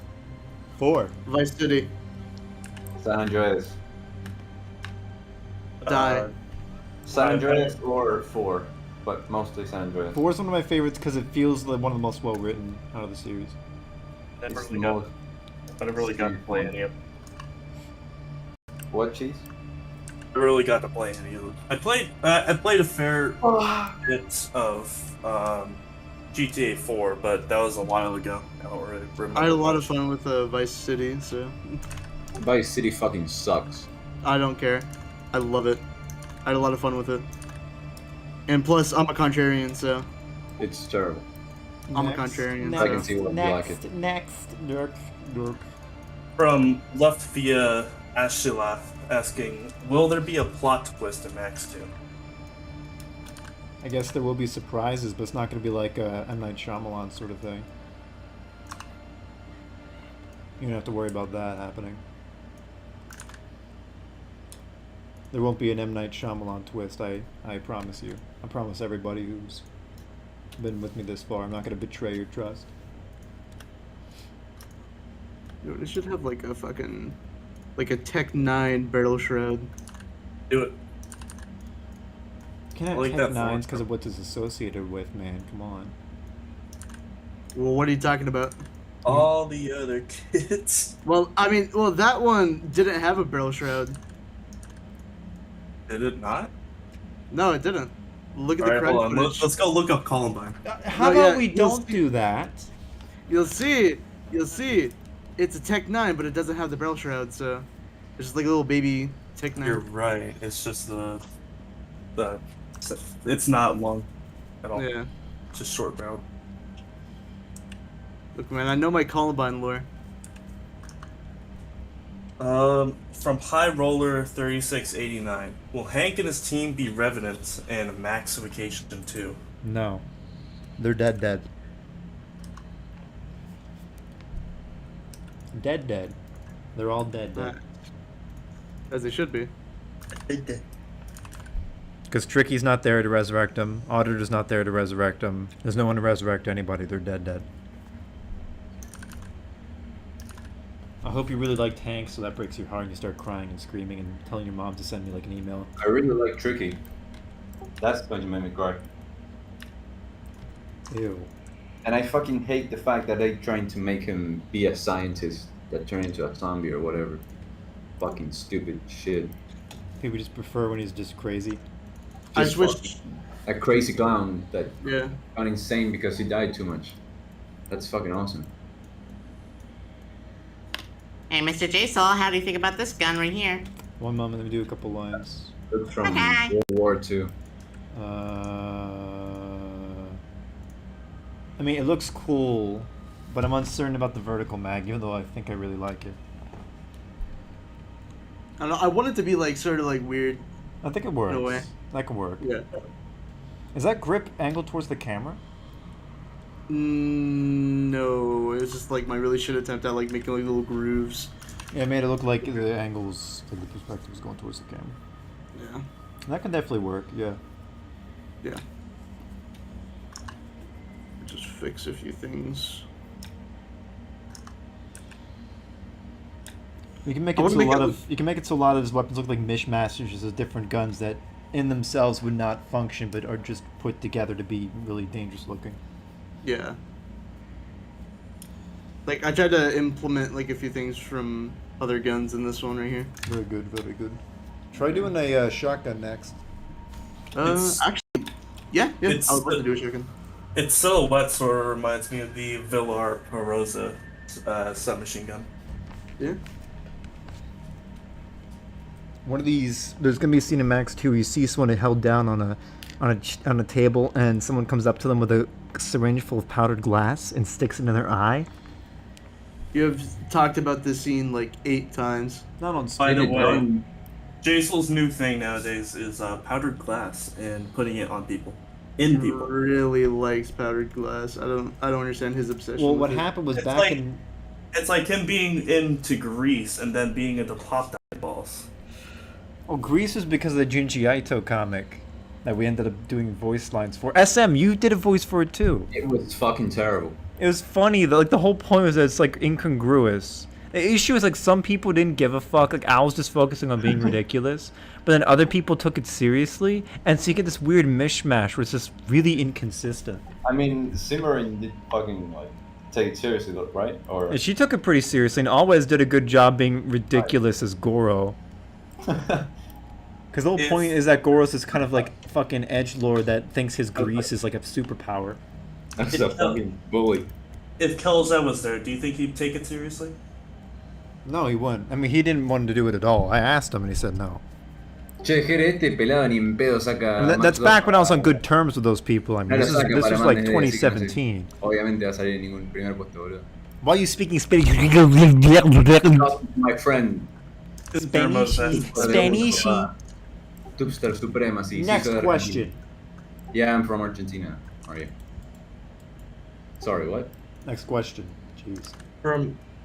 4. Vice City. San Andreas. Die. San Andreas or 4, but mostly San Andreas. 4 is one of my favorites because it feels like one of the most well written out of the series. I never It's really the got, most- I never really got to play any of them. What, Cheese? I really got to play any of them. I played a fair bit of GTA 4, but that was a while ago. I don't really remember. I had a lot of much. fun with Vice City, so Vice City fucking sucks. I don't care. I love it. I had a lot of fun with it. And plus, I'm a contrarian, so It's terrible. I'm a contrarian. I can see why you like it. Next. Dirk. From Left via Ashila asking, will there be a plot twist in Max 2? I guess there will be surprises, but it's not going to be like a M. Night Shyamalan sort of thing. You don't have to worry about that happening. There won't be an M. Night Shyamalan twist, I promise you. I promise everybody who's been with me this far. I'm not going to betray your trust. Dude, it should have like a fucking, like a Tech 9 barrel shroud. Do it. Can't have like Tech that 9s for- because of what it's associated with, man. Come on. Well, what are you talking about? All the other kids. Well, I mean, that one didn't have a barrel shroud. Did it not? No, it didn't. Look at the Alright, crowd hold on. footage. Let's go look up Columbine. How No, about yeah, we you'll don't see- do that? You'll see. It's a Tech 9, but it doesn't have the barrel shroud, so it's just like a little baby Tech 9. You're right. It's just the it's not long at all. Yeah. It's just short barrel. Look, man, I know my Columbine lore. From High Roller 3689, will Hank and his team be Revenants in Max Vacation 2? No. They're dead. Dead. They're all dead. As they should be. Because Tricky's not there to resurrect them. Auditor's not there to resurrect them. There's no one to resurrect anybody. They're dead. I hope you really like tanks, so that breaks your heart and you start crying and screaming and telling your mom to send me like an email. I really like Tricky. That's going to make me cry. Ew. And I fucking hate the fact that they're trying to make him be a scientist that turned into a zombie or whatever. Fucking stupid shit. People just prefer when he's just crazy. I just wish. A crazy clown that Yeah. got insane because he died too much. That's fucking awesome. Hey, Mr. Jsoull, how do you think about this gun right here? One moment, let me do a couple lines. It's from Okay. World War II. I mean, it looks cool, but I'm uncertain about the vertical mag, even though I think I really like it. I don't know. I want it to be like sort of like weird. I think it works. No way. That can work. Yeah. Is that grip angled towards the camera? No, it was just like my really shit attempt at like making like little grooves. Yeah, it made it look like the angles, like the perspective was going towards the camera. Yeah. That can definitely work, yeah. Yeah. Just fix a few things. You can make I it wanna so a make lot it- of you can make it so a lot of his weapons look like mishmashes of different guns that in themselves would not function but are just put together to be really dangerous looking. Yeah. Like I tried to implement like a few things from other guns in this one right here. Very good, very good. Try doing a shotgun next. It's- Actually, yeah, it's- I would like to do a shotgun. Its silhouette sort of reminds me of the Villar Perosa submachine gun. Yeah. One of these, there's gonna be a scene in Max 2 where you see someone held down on a table, and someone comes up to them with a syringe full of powdered glass and sticks it in their eye. You have talked about this scene like 8 times. Not on By the Did it way, done- Jsoull's new thing nowadays is powdered glass and putting it on people. He In people. really likes powdered glass. I don't understand his obsession. Well, with what it. happened was It's back like- in It's like him being into Grease and then being into pop balls. Grease was because of the Junji Ito comic that we ended up doing voice lines for. SM, you did a voice for it too. It was fucking terrible. It was funny though. Like the whole point was that it's like incongruous. The issue is like some people didn't give a fuck. Like I was just focusing on being ridiculous, but then other people took it seriously, and so you get this weird mishmash where it's just really inconsistent. I mean, Simmering did fucking like take it seriously, though, right? Or And she took it pretty seriously, and always did a good job being ridiculous as Goro. Because the whole If- point is that Goros is kind of like fucking edgelord that thinks his grease is like a superpower. that's a fucking bully. If Kelza was there, do you think he'd take it seriously? No, he wouldn't. I mean, he didn't want to do it at all. I asked him, and he said no. Che, Jerete pelada ni en pedo saca. And that's back when I was on good terms with those people. I mean, this was like 2017. Obviamente va a salir en ningún primer puesto, boludo. Why are you speaking Spanish? My friend, Spanish. Spanish. Tubster Suprema, sí. sí, Next soy de question. Argentina. Yeah, I'm from Argentina. Are you? Sorry, what? Next question. Jeez.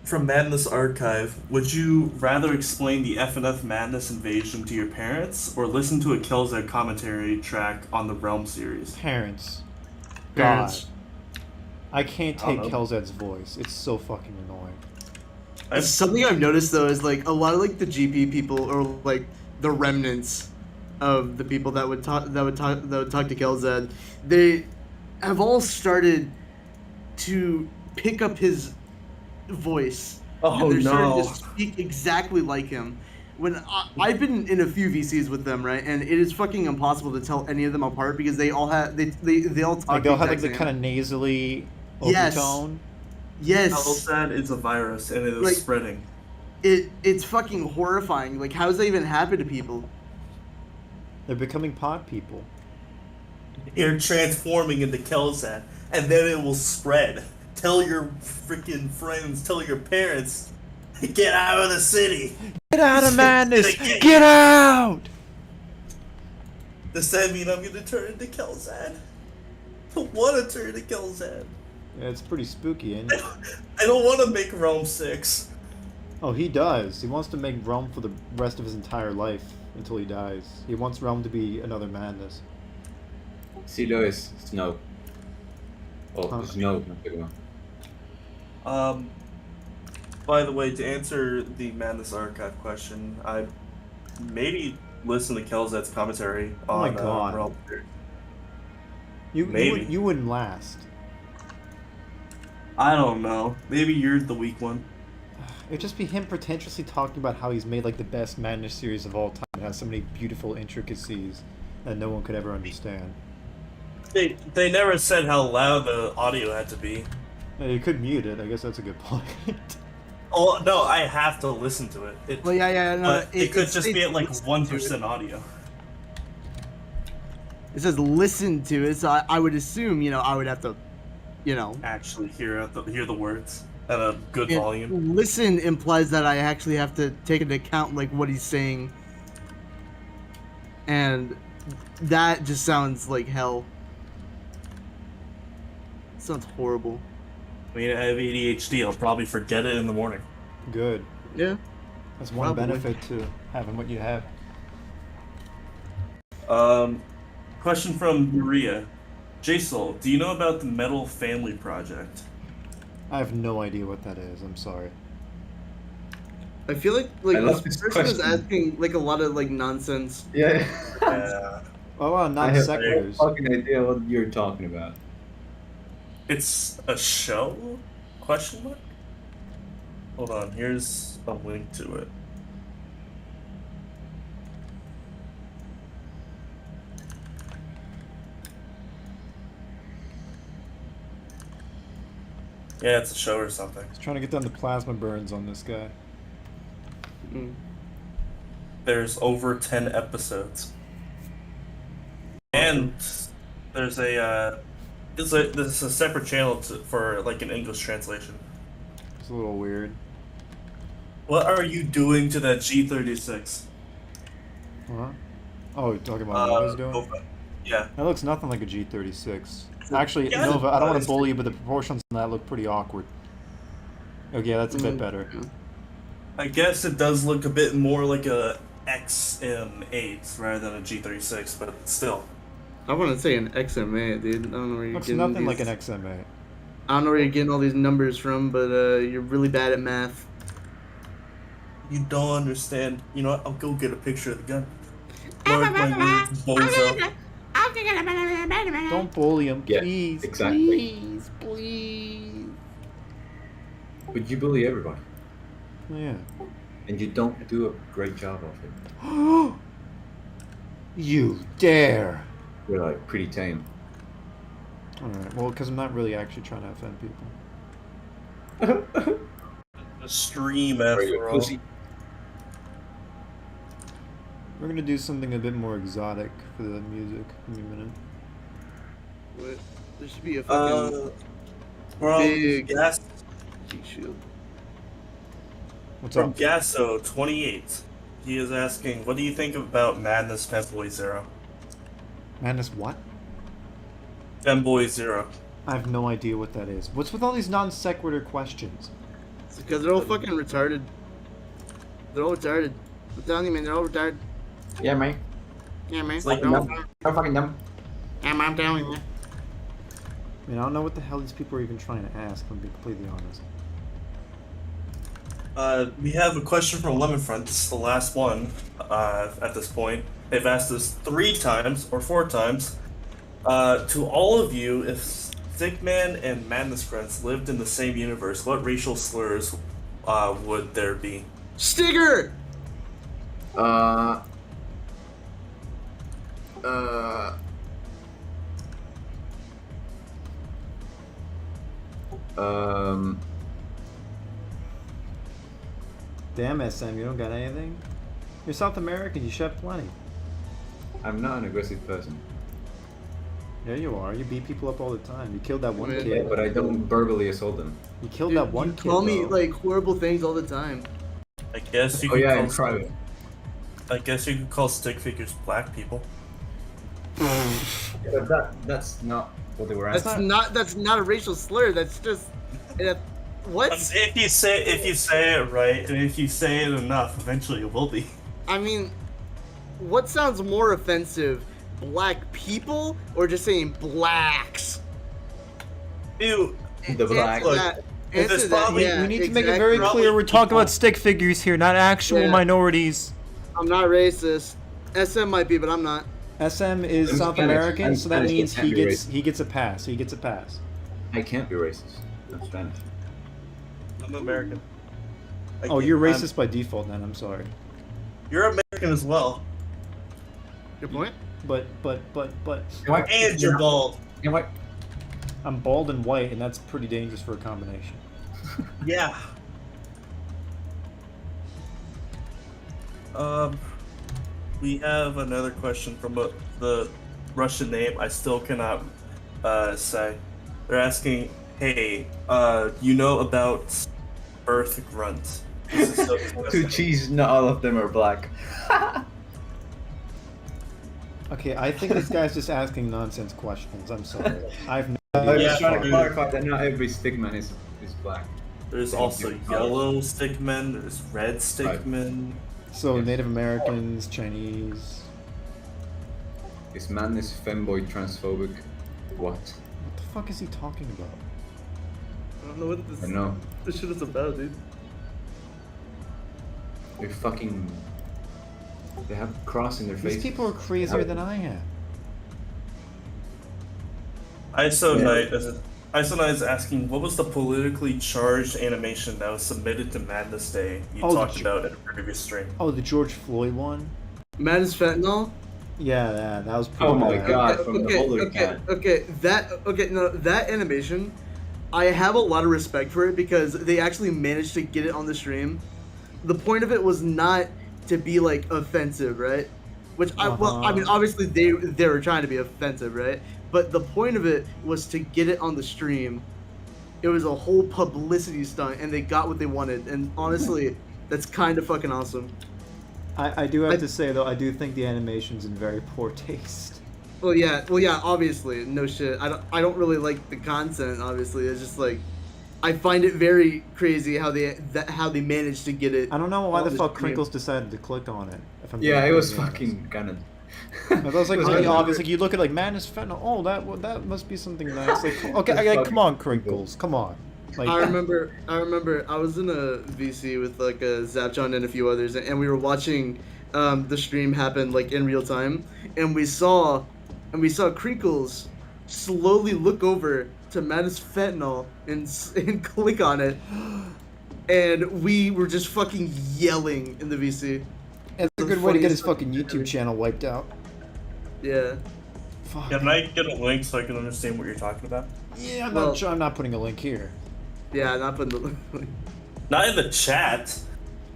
From Madness Archive, would you rather explain the FNF Madness invasion to your parents or listen to a Kelza commentary track on the Realm series? Parents. Parents. God. I can't take I don't know. Kelzad's voice. It's so fucking annoying. Something I've noticed though is like a lot of like the GP people or like the remnants of the people that would talk to Kelzad, they have all started to pick up his voice. Oh, and they're starting no. to speak exactly like him. When I've been in a few VCs with them, right, and it is fucking impossible to tell any of them apart because they all have they all talk. Like they'll have like exact the same. kind of nasally Yes. overtone. Yes. Kelzad is a virus and it is Like- spreading. It's fucking horrifying. Like, how does that even happen to people? They're becoming pod people. You're transforming into Kelzad and then it will spread. Tell your freaking friends, tell your parents, get out of the city. Get out of madness! Get- Get out! Does that mean I'm gonna turn into Kelzad? I don't wanna turn into Kelzad. Yeah, it's pretty spooky, ain't it? I don't wanna make Realm 6. Oh, he does. He wants to make Realm for the rest of his entire life until he dies. He wants Realm to be another madness. Sí lo es, Snow. Oh, Huh. Snow, no sé cómo. By the way, to answer the Madness Archive question, I maybe listen to Kelzet's commentary Oh my on God. Realm Theory. You Maybe. you wouldn't last. I don't know. Maybe you're the weak one. It'd just be him pretentiously talking about how he's made like the best Madness series of all time. It has so many beautiful intricacies that no one could ever understand. They never said how loud the audio had to be. Yeah, you could mute it. I guess that's a good point. Oh no, I have to listen to it. Well, yeah, no. But it could just be at like listen 1% audio. It says listen to it, so I would assume, I would have to, Actually, hear the words at a good and volume. listen implies that I actually have to take into account like what he's saying, and that just sounds like hell. Sounds horrible. I mean, I have ADHD. I'll probably forget it in the morning. Good. Yeah. That's one Probably. benefit to having what you have. Question from Maria. Jsoull, do you know about the Metal Family Project? I have no idea what that is. I'm sorry. I feel like I love this this person is question. asking like a lot of like nonsense. Yeah. Yeah. Oh, I non have sequiturs. no fucking idea what you're talking about. It's a show? Question mark? Hold on, here's a link to it. Yeah, it's a show or something. He's trying to get down the plasma burns on this guy. Mm. There's over 10 episodes. And there's this is a separate channel for like an English translation. It's a little weird. What are you doing to that G36? Huh? Oh, you're talking about what Nova's doing? Nova. Yeah. That looks nothing like a G36. Actually, Yeah, Nova, I don't want it's- to bully you, but the proportions on that look pretty awkward. Okay, that's a bit better. I guess it does look a bit more like a XM8 rather than a G36, but still. I want to say an XMA, dude. I don't know where you're Looks getting nothing these, like an XM8. I don't know where you're getting all these numbers from, but you're really bad at math. You don't understand. You know what? I'll go get a picture of the gun. Mark my words, bozo. Don't bully him, Yeah, please. exactly. Please. But you bully everybody, Yeah. and you don't do a great job of it. You dare. You're like pretty tame. Alright, well, because I'm not really actually trying to offend people. A stream Are you after a all. pussy? We're gonna do something a bit more exotic for the music. Give me a minute. What? There should be a fucking From big Gas cheat shield. What's from up? Gasso28. He is asking, what do you think about Madness Femboy Zero? Madness what? Femboy Zero. I have no idea what that is. What's with all these non sequitur questions? It's because they're all fucking retarded. They're all retarded. I'm telling you, man, they're all retarded. Yeah, man. Yeah, man. like They're all dumb. retarded. I'm fucking dumb. Yeah, man, I'm telling you. I mean, I don't know what the hell these people are even trying to ask, if I'm being completely honest. We have a question from Lemonfront. This is the last one at this point. They've asked us 3 times or 4 times. To all of you, if Stickman and Madness Grunts lived in the same universe, what racial slurs would there be? Stigger! Damn, SM, you don't got anything? You're South American, you should have plenty. I'm not an aggressive person. Yeah, you are. You beat people up all the time. You killed that one Yeah, kid. Yeah, but I don't verbally assault them. You killed Dude, that one you kid. call me though. like horrible things all the time. I guess you Oh could yeah, call in private. I guess you could call stick figures black people. Yeah, but that's not what they were That's asking. that's not a racial slur. That's just what? If you say it right, and if you say it enough, eventually it will be. I mean, what sounds more offensive, black people or just saying blacks? Ew. The black. Look, That, Answer It's that. probably- Yeah, We need to make it exactly. very Probably clear we're talking people. about stick figures here, not actual Yeah. minorities. I'm not racist. SM might be, but I'm not. SM is I'm South Spanish. American, I'm so that Spanish, means it can't be he gets a pass. He gets a pass. I can't be racist. I'm Spanish. I'm American. I Oh, can't- you're I'm- racist by default then. I'm sorry. You're American as well. Good point. But And you're bald. You know what? I'm bald and white, and that's pretty dangerous for a combination. Yeah. We have another question from the Russian name I still cannot say. They're asking, hey, you know about Earth Grunt? This is so To cheese, not all of them are black. Okay, I think this guy's just asking nonsense questions. I'm sorry. I've no I idea. was Yeah, trying to dude. clarify that not every stickman is black. There's also yellow stickmen, there's red stickmen. So Yes. Native Americans, Chinese. Is madness femboy transphobic? What? What the fuck is he talking about? I don't know what I don't know. this shit is about, dude. They're fucking. They have cross in their face. These people are crazier than I am. ISO Knight is asking, what was the politically charged animation that was submitted to Madness Day you Oh, talked the- about in a previous stream? Oh, the George Floyd one? Madness fentanyl. Yeah, that was pretty Oh my bad. god, from the older cat. That animation, I have a lot of respect for it because they actually managed to get it on the stream. The point of it was not to be like offensive, right? Which I mean, obviously they were trying to be offensive, right? But the point of it was to get it on the stream. It was a whole publicity stunt, and they got what they wanted. And honestly, that's kind of fucking awesome. I do have to say though, I do think the animation's in very poor taste. Well, yeah, obviously, no shit. I don't really like the content. Obviously, it's just like, I find it very crazy how they managed to get it. I don't know why on the fuck stream. Crinkles decided to click on it. If I'm Yeah, being it was completely honest. fucking Canon. That was like It was really like- obvious. Like you look at like Madness Fentanyl. Oh, that must be something nice. Like okay, come on, Crinkles, come on. Like I remember I was in a VC with like a Zapjon and a few others, and we were watching the stream happen like in real time, and we saw Crinkles slowly look over to Madness Fentanyl and click on it, and we were just fucking yelling in the VC. it's a the good way to get his funniest fucking YouTube channel wiped out. Yeah. Fuck. Can I get a link so I can understand what you're talking about? Yeah, I'm Well- not sure. I'm not putting a link here. Yeah, not putting the. Not in the chat.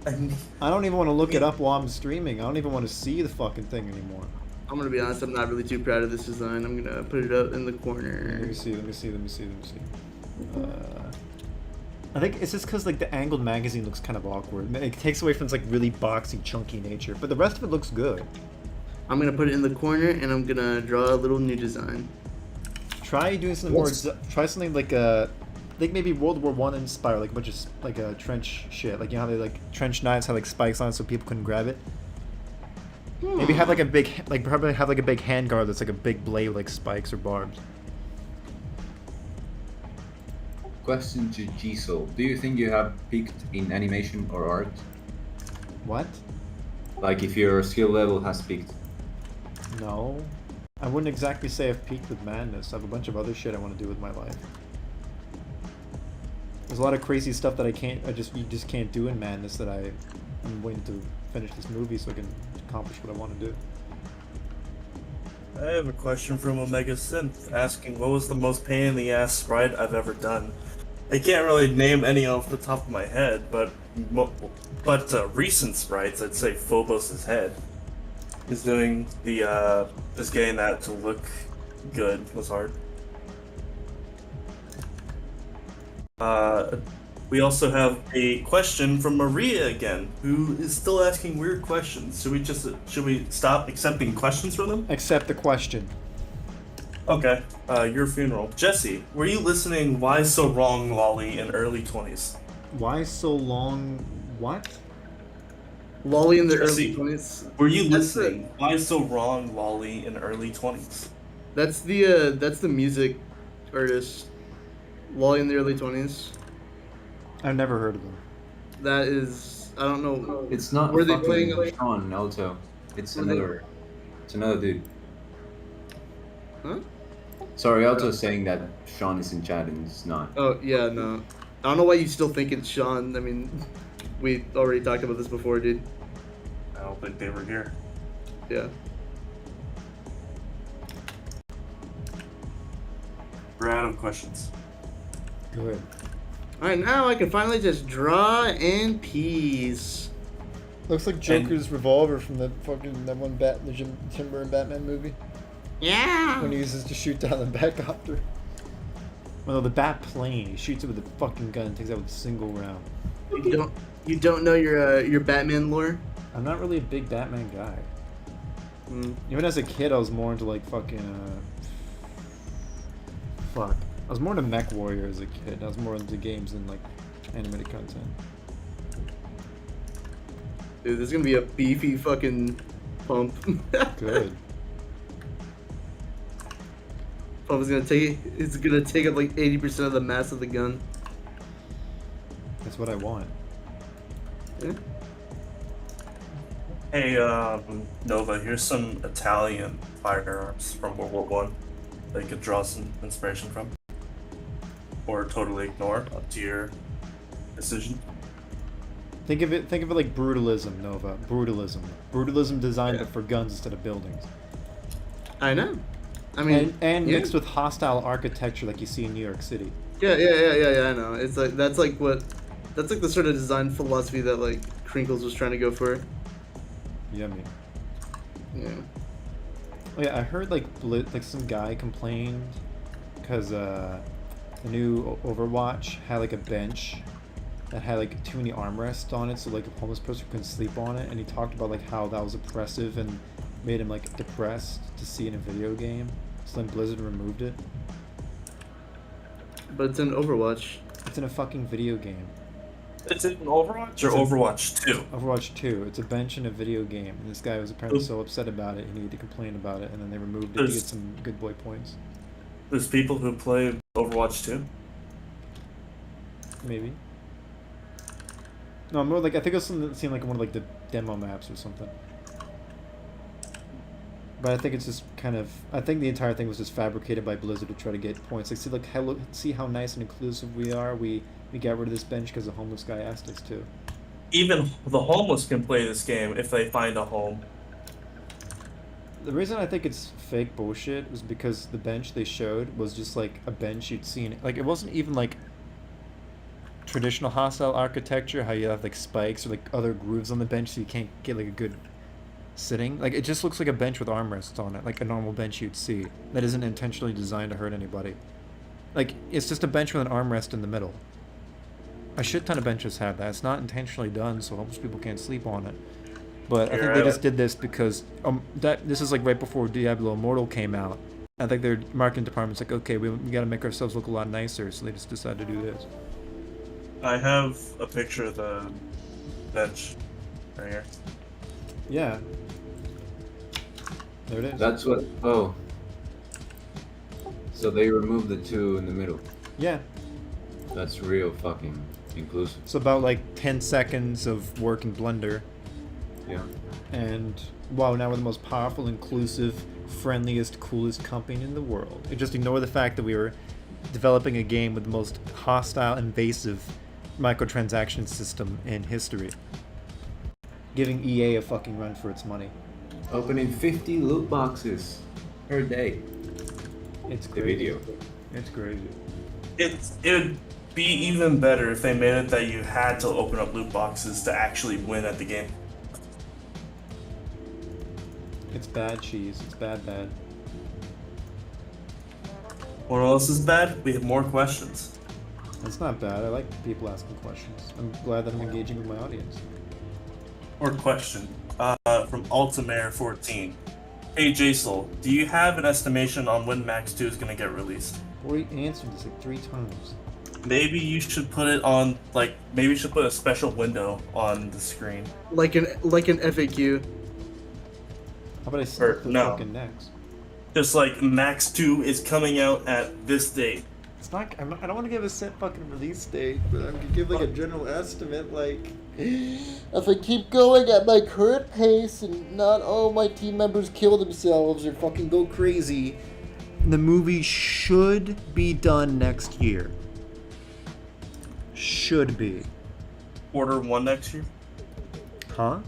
I don't even want to look it up while I'm streaming. I don't even want to see the fucking thing anymore. I'm gonna be honest. I'm not really too proud of this design. I'm gonna put it up in the Let corner. me see. I think it's just because like the angled magazine looks kind of awkward. It takes away from its like really boxy, chunky nature. But the rest of it looks good. I'm gonna put it in the corner, and I'm gonna draw a little new design. Try doing something more. Try something like like maybe World War One inspired, like a bunch of like a trench shit. Like you know how they like trench knives had like spikes on it so people couldn't grab it. Maybe have like a big probably have like a big handguard that's like a big blade with like spikes or barbs. Question to Jsoull. Do you think you have peaked in animation or art? What? Like if your skill level has peaked? No. I wouldn't exactly say I've peaked with Madness. I have a bunch of other shit I want to do with my life. There's a lot of crazy stuff that you just can't do in Madness that I'm waiting to finish this movie so I can accomplish what I want to do. I have a question from Omega Synth asking, what was the most pain in the ass sprite I've ever done? I can't really name any off the top of my head, but recent sprites, I'd say Phobos' head is doing the just getting that to look good was hard. We also have a question from Maria again, who is still asking weird questions. Should we stop accepting questions from them? Accept the question. Okay. Your funeral. Jesse, were you listening Why So Wrong Lolly in early 20s? Why so long? What? Lolly in the Jesse. early 20s. Were you That's listening Why So Wrong Lolly in early 20s? That's the music artist. Lolly in the early 20s. I've never heard of them. That is, I don't know. It's not Were they fucking playing, like- Sean Alto. It's Were they- another dude. Huh? Sorry, Alto's saying that Sean is in chat and it's not. Oh yeah, no. I don't know why you still think it's Sean. I mean, we already talked about this before, dude. I don't think they were here. Yeah. We're out of questions. Good. All right, now I can finally just draw in peace. Looks like Joker's revolver from that one the Tim Burton Batman movie. Yeah. When he uses to shoot down the Batcopter. Well, the Bat plane. He shoots it with a fucking gun and takes out with a single round. You don't know your Batman lore? I'm not really a big Batman guy. Mm. Even as a kid, I was more into like fucking fuck. I was more into Mech Warrior as a kid. I was more into games than like animated content. Dude, this is gonna be a beefy fucking pump. Good. Pump is it's gonna take up like 80% of the mass of the gun. That's what I want. Yeah. Hey, Nova, here's some Italian firearms from World War One that you could draw some inspiration from. Or totally ignore, up to your decision. Think of it like brutalism, Nova. Brutalism. Brutalism designed but for guns instead of buildings. I know. I mean, and yeah. mixed with hostile architecture like you see in New York City. Yeah. I know. It's like that's like the sort of design philosophy that like Crinkles was trying to go for. Yummy. Yeah. Oh yeah, I heard like some guy complained because the new Overwatch had like a bench that had like too many armrests on it, so like a homeless person couldn't sleep on it, and he talked about like how that was oppressive and made him like depressed to see in a video game. So then Blizzard removed it. But it's in Overwatch. It's in a fucking video game. Is it an Overwatch or Overwatch 2? Overwatch 2. It's a bench in a video game, and this guy was apparently so upset about it he needed to complain about it, and then they removed it to get some good boy points. There's people who play Overwatch 2? Maybe. No, more like I think it was something that seemed like one of like the demo maps or something. But I think it's just kind of. I think the entire thing was just fabricated by Blizzard to try to get points. Like, see how nice and inclusive we are. We got rid of this bench because a homeless guy asked us to. Even the homeless can play this game if they find a home. The reason I think it's fake bullshit was because the bench they showed was just like a bench you'd seen. Like, it wasn't even like traditional hostile architecture, how you have like spikes or like other grooves on the bench so you can't get like a good sitting. Like, it just looks like a bench with armrests on it, like a normal bench you'd see that isn't intentionally designed to hurt anybody. Like, it's just a bench with an armrest in the middle. A shit ton of benches have that. It's not intentionally done so homeless people can't sleep on it. But I think they just did this because this is like right before Diablo Immortal came out. I think their marketing department's like, okay, we got to make ourselves look a lot nicer, so they just decided to do this. I have a picture of the bench right here. Yeah. There it is. That's what. Oh. So they removed the two in the middle. Yeah. That's real fucking inclusive. So about like 10 seconds of work in Blender. Yeah. And wow, now we're the most powerful, inclusive, friendliest, coolest company in the world. And just ignore the fact that we were developing a game with the most hostile, invasive microtransaction system in history. Giving EA a fucking run for its money. Opening 50 loot boxes per day. It's The crazy. video. It's crazy. It would be even better if they made it that you had to open up loot boxes to actually win at the game. It's bad cheese. It's bad. What else is bad? We have more questions. It's not bad. I like people asking questions. I'm glad that I'm engaging with my audience. Or question from Altamare14. Hey Jsoull, do you have an estimation on when Max 2 is going to get released? We answered this like 3 times. Maybe you should put it on, maybe you should put a special window on the screen. Like an FAQ. How about I snip the no. fucking next? Just like Max 2 is coming out at this date. It's not. I don't want to give a set fucking release date, but I'm gonna give like a general estimate. Like, if I keep going at my current pace and not all my team members kill themselves or fucking go crazy, the movie should be done next year. Should be. Quarter 1 next year? Huh?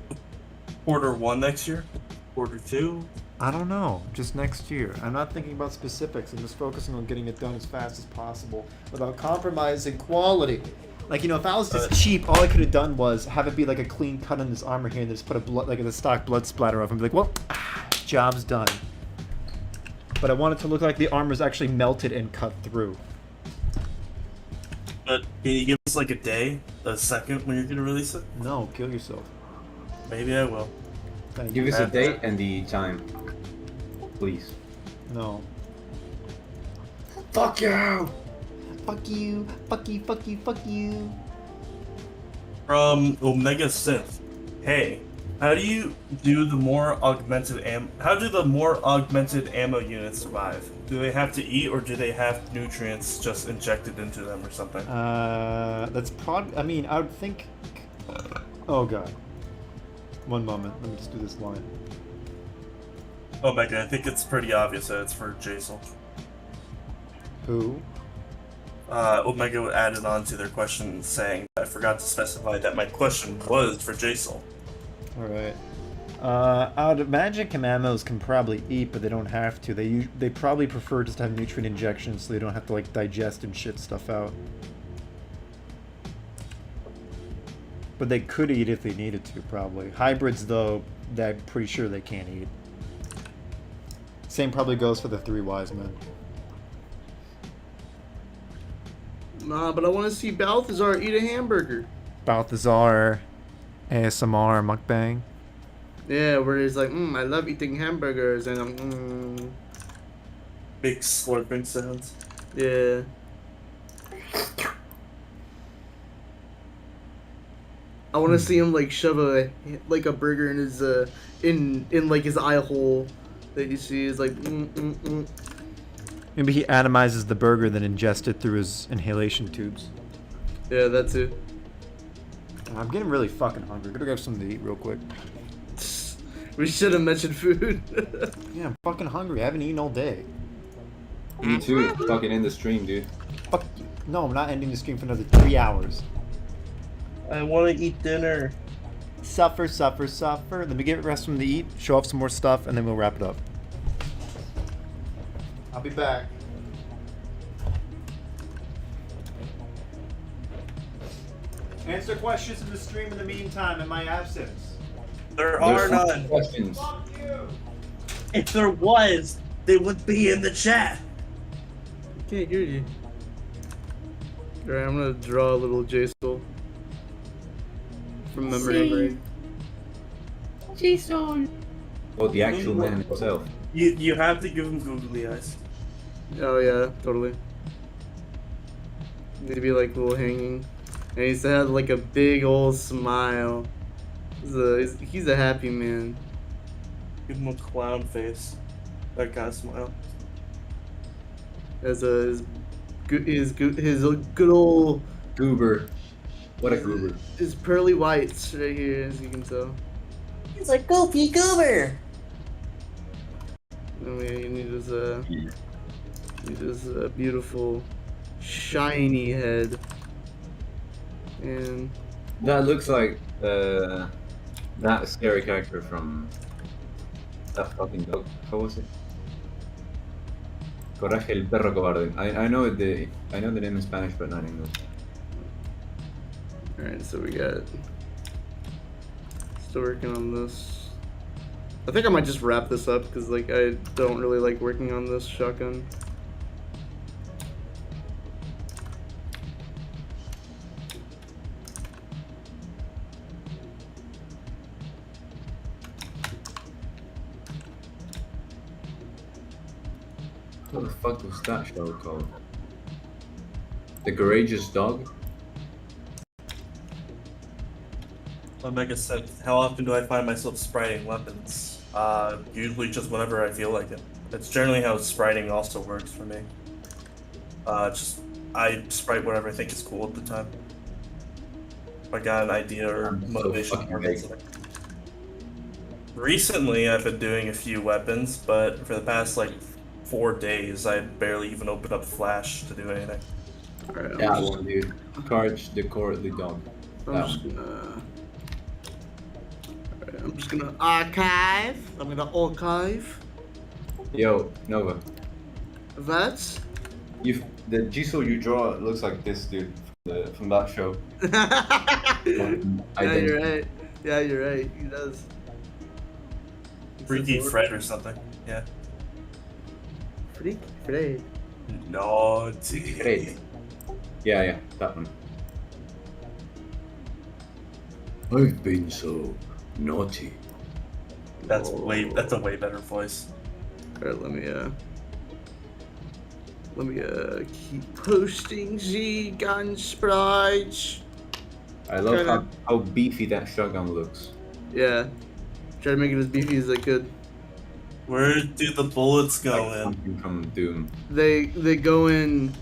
Quarter 1 next year? Quarter 2? I don't know. Just next year. I'm not thinking about specifics. I'm just focusing on getting it done as fast as possible without compromising quality. Like, you know, if I was just cheap, all I could have done was have it be like a clean cut on this armor here and just put a blood, like the stock blood splatter off and be like, well, job's done. But I want it to look like the armor's actually melted and cut through. But can you give us like a day, a second when you're gonna release it? No, kill yourself. Maybe I will. Thank Give you. us a date and the time, please. No. Fuck you! Fuck you. Fuck you. Fuck you. Fuck you. From Omega Synth. Hey, how do you do the more augmented How do the more augmented ammo units survive? Do they have to eat, or do they have nutrients just injected into them or something? That's I mean, I would think. Oh god. One moment. Let me just do this line. Omega, I think it's pretty obvious that it's for Jsoull. Who? Omega added on to their question saying, I forgot to specify that my question was for Jsoull. Alright. I would imagine commamos can probably eat, but they don't have to. They probably prefer just to have nutrient injections so they don't have to like digest and shit stuff out. But they could eat if they needed to, probably. Hybrids, though, I'm pretty sure they can't eat. Same probably goes for the 3 wise men. Nah, but I want to see Balthazar eat a hamburger. Balthazar, ASMR, mukbang. Yeah, where he's like, I love eating hamburgers, and I'm, Big slurping sounds. yeah. I want to see him like shove a burger in his in like his eye hole that you see is like. Maybe he atomizes the burger, then ingests it through his inhalation tubes. Yeah, that too. I'm getting really fucking hungry. Gotta grab something to eat real quick. We should have mentioned food. Yeah, I'm fucking hungry. I haven't eaten all day. Me too. Fucking end the stream, dude. Fuck you. No, I'm not ending the stream for another 3 hours. I want to eat dinner. Suffer, suffer, suffer. Let me get rest from the eat, show off some more stuff, and then we'll wrap it up. I'll be back. Answer questions in the stream in the meantime, in my absence. There are There's some none. questions. Fuck you! If there was, they would be in the chat. Can't hear you. Alright, I'm gonna draw a little Jsoull from memory. Jsoull. Oh, the actual man himself. You have to give him googly eyes. Oh yeah, totally. Need to be like a little hanging. And he's to have like a big old smile. He's a happy man. Give him a clown face. That kind of smile. As his good old Goober. What a goober. his pearly whites right here, as you can tell. He's like Goofy Goober. And we need his beautiful shiny head. And That looks like that scary character from that fucking dog. How was it? Coraje el perro cobarde. I know the name in Spanish, but not in English. alright, so we got still working on this. I think I might just wrap this up because like I don't really like working on this shotgun. What the fuck was that show called? The Courageous Dog? Omega said, how often do I find myself spriting weapons? Usually just whenever I feel like it. That's generally how spriting also works for me. I sprite whatever I think is cool at the time. If I got an idea or I'm so motivation fucking for vague. something. Recently, I've been doing a few weapons, but for the past like 4 days, I barely even opened up Flash to do anything. Alright, That one, dude. Courage the Cowardly Dog. That one. I'm just gonna archive. I'm gonna archive. Yo, Nova. That. The Jsoull you draw looks like this dude from that show. Yeah, you're right. Yeah, you're right. He does. Freaky Fred or something. Yeah. Freaky Fred. Naughty. Great. Yeah, that one. I've been so naughty. That's a way better voice. Alright, let me keep posting the gun sprites. I love how beefy that shotgun looks. Yeah. Try to make it as beefy as I could. Where do the bullets go Like in? something from Doom. They go in.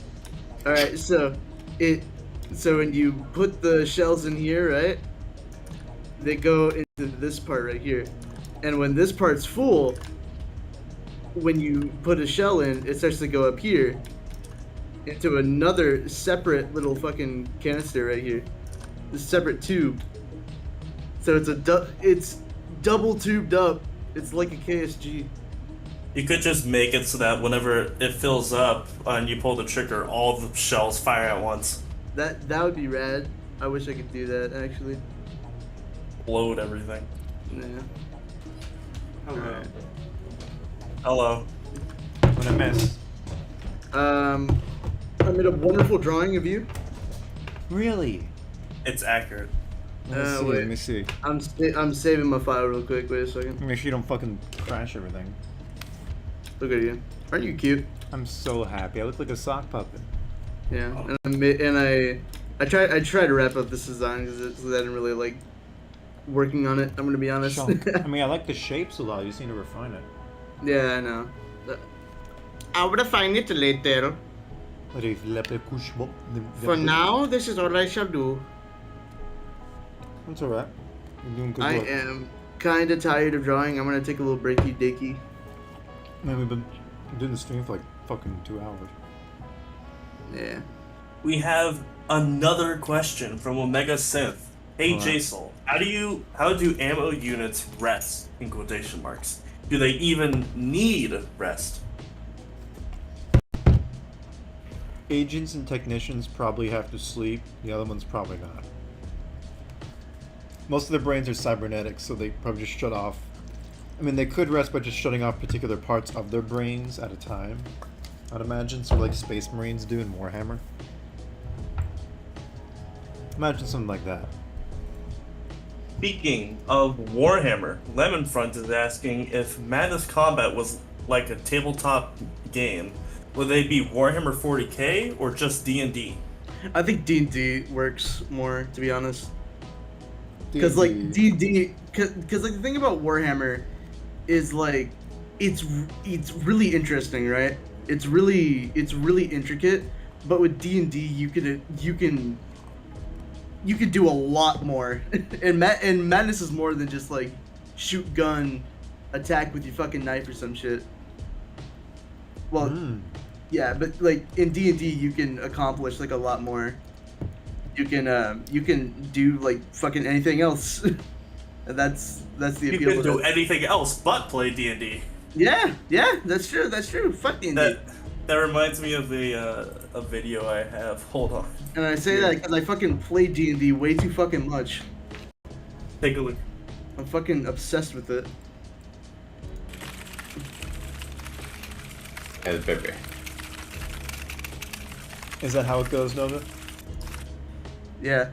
Alright, so when you put the shells in here, right? They go into this part right here. And when this part's full, when you put a shell in, it starts to go up here into another separate little fucking canister right here. This separate tube. So it's double tubed up. It's like a KSG. You could just make it so that whenever it fills up and you pull the trigger, all the shells fire at once. That would be rad. I wish I could do that actually. Load everything. Yeah. Hello. Hello. What I miss? I made a wonderful drawing of you. Really? It's accurate. Let me see. wait. Let me see. I'm saving my file real quick. Wait a second. Make sure you don't fucking crash everything. Look at you. Aren't you cute? I'm so happy. I look like a sock puppet. Yeah. I tried to wrap up this design because I didn't really like working on it. I'm gonna be honest. I mean, I like the shapes a lot. You just need to refine it. Yeah, I know. I'll refine it later. For now, this is all I shall do. That's alright. You're doing good I work. am kind of tired of drawing. I'm gonna take a little breaky dicky. Man, we've been doing the stream for like fucking 2 hours. Yeah. We have another question from Omega Synth. Hey Alright. Jsoull, how do ammo units rest in quotation marks? Do they even need rest? Agents and technicians probably have to sleep. The other ones probably not. Most of their brains are cybernetics, so they probably just shut off. I mean, they could rest by just shutting off particular parts of their brains at a time, I'd imagine. So like Space Marines do in Warhammer. Imagine something like that. Speaking of Warhammer, Lemonfront is asking if Madness Combat was like a tabletop game, would they be Warhammer 40k or just D&D? I think D&D works more, to be honest. Because like D&D, because like the thing about Warhammer is like it's really interesting, right? It's really intricate. But with D&D, you can do a lot more. and Madness is more than just like shoot gun, attack with your fucking knife or some shit. Well, yeah, but like in D&D, you can accomplish like a lot more. You can do like fucking anything else. And that's the You appeal can of do it. anything else but play D&D. Yeah, that's true. Fuck D&D. That reminds me of a video I have. Hold on. And I say that because I fucking play D&D way too fucking much. Take a look. I'm fucking obsessed with it. El Pepe. Is that how it goes, Nova? Yeah.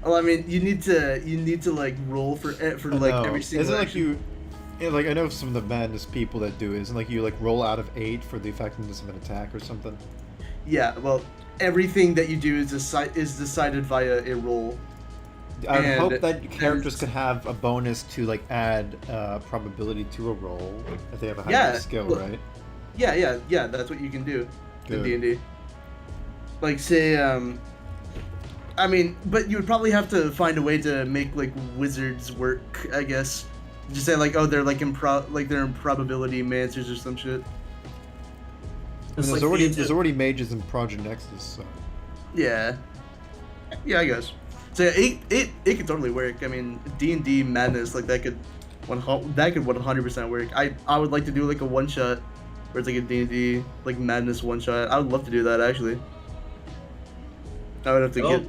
Well, I mean, you need to like roll for like No. every single. Isn't it like action. you? Yeah, like I know some of the madness people that do it. Isn't it like you like roll out of 8 for the effectiveness of an attack or something? Yeah. Well, everything that you do is decided via a roll. I would And hope that characters there's- could have a bonus to like add probability to a roll if they have a high Yeah, skill, well, right? Yeah. That's what you can do in Good. D&D. Like, say, I mean, but you would probably have to find a way to make like wizards work, I guess. Just say like, oh, they're like they're improbability mancers or some shit. It's There's like already mages in Project Nexus, so. Yeah, I guess. So yeah, it could totally work. I mean, D&D madness like that could 100% work. I would like to do like a one shot where it's like a D&D like madness one shot. I would love to do that actually. I would have to get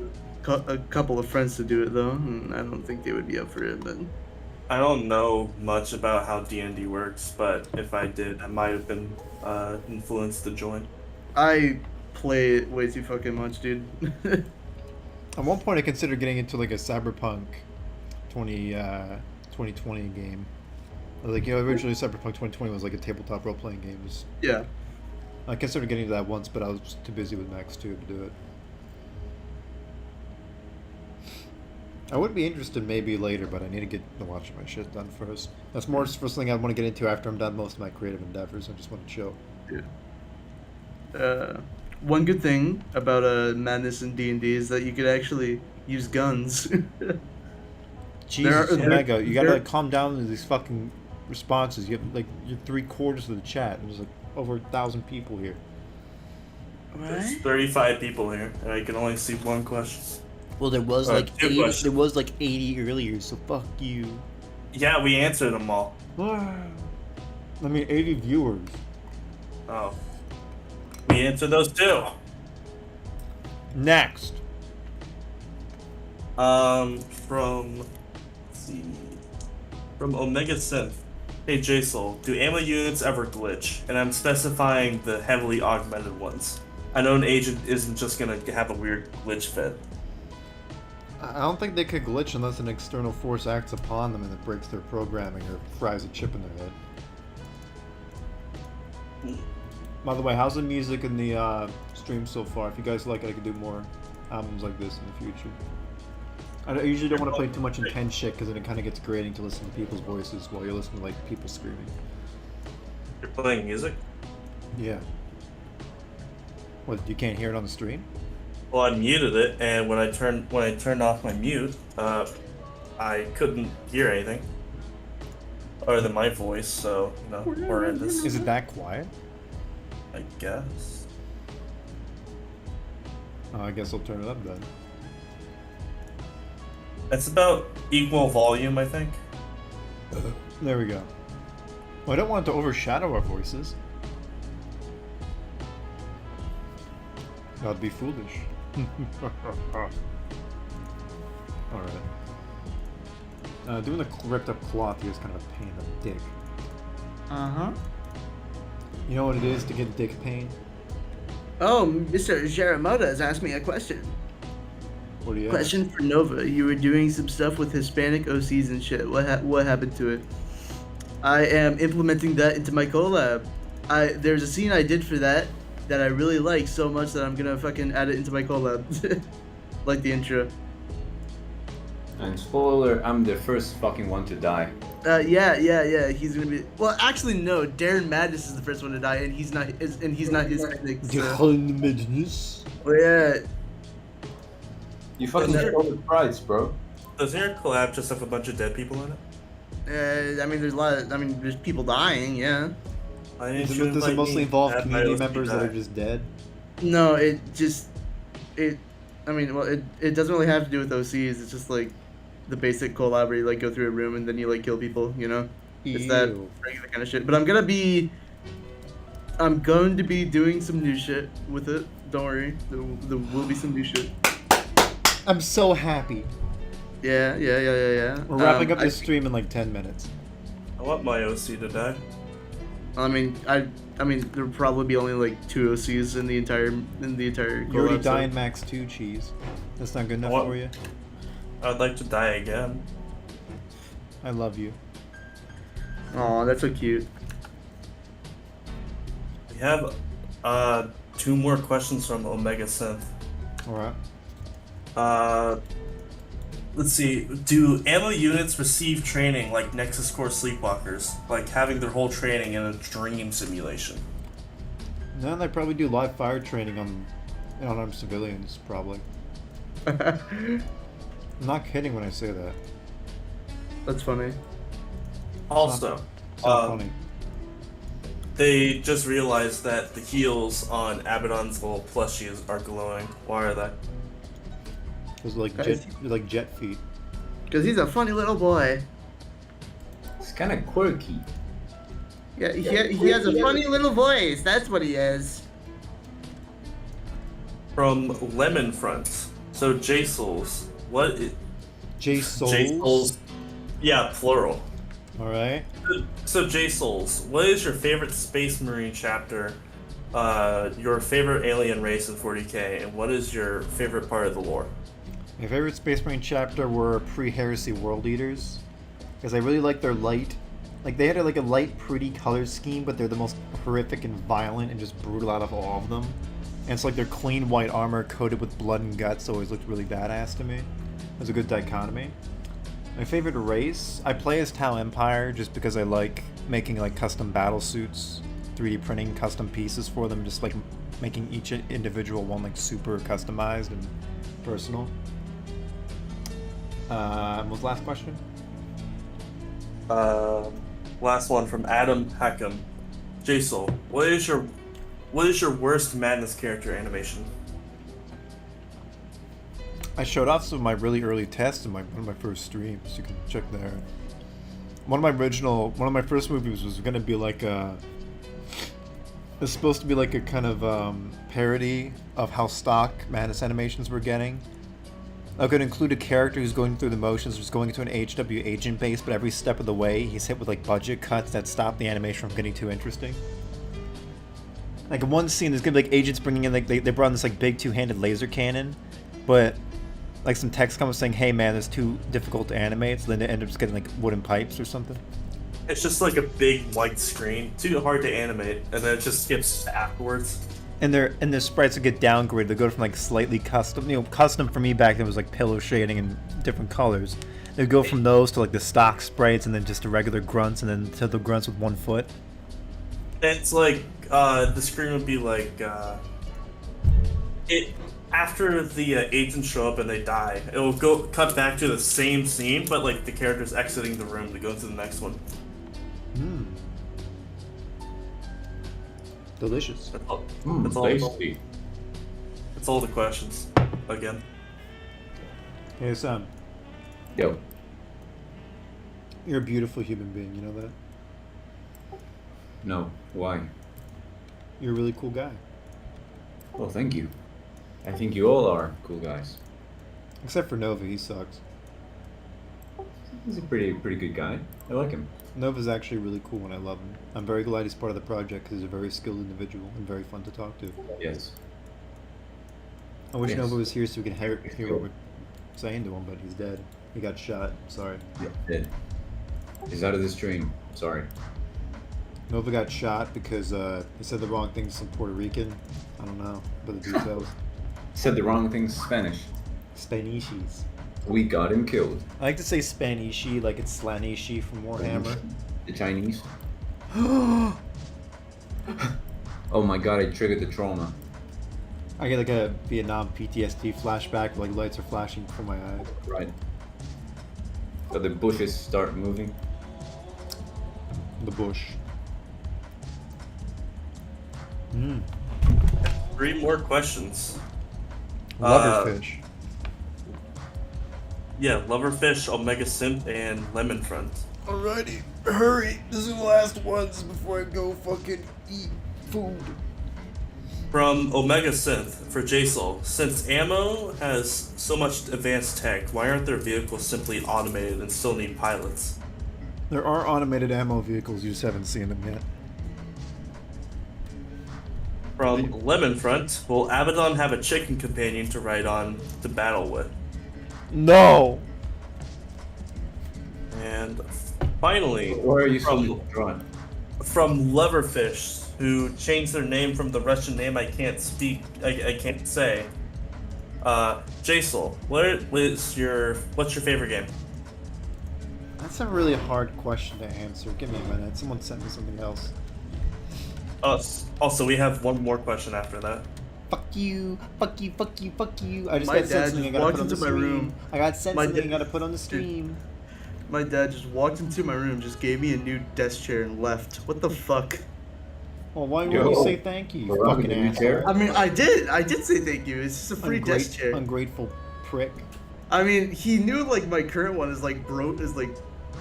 a couple of friends to do it though, and I don't think they would be up for it. But I don't know much about how D&D works, but if I did, I might have been influenced to join. I play it way too fucking much, dude. At one point, I considered getting into like a Cyberpunk 2020 game. Like, you know, originally Cyberpunk 2020 was like a tabletop role-playing game. Yeah. I considered getting into that once, but I was too busy with Max 2 to do it. I would be interested maybe later, but I need to get the watching my shit done first. That's more just first thing I want to get into after I'm done most of my creative endeavors. I just want to chill. Yeah. One good thing about madness in D&D is that you could actually use guns. Jesus, Omega, you gotta like calm down with these fucking responses. You have like you're 3/4 of the chat, and there's like over 1,000 people here. There's 35 people here, and I can only see one question. Well, there was Two like 80, questions. there was like 80 earlier, so fuck you. Yeah, we answered them all. I mean, 80 viewers. Oh. We answered those too. Next. From, let's see, from Omega Synth. Hey Jsoull, do ammo units ever glitch? And I'm specifying the heavily augmented ones. I know an agent isn't just gonna have a weird glitch fit. I don't think they could glitch unless an external force acts upon them and it breaks their programming or fries a chip in their head. By the way, how's the music in the stream so far? If you guys like it, I could do more albums like this in the future. I usually don't want to play too much intense shit because then it kind of gets grating to listen to people's voices while you're listening to like people screaming. You're playing music? Yeah. What? You can't hear it on the stream? Well, I muted it, and when I turned off my mute, I couldn't hear anything other than my voice. So we're in this. Is it that quiet? I guess. Oh, I guess I'll turn it up then. It's about equal volume, I think. There we go. Well, I don't want it to overshadow our voices. That'd be foolish. Alright. Doing the ripped up cloth here is kind of a pain in the dick. Uh-huh. You know what it is to get dick pain? Oh, Mr. Sharamoto has asked me a question. What do you Question for Nova. You were doing some stuff with Hispanic OCs and shit. What happened to it? I am implementing that into my collab. There's a scene I did for that I really like so much that I'm gonna fucking add it into my collab. Like the intro. And spoiler, I'm the first fucking one to die. Yeah. He's gonna be. Well, actually, no. Darren Madness is the first one to die, and he's not. He's not Hispanic. So. Well, yeah. You fucking stole the prize, bro. Doesn't your collab just have a bunch of dead people in it? I mean, there's a lot of. I mean, there's people dying. Yeah. Does it mostly involve community members that are just dead? No, it. I mean, well, it doesn't really have to do with OCs. It's just like the basic collab where you like go through a room and then you like kill people. You know, it's that regular kind of shit. But I'm going to be doing some new shit with it. Don't worry, there will be some new shit. I'm so happy. Yeah. We're wrapping up this stream in like 10 minutes. I want my OC to die. I mean, there'll probably be only like 2 OCs in the entire collab. You already so. die in Max 2, Cheese. That's not good enough for you? I'd like to die again. I love you. Aw, that's so cute. We have 2 more questions from Omega Synth. Alright. Let's see. Do ammo units receive training like Nexus Core Sleepwalkers, like having their whole training in a dream simulation? No, they probably do live fire training on unarmed civilians, probably. I'm not kidding when I say that. That's funny. Also, It's not funny. they just realized that the heels on Abaddon's little plushies are glowing. Why are they? Those are like Guys. jet feet. Because he's a funny little boy. It's kind of quirky. Yeah, he has a funny little voice. That's what he is. From Lemon Front. So Jsoull's. What? Jsoull. Jsoull's. Yeah, plural. All right. So Jsoull's. What is your favorite Space Marine chapter? Your favorite alien race in 40k, and what is your favorite part of the lore? My favorite Space Marine chapter were pre-Heresy World Eaters, because I really like their light. Like they had a light, pretty color scheme, but they're the most horrific and violent and just brutal out of all of them. And it's like their clean white armor coated with blood and guts always looked really badass to me. It was a good dichotomy. My favorite race, I play as Tau Empire just because I like making like custom battle suits, 3D printing custom pieces for them, just like making each individual one like super customized and personal. What was the last question? Last one from Adam Hackham. Jsoull, what is your worst Madness character animation? I showed off some of my really early tests in one of my first streams. You can check there. One of my first movies was gonna be like it's supposed to be like a kind of parody of how stock Madness animations were getting. I could include a character who's going through the motions, just going into an HW agent base, but every step of the way he's hit with like budget cuts that stop the animation from getting too interesting. Like in one scene, there's gonna be like agents bringing in like they brought in this like big two-handed laser cannon, but like some text comes saying, "Hey man, it's too difficult to animate," so then they end up just getting like wooden pipes or something. It's just like a big white screen, too hard to animate, and then it just skips afterwards. And their sprites would get downgraded. They go from like slightly custom, custom for me back then was like pillow shading and different colors. They'd go from those to like the stock sprites, and then just to regular grunts, and then to the grunts with 1 foot. It's like the screen would be like it after the agents show up and they die. It will go cut back to the same scene, but like the character's exiting the room to go into the next one. Delicious. That's all. Tasty. That's all the questions. Again. Hey Sam, Yo. you're a beautiful human being. You know that? No. Why? You're a really cool guy. Well, thank you. I think you all are cool guys. Except for Nova, he sucks. He's a pretty good guy. I like him. Nova's actually really cool and I love him. I'm very glad he's part of the project because he's a very skilled individual and very fun to talk to. Yes. I wish Yes. Nova was here so we could hear what we're saying to him, but he's dead. He got shot. Sorry. Yeah, dead. He's out of the stream. Sorry. Nova got shot because he said the wrong thing to some Puerto Rican. I don't know about the details. Said the wrong things in Spanish. Spanishies. We got him killed. I like to say Spanishi like it's Slanishi from Warhammer. The Chinese. Oh my god, I triggered the trauma. I get like a Vietnam PTSD flashback where like lights are flashing before my eyes. Right. So the bushes start moving. The bush. 3 more questions. Loverfish. Yeah, Loverfish, Omega Simp, and Lemon Front. Alrighty, hurry. This is the last ones before I go fucking eat food. From Omega Synth for Jsoull, since ammo has so much advanced tech, why aren't their vehicles simply automated and still need pilots? There are automated ammo vehicles, you just haven't seen them yet. From Lemon Front, will Abaddon have a chicken companion to ride on to battle with? No! And finally, Why are you so from, drawn? from Loverfish, who changed their name from the Russian name I can't speak, I can't say. Jsoull, what's your favorite game? That's a really hard question to answer. Give me a minute. Someone sent me something else. Also, we have one more question after that. Fuck you, fuck you, fuck you, fuck you. I just My got sent dad something I just gotta walked put on the into my stream. room. I got sent My something I dad- gotta put on the stream. My dad just walked into my room, just gave me a new desk chair and left. What the fuck? Well, why Yo. won't you say thank you, you We're on fucking the new asshole? chair. I mean, I did say thank you. It's just a free desk chair. Ungrateful prick. I mean, he knew like my current one is like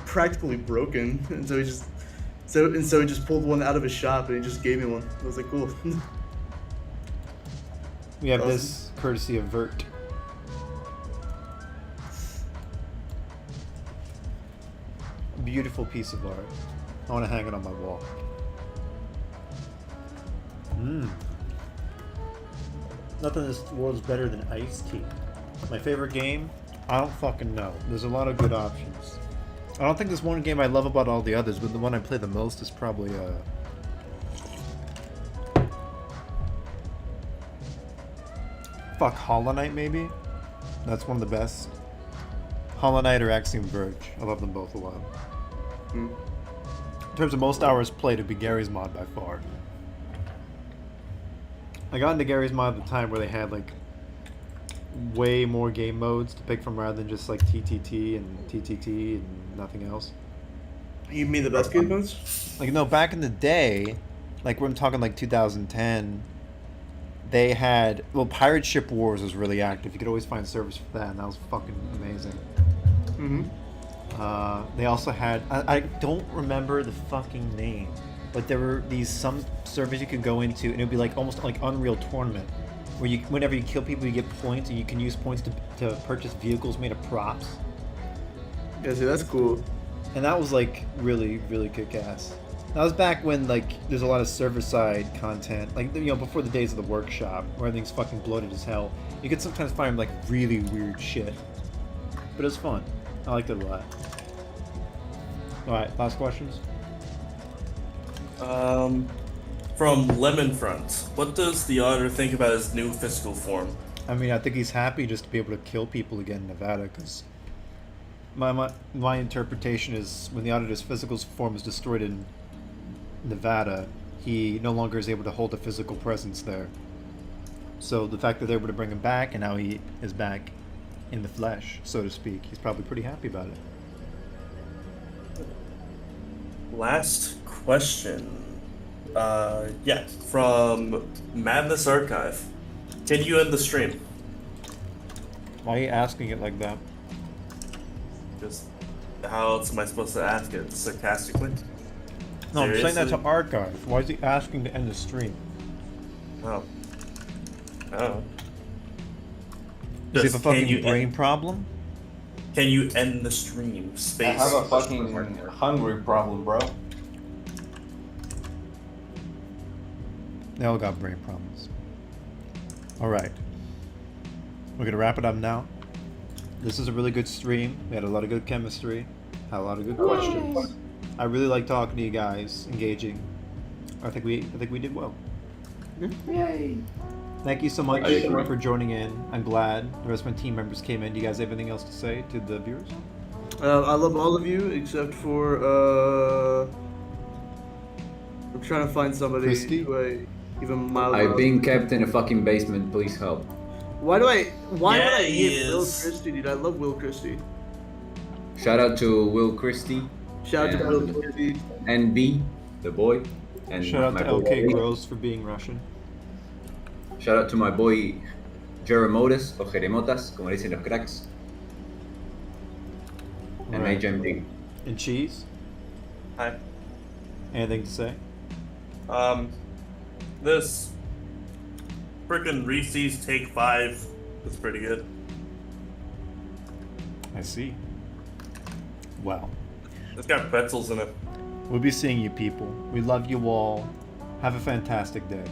practically broken, and so he just pulled one out of his shop and he just gave me one. I was like, cool. We have Awesome. this courtesy of Vert. Beautiful piece of art. I want to hang it on my wall. Nothing in this world is better than iced tea. My favorite game? I don't fucking know. There's a lot of good options. I don't think there's one game I love about all the others, but the one I play the most is probably fuck, Hollow Knight maybe? That's one of the best. Hollow Knight or Axiom Verge. I love them both a lot. In terms of most hours played, it'd be Gary's mod by far. I got into Gary's mod at the time where they had like way more game modes to pick from rather than just like TTT and TTT and nothing else. You mean the best game modes? Like, no, back in the day, like when I'm talking like 2010, they had, well, Pirate Ship Wars was really active. You could always find servers for that, and that was fucking amazing. They also had, I don't remember the fucking name, but there were some servers you could go into, and it would be like almost like Unreal Tournament, where you, whenever you kill people, you get points, and you can use points to purchase vehicles made of props. Yeah, see, that's cool. And that was like really, really kick-ass. That was back when like there's a lot of server-side content, like, you know, before the days of the workshop, where everything's fucking bloated as hell. You could sometimes find like really weird shit, but it was fun. I liked it a lot. All right, last questions. From Lemonfront, what does the auditor think about his new physical form? I mean, I think he's happy just to be able to kill people again in Nevada, because my interpretation is when the auditor's physical form is destroyed in Nevada, he no longer is able to hold a physical presence there. So the fact that they're able to bring him back, and now he is back in the flesh, so to speak, he's probably pretty happy about it. Last question. Yeah, from Madness Archive. Can you end the stream? Why are you asking it like that? Just how else am I supposed to ask it? Sarcastically? No, I'm saying that to Seriously? Archive. Why is he asking to end the stream? Oh. Oh. Does he have a Just, fucking brain problem? Can you end the stream? I Space. have a fucking hungry problem, bro. They all got brain problems. Alright. We're gonna wrap it up now. This is a really good stream. We had a lot of good chemistry. Had a lot of good questions. I really like talking to you guys, engaging. I think we did well. Yay! Thank you so much I agree. for joining in. I'm glad the rest of my team members came in. Do you guys have anything else to say to the viewers? I love all of you except for I'm trying to find somebody Christy? who I even mildly. I'm being kept in a fucking basement. Please help. Why would I Yeah, he hate Will is. Christie, dude? I love Will Christie. Shout out to Will Christie, Shout out to And- Will Christie. NB, the boy, and Shout out my to boy- LK Gross for being Russian. Shout out to my boy Jeremotas o Jeremotas, como le dicen los cracks, and Alright. HMD. And Cheese? Hi. Anything to say? This frickin' Reese's Take 5 is pretty good. I see. Well, It's got pretzels in it. we'll be seeing you people. We love you all. Have a fantastic day.